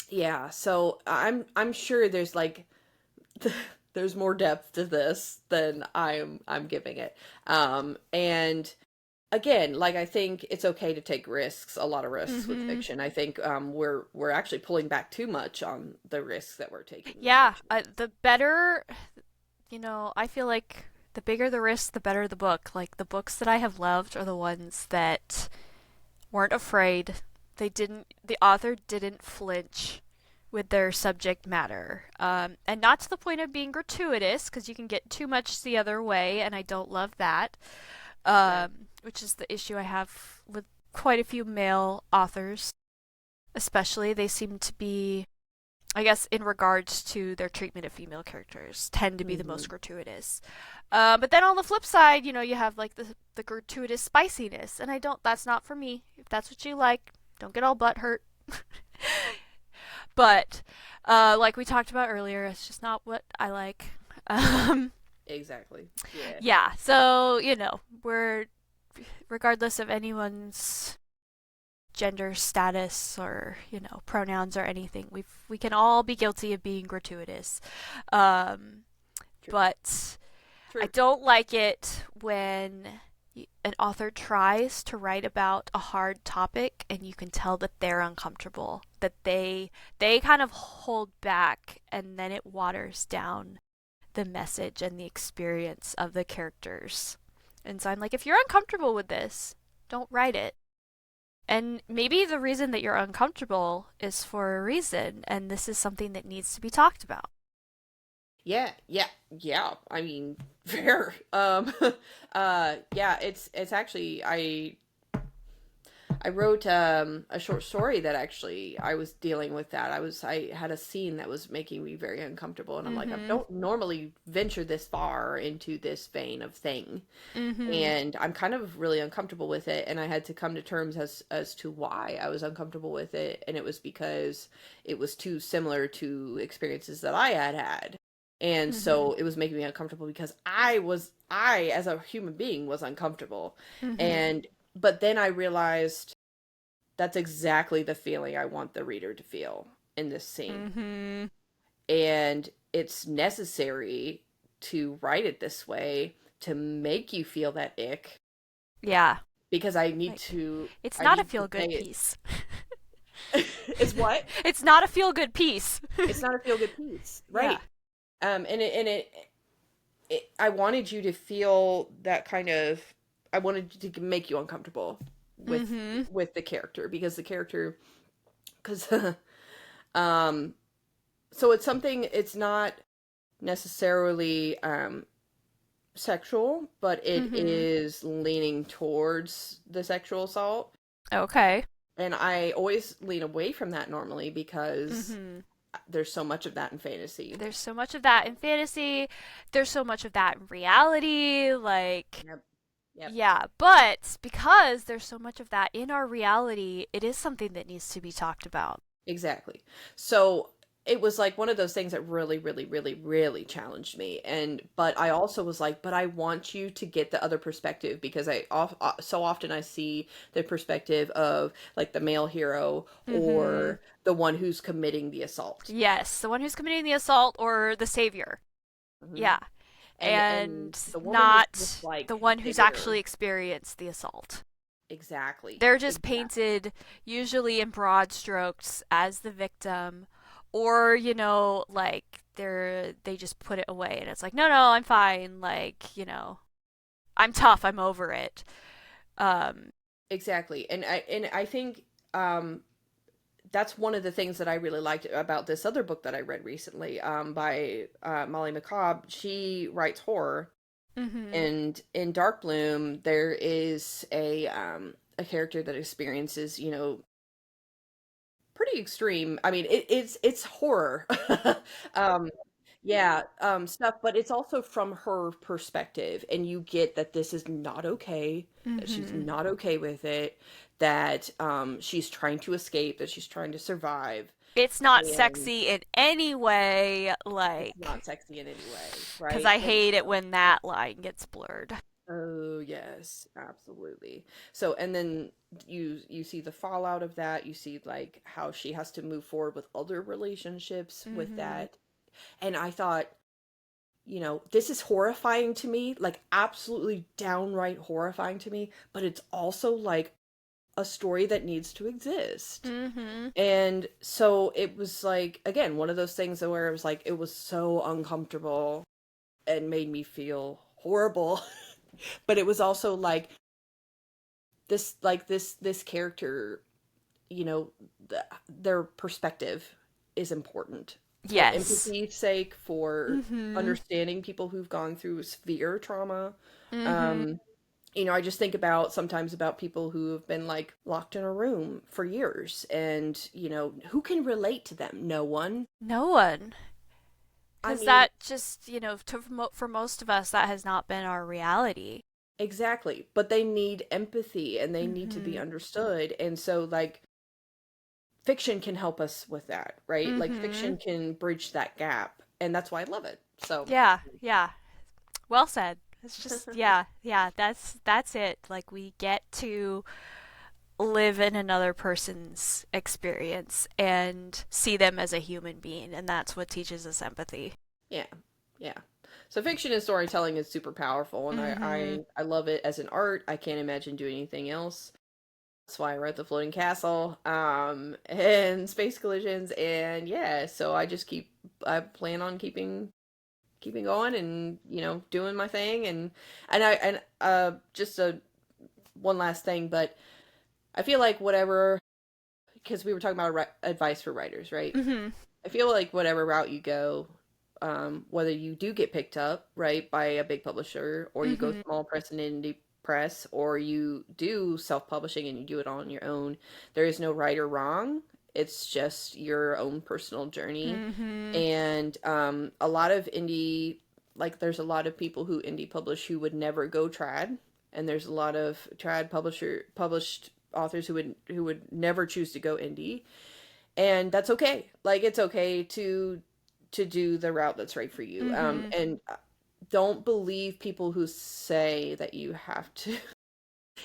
yeah, so I'm sure there's like there's more depth to this than I'm giving it. And again, like I think it's okay to take risks, a lot of risks with Mm-hmm. fiction. I think we're actually pulling back too much on the risks that we're taking with Yeah. fiction. The better, I feel like the bigger the risk, the better the book. Like the books that I have loved are the ones that weren't afraid. The author didn't flinch with their subject matter. And not to the point of being gratuitous, because you can get too much the other way, and I don't love that. Right. Which is the issue I have with quite a few male authors, especially. They seem to be, I guess, in regards to their treatment of female characters, tend to be the Hmm. most gratuitous. But then on the flip side, you have like the gratuitous spiciness, and I don't. That's not for me. If that's what you like, don't get all butt hurt. But like we talked about earlier, it's just not what I like. Um, Exactly. Yeah. yeah. So we're regardless of anyone's gender status or, pronouns or anything. We can all be guilty of being gratuitous. Um, True. but I True. don't like it when an author tries to write about a hard topic and you can tell that they're uncomfortable, that they kind of hold back, and then it waters down the message and the experience of the characters. And so I'm like, if you're uncomfortable with this, don't write it. And maybe the reason that you're uncomfortable is for a reason, and this is something that needs to be talked about. Yeah, yeah, yeah. I mean, fair. Yeah, it's actually I wrote a short story that actually I was dealing with that. I had a scene that was making me very uncomfortable, and I'm like, I Mm-hmm. don't normally venture this far into this vein of thing, Mm-hmm. and I'm kind of really uncomfortable with it, and I had to come to terms as to why I was uncomfortable with it, and it was because it was too similar to experiences that I had had. And Mm-hmm. so it was making me uncomfortable because I as a human being was uncomfortable. Mm-hmm. And but then I realized that's exactly the feeling I want the reader to feel in this scene. Mm-hmm. And it's necessary to write it this way to make you feel that ick Yeah. because Like, it's I not a need to feel say good piece. it. It's what? It's not a feel good piece. It's not a feel good piece. Yeah. Right. And I wanted you to feel that kind of I wanted to make you uncomfortable with Mm-hmm. the character because the character because um so it's something it's not necessarily sexual, but it Mm-hmm. is leaning towards the sexual assault. Okay. And I always lean away from that normally because Mm-hmm. there's so much of that in fantasy. There's so much of that in fantasy. There's so much of that in reality. Like, Yep. Yep. yeah, but because there's so much of that in our reality, it is something that needs to be talked about. Exactly. So it was like one of those things that really, really, really, really challenged me. And but I also was like, but I want you to get the other perspective because so often I see the perspective of like the male hero Mm-hmm. or the one who's committing the assault. Yes, the one who's committing the assault or the savior. Hmm. Yeah. And And the woman is just not the like one who's there. actually experienced the assault. Exactly. They're just Exactly. painted usually in broad strokes as the victim, or like they just put it away and it's like, no, no, I'm fine, like, I'm tough, I'm over it. um Exactly. And I think that's one of the things that I really liked about this other book that I read recently, by Molly McCobb. She writes horror, mhm. and in Dark Bloom, there is a character that experiences, pretty extreme. I mean, it's horror, um, yeah, stuff, but it's also from her perspective, and you get that this is not okay, that she's Mhm. not okay with it, that she's trying to escape, that she's trying to survive, It's not and sexy in any way, it's like, not sexy in any way, because right? I And hate it when that line gets blurred. oh yes, absolutely. So and then you see the fallout of that. You see like how she has to move forward with other relationships with Mhm. that. And I thought, this is horrifying to me, like absolutely downright horrifying to me, but it's also like a story that needs to exist. Mhm. And so it was like again, one of those things where it was like it was so uncomfortable and made me feel horrible. But it was also like this character, you know, their perspective is important for Yes. empathy's sake, for Mhm. understanding people who've gone through severe trauma. Mhm. Um, I just think about sometimes about people who have been like locked in a room for years and, who can relate to them? No one. No one. I Because mean, that just, for most of us, that has not been our reality. exactly. But they need empathy and they need to be Mm-hmm. understood. And so like fiction can help us with that, right? Like Mm-hmm. fiction can bridge that gap, and that's why I love it. So, Yeah, yeah. Well said. It's just, yeah, yeah, that's it. Like, we get to live in another person's experience and see them as a human being, and that's what teaches us empathy. Yeah, yeah. So fiction and storytelling is super powerful, and Mm-hmm. I love it as an art. I can't imagine doing anything else. That's why I wrote the Floating Castle, and Space Collisions, and yeah. So I plan on keeping going, and doing my thing, and just a one last thing, but I feel like whatever, because we were talking about advice for writers, right? Mm-hmm. I feel like whatever route you go, whether you do get picked up, right, by a big publisher, or you go Mm-hmm. small press and indie press, or you do self-publishing and you do it all on your own, there is no right or wrong. It's just your own personal journey. Mm-hmm. And a lot of indie, like there's a lot of people who indie publish who would never go trad, and there's a lot of trad published authors who would never choose to go indie, and that's okay. Like it's okay to do the route that's right for you. Mm-hmm. And don't believe people who say that you have to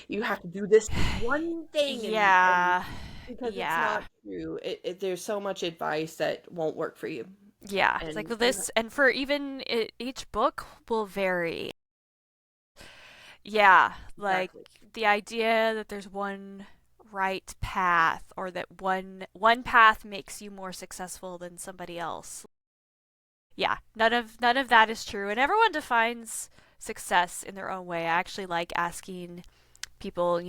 do this one thing, and Yeah. because it's Yeah. not true. There's so much advice that won't work for you, Yeah. It's like and with this, and for even each book will vary. Yeah. Like exactly. the idea that there's one right path, or that one path makes you more successful than somebody else. Yeah, none of that is true, and everyone defines success in their own way. I actually like asking people,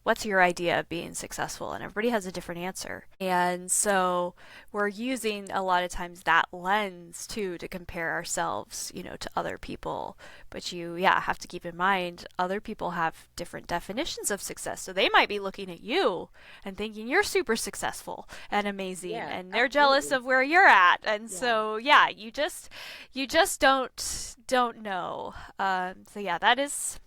what's your idea of being successful? And everybody has a different answer. And so we're using a lot of times that lens too to compare ourselves, to other people. But yeah, have to keep in mind other people have different definitions of success. So they might be looking at you and thinking you're super successful and amazing, Yeah, and they're jealous absolutely. of where you're at. And Yeah. so yeah, you just don't know. So yeah, that is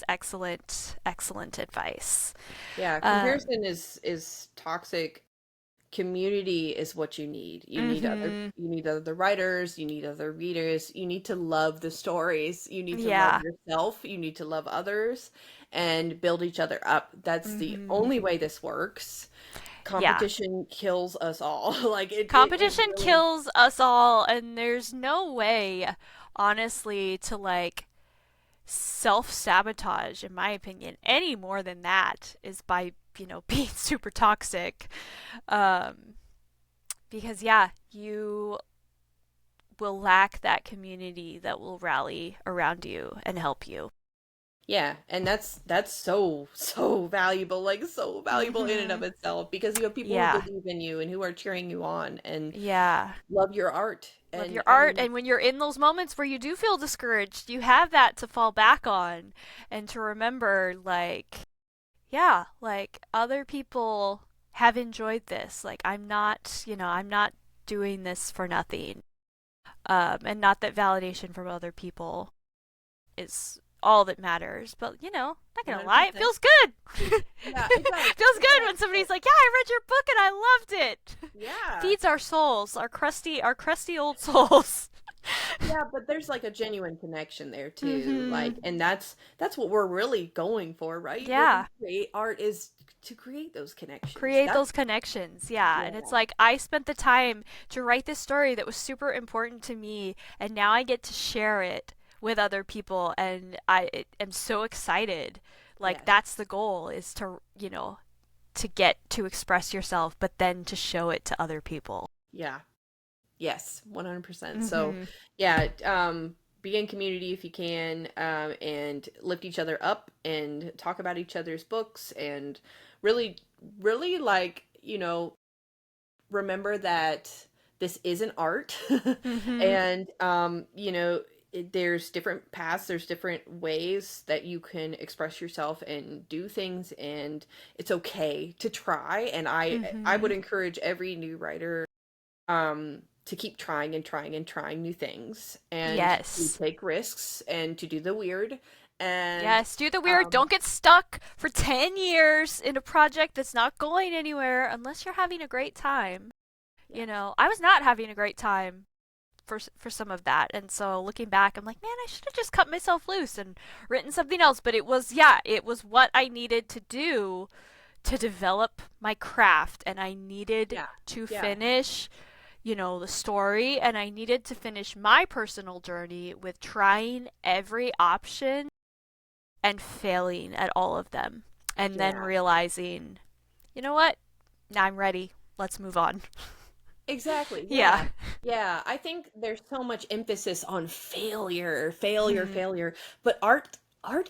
excellent, excellent advice. Yeah, Um, comparison is toxic. Community is what you need. mm-hmm. You need other writers, you need other readers, you need to love the stories, you need to love Yeah. yourself, you need to love others and build each other up. That's the Mm-hmm. only way this works. Yeah. Competition kills us all. Like it Competition really. kills us all, and there's no way, honestly, to like self sabotage, in my opinion, any more than that is by, being super toxic. Um, because, yeah, you will lack that community that will rally around you and help you. Yeah, and that's so valuable, like so valuable in and Mm-hmm. of itself, because you have people who Yeah. believe in you and who are cheering you on and Yeah. love your art. Love And your I art, mean, and when you're in those moments where you do feel discouraged, you have that to fall back on and to remember, like, yeah, like other people have enjoyed this. Like I'm not doing this for nothing. And not that validation from other people is all that matters, but not gonna lie, it 100%. feels good. Yeah, it does. It feels It good does. when somebody's like, "Yeah, I read your book and I loved it." Yeah. Feeds our souls, our crusty old souls. Yeah, but there's like a genuine connection there too. Mhm. Like, and that's what we're really going for, right? When we Yeah. create art is to create those connections. Create That's those connections. Yeah. And it's yeah. like I spent the time to write this story that was super important to me, and now I get to share it with other people, and am so excited. Like Yes. that's the goal, is to get to express yourself, but then to show it to other people. Yeah. Yes, 100%. So, Mhm. yeah, be in community if you can, and lift each other up and talk about each other's books and really, really like, remember that this is an art. Mhm. And, there's different paths, there's different ways that you can express yourself and do things, and it's okay to try. And I would Mhm. encourage every new writer to keep trying and trying and trying new things and to Yes. take risks and to do the weird and Yes, do the weird. um Don't get stuck for 10 years in a project that's not going anywhere unless you're having a great time. yes. I was not having a great time for some of that. And so looking back, I'm like, man, I should have just cut myself loose and written something else, but it was, yeah, it was what I needed to do to develop my craft, and I needed Yeah. to Yeah. finish, the story, and I needed to finish my personal journey with trying every option and failing at all of them. And then Yeah. realizing, you know what? Now I'm ready. Let's move on. Exactly. Yeah. Yeah. Yeah. I think there's so much emphasis on failure, failure, Mhm. failure, but art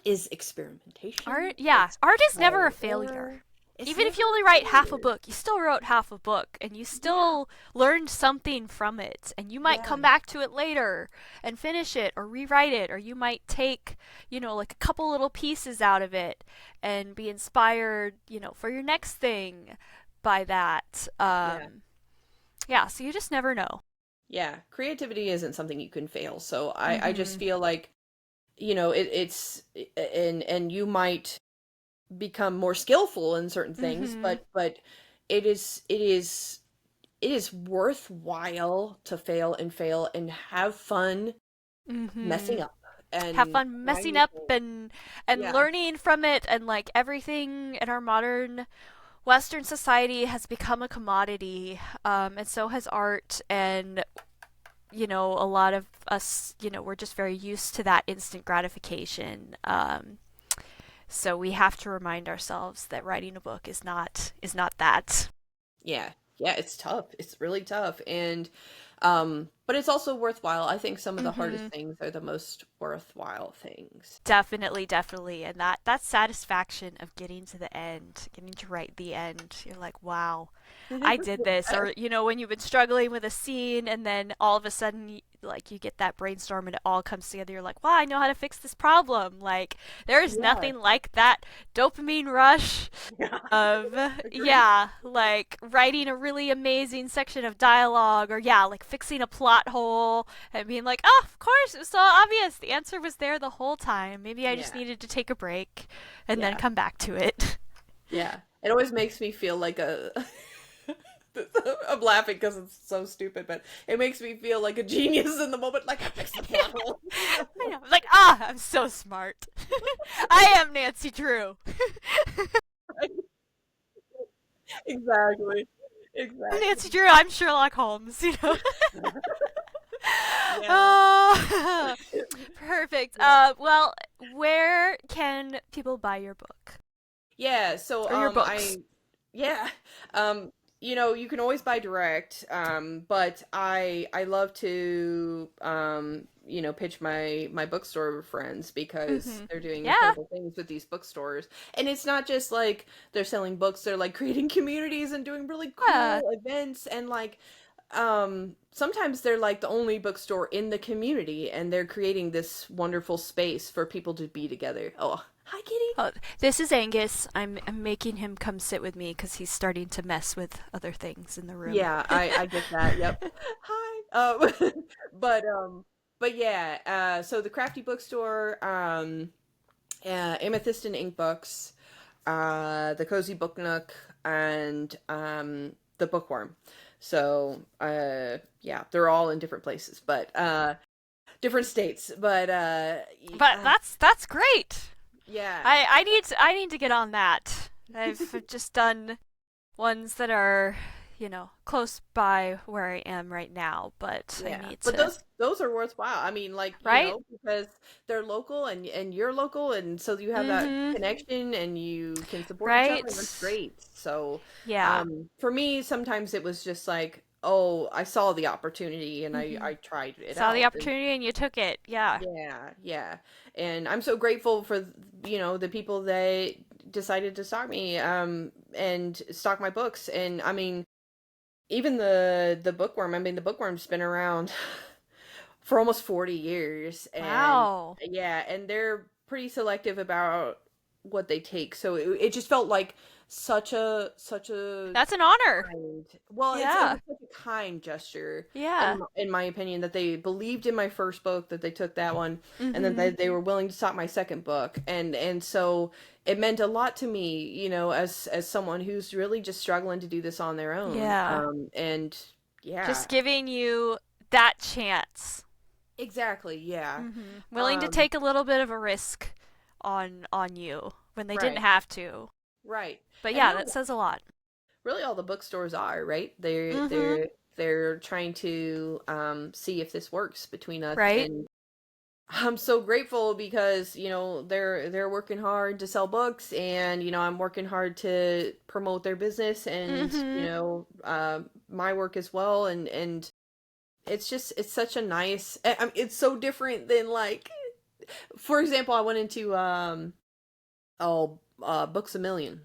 is experimentation. Art, yeah. It's Art is never a trial and failure. error. It's Even if never you only a write half a failure. book, you still wrote half a book and you Yeah. still learned something from it. And you might Yeah. come back to it later and finish it or rewrite it, or you might take, like a couple little pieces out of it and be inspired, for your next thing by that. Yeah. Yeah, so you just never know. Yeah. Creativity isn't something you can fail. So I just Mhm. feel like, it's and you might become more skillful in certain things, Mhm. but it is worthwhile to fail and fail and have fun messing Mhm. up Have and fun trying messing new up things. and Yeah. learning from it, and like everything in our modern Western society has become a commodity, and so has art. And a lot of us, we're just very used to that instant gratification. So we have to remind ourselves that writing a book is not that. Yeah. Yeah, it's tough. It's really tough. And but it's also worthwhile. I think some of the hardest Mm-hmm. things are the most worthwhile things. Definitely, definitely. And that satisfaction of getting to the end, getting to write the end, you're like, wow, I did this. Or, when you've been struggling with a scene and then all of a sudden, like, you get that brainstorm and it all comes together. You're like, wow, I know how to fix this problem. Like, there is Yeah. nothing like that dopamine rush Yeah. of, Agreed. yeah, like writing a really amazing section of dialogue, or yeah, like fixing a plot hole and being like, oh, of course, it was so obvious, the answer was there the whole time, maybe I just Yeah. needed to take a break and then Yeah. come back to it. Yeah. It always makes me feel like a I'm laughing because it's so stupid, but it makes me feel like a genius in the moment, like I fixed the plot hole. I know, like, I'm so smart. I am Nancy Drew. Exactly. I'm Exactly. Nancy Drew, I'm Sherlock Holmes. Yeah. Oh, perfect. Yeah. Well, where can people buy your book Yeah, so or your books? yeah. Um you can always buy direct, but I love to pitch my bookstore friends because Mm-hmm. they're doing Yeah. incredible things with these bookstores. And it's not just like they're selling books, they're like creating communities and doing really Yeah. cool events, and like sometimes they're like the only bookstore in the community and they're creating this wonderful space for people to be together. Oh, hi Kitty. Oh, this is Angus. I'm making him come sit with me because he's starting to mess with other things in the room. Yeah, I get that. Yep. Hi. But but yeah, so the Crafty Bookstore, Amethyst and Ink Books, the Cozy Book Nook, and the Bookworm. So yeah, they're all in different places, but different states. But But that's great. yeah, I need to get on that. I've just done ones that are, close by where I am right now, but I yeah, need but to. those are worthwhile. I mean, like, Right? because they're local and you're local, and so you have that Mm-hmm. connection and you can support each other, Right? and that's great. So, Yeah. for me, sometimes it was just like, oh, I saw the opportunity and Mm-hmm. I tried it Saw the out, and opportunity and you took it. Yeah. yeah, yeah, and I'm so grateful for the people that decided to stock me, and stock my books, and I mean, even the bookworm. I mean, the bookworm's been around for almost 40 years, and Wow. yeah, and they're pretty selective about what they take. So it just felt like such a That's an honor. kind. Well, it Yeah. was such a kind gesture, Yeah. in my opinion, that they believed in my first book, that they took that one, and then Mm-hmm. they were willing to stop my second book, and so it meant a lot to me, as someone who's really just struggling to do this on their own. Yeah. And yeah, Just giving you that chance. exactly, yeah. Mm-hmm. Willing to Um, take a little bit of a risk on you when they didn't right. have to. Right. But And yeah, really, that says a lot. really all the bookstores are, right? Mm-hmm. They're trying to see if this works between us, Right? and I'm so grateful because, they're working hard to sell books, and I'm working hard to promote their business, and Mm-hmm. my work as well, and it's such a nice, it's so different than, like, for example, I went into Books a Million.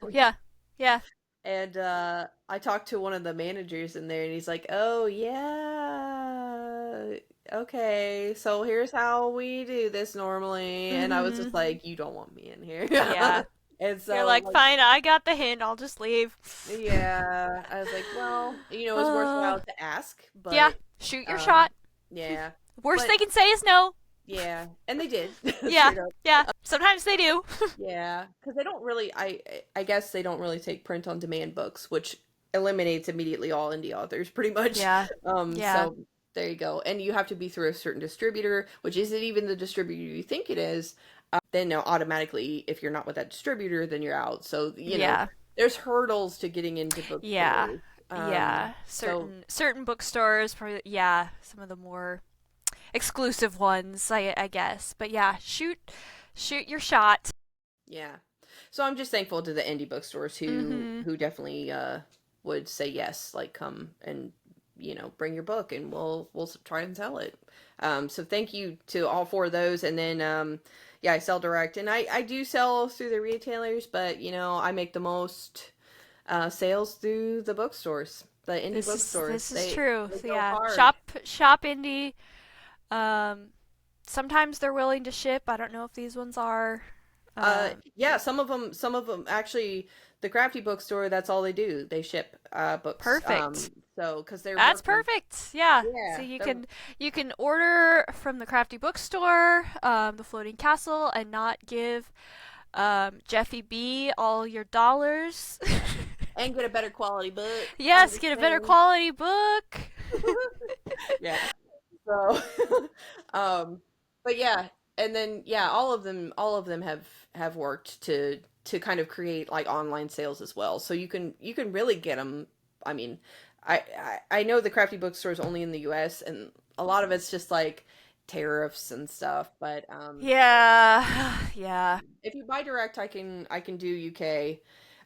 Yeah. Yeah. And I talked to one of the managers in there, and he's like, "Oh yeah, okay. So here's how we do this normally." And I was Mm-hmm. just like, "You don't want me in here." Yeah. And You're so, like, like, fine, I got the hint, I'll just leave. yeah, I was like, "Well, it's Uh, worthwhile to ask, yeah, but shoot your um, shot. yeah, Worst but they can say is no. yeah." And they did, Yeah, straight up. yeah. Sometimes they do. Yeah, because they don't really. I guess they don't really take print on demand books, which eliminates immediately all indie authors, pretty much. Yeah, yeah, So there you go. And you have to be through a certain distributor, which isn't even the distributor you think it is. Then now automatically, if you're not with that distributor, then you're out. So yeah, there's hurdles to getting into yeah, bookstores. yeah. So Certain bookstores, probably. Yeah, some of the more exclusive ones, I guess. But yeah, shoot your shot. yeah. So I'm just thankful to the indie bookstores who Mm-hmm. who definitely would say yes, like come and bring your book and we'll try and sell it. So thank you to all four of those, and then yeah, I sell direct, and I do sell through the retailers, but I make the most sales through the bookstores, the indie bookstores. This is They true. they So go yeah, hard. shop indie. Um, Sometimes they're willing to ship. I don't know if these ones are. Yeah, some of them actually, the crafty bookstore, that's all they do. They ship books. Perfect. So because they're That's working, perfect. Yeah. So yeah, they're you can order from the Crafty Bookstore, the Floating Castle, and not give Jeffy B all your dollars. and get a better quality book. I'm Yes, just get a better saying. quality book. Yeah. So, um, but yeah, and then yeah, all of them have worked to kind of create like online sales as well. So you can really get them. I mean, I know the crafty bookstore is only in the U.S., and a lot of it's just like tariffs and stuff. But Yeah. Yeah. if you buy direct, I can do UK.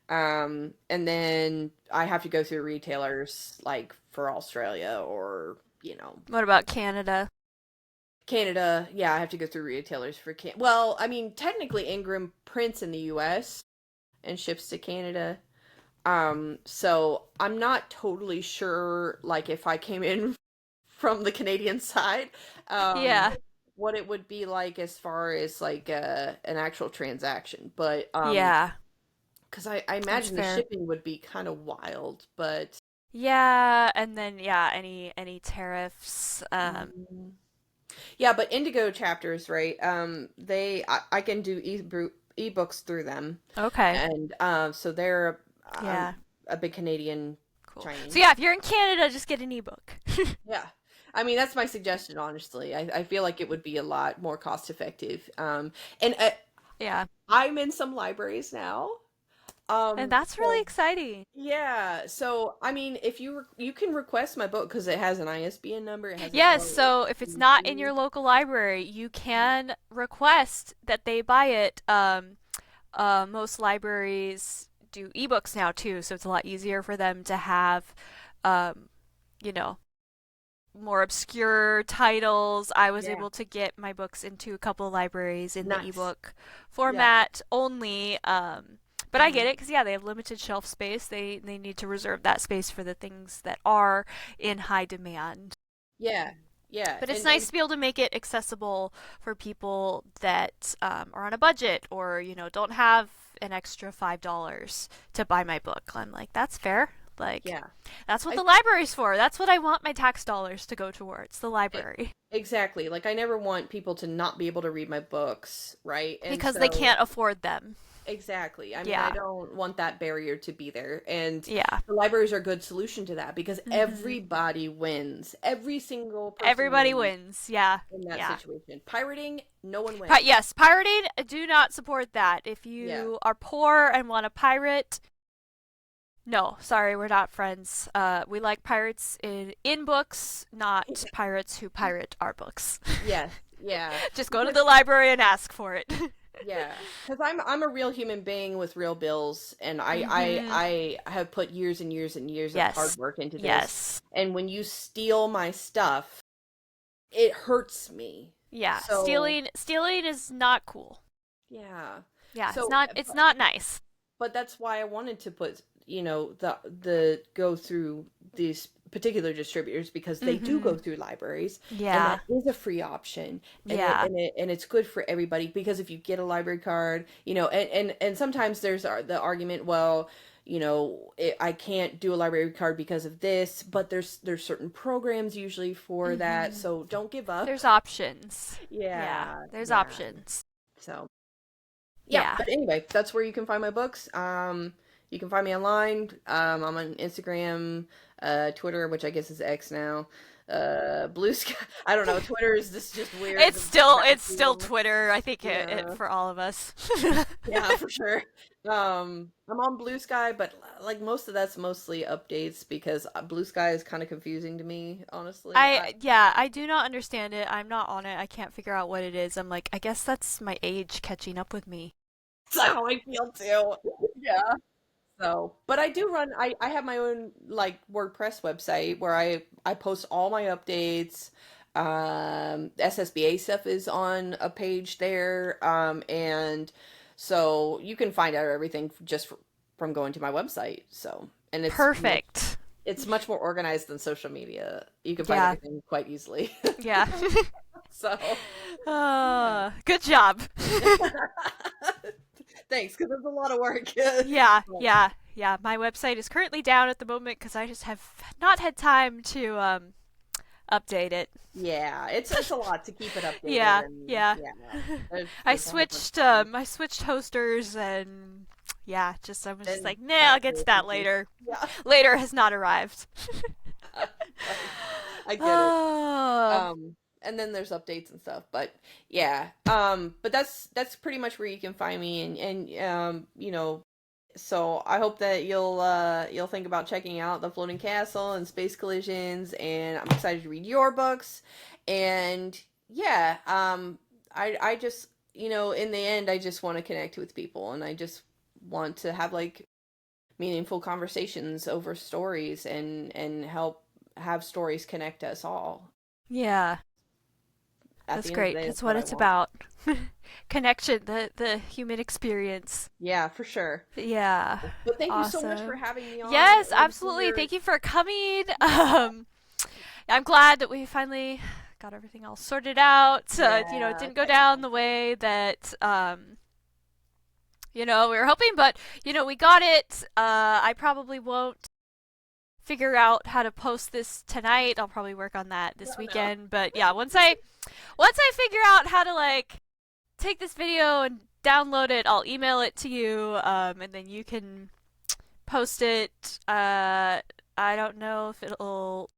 And then I have to go through retailers like for Australia or What about Canada? Canada. Yeah, I have to go through retailers for Well, I mean, technically Ingram prints in the US and ships to Canada. So I'm not totally sure, like, if I came in from the Canadian side, Yeah. what it would be like as far as like an actual transaction. But Yeah. because I That's imagine the fair. shipping would be kind of wild, but Yeah, and then yeah, any tariffs. mm, yeah, but Indigo chapters, right? I can do ebooks through them, Okay. and so they're Yeah. a big Canadian Cool. So Chinese. yeah, if you're in Canada, just get an ebook. Yeah, I mean that's my suggestion. Honestly, I feel like it would be a lot more cost effective. And Yeah. I'm in some libraries now. And that's really So exciting. yeah, so I mean, if you can request my book because it has an ISBN number, it has an Yes, so if it's not in LLC. your local library, you can request that they buy it. Most libraries do ebooks now too, so it's a lot easier for them to have, um, you know, more obscure titles. I was Yeah, able to get my books into a couple of libraries in the nice. ebook Yeah. format only. But I get Mhm. it because yeah, they have limited shelf space. They need to reserve that space for the things that are in high demand. Yeah, yeah, But it's and nice to be able to make it accessible for people that are on a budget or don't have an extra $5 to buy my book. I'm like, that's fair. Like, yeah. that's what I the library's for. That's what I want my tax dollars to go towards, the e- library. exactly. Like I never want people to not be able to read my books, right? And Because they so can't afford them. exactly. I mean, I Yeah. don't want that barrier to be there. And Yeah. the libraries are a good solution to that because Hmm. everybody wins. Every single person Everybody wins wins. Yeah. in that Yeah. situation. Pirating, no one wins. Yes, pirating, do not support that. If Yeah. you are poor and want to pirate, no, sorry, we're not friends. We like pirates in books, not pirates who pirate our books. Yes. Yeah. Just go to Because the library and ask for it. yeah, because I'm a real human being with real bills, and Hmm. I have put years and years and years of hard Yes. work into this. Yes. And when you steal my stuff, it hurts me. Yeah. So Stealing is not cool. yeah. Yeah, So it's not nice. but that's why I wanted to put, the go through these particular distributors because they do Hmm. go through libraries, and that Yeah. is a free option, and Yeah. it's good for everybody because if you get a library card, and sometimes there's the argument, well, I can't do a library card because of this, but there's certain programs usually for that, Hmm. so don't give up. There's options. Yeah, Yeah, there's yeah. options. So yeah, Yeah. but anyway, that's where you can find my books. You can find me online. I'm on Instagram, Twitter, which I guess is X now. Blue Sky. I don't know. Twitter is this just weird It's still vacuum. Twitter. I think it Yeah, for all of us. yeah, for sure. I'm on Blue Sky, but like most of that's mostly updates because Blue Sky is kind of confusing to me, honestly. I do not understand it. I'm not on it. I can't figure out what it is. I'm like, I guess that's my age catching up with me. That's how I feel too. Yeah. So, but I do run, I have my own like WordPress website where I post all my updates. SSBA stuff is on a page there. And so you can find out everything just from going to my website. So, and Perfect. it's much more organized than social media. You can find Yeah. everything quite easily. Yeah. So, yeah. Good job. Thanks, because it's a lot of work. Yeah, But yeah, yeah. My website is currently down at the moment because I just have not had time to update it. yeah, it's a lot to keep it updated, Yeah, and yeah. yeah, there's a whole bunch of things. I switched hosters and yeah, just I was just Then like, nah, that I'll get to creates that issues. later. Yeah, Later has not arrived. I get it. Oh, And then there's updates and stuff, but yeah, but that's pretty much where you can find me, and so I hope that you'll think about checking out the Floating Castle and Space Collisions, and I'm excited to read your books, and yeah, I just in the end I just want to connect with people, and I just want to have like meaningful conversations over stories and help have stories connect us all. yeah. At That's the end of the great. day, That's that's what what I it's want. about. Connection, the human experience. Yeah, for sure. Yeah. But thank you so much for Awesome. having me on Yes, and for absolutely. your Thank you for coming. I'm glad that we finally got everything all sorted out. It yeah, didn't go thanks. down the way that we were hoping, but we got it. I probably won't figure out how to post this tonight. I'll probably work on that this Oh no. weekend. But yeah, once I figure out how to like take this video and download it, I'll email it to you, and then you can post it. I don't know if it'll.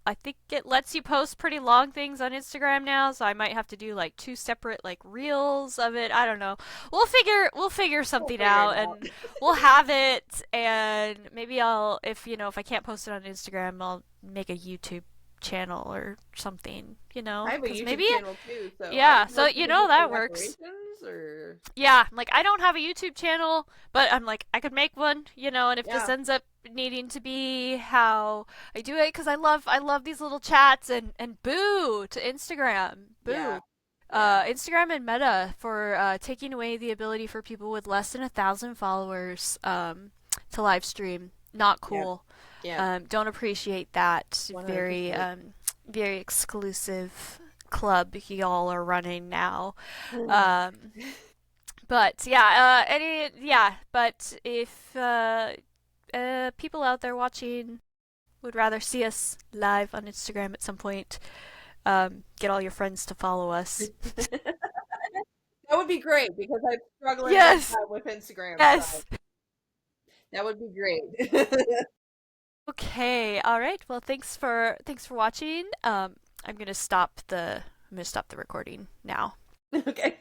I think it lets you post pretty long things on Instagram now, so I might have to do like two separate like reels of it. I don't know. We'll figure We'll something figure it out out. and we'll have it, and maybe I'll if I can't post it on Instagram, I'll make a YouTube channel or something, I have a cuz YouTube maybe channel too, so I yeah, don't know so if you can do that works. collaborations or Yeah, like I don't have a YouTube channel, but I'm like I could make one, and if this yeah, ends up needing to be how I do it cuz I love these little chats and boo to Instagram. yeah, Boo. yeah, Instagram and Meta for taking away the ability for people with less than 1,000 followers to live stream. Not yeah, cool. yeah. Don't appreciate that. Very 100%. very exclusive club y'all are running now. Hmm. Um, but yeah, but if people out there watching would rather see us live on Instagram at some point, get all your friends to follow us. That would be great because I'm struggling big Yes. time with Instagram, so Yes. that would be great. Okay. All right. Well, thanks for watching. I'm gonna stop the recording now. Okay.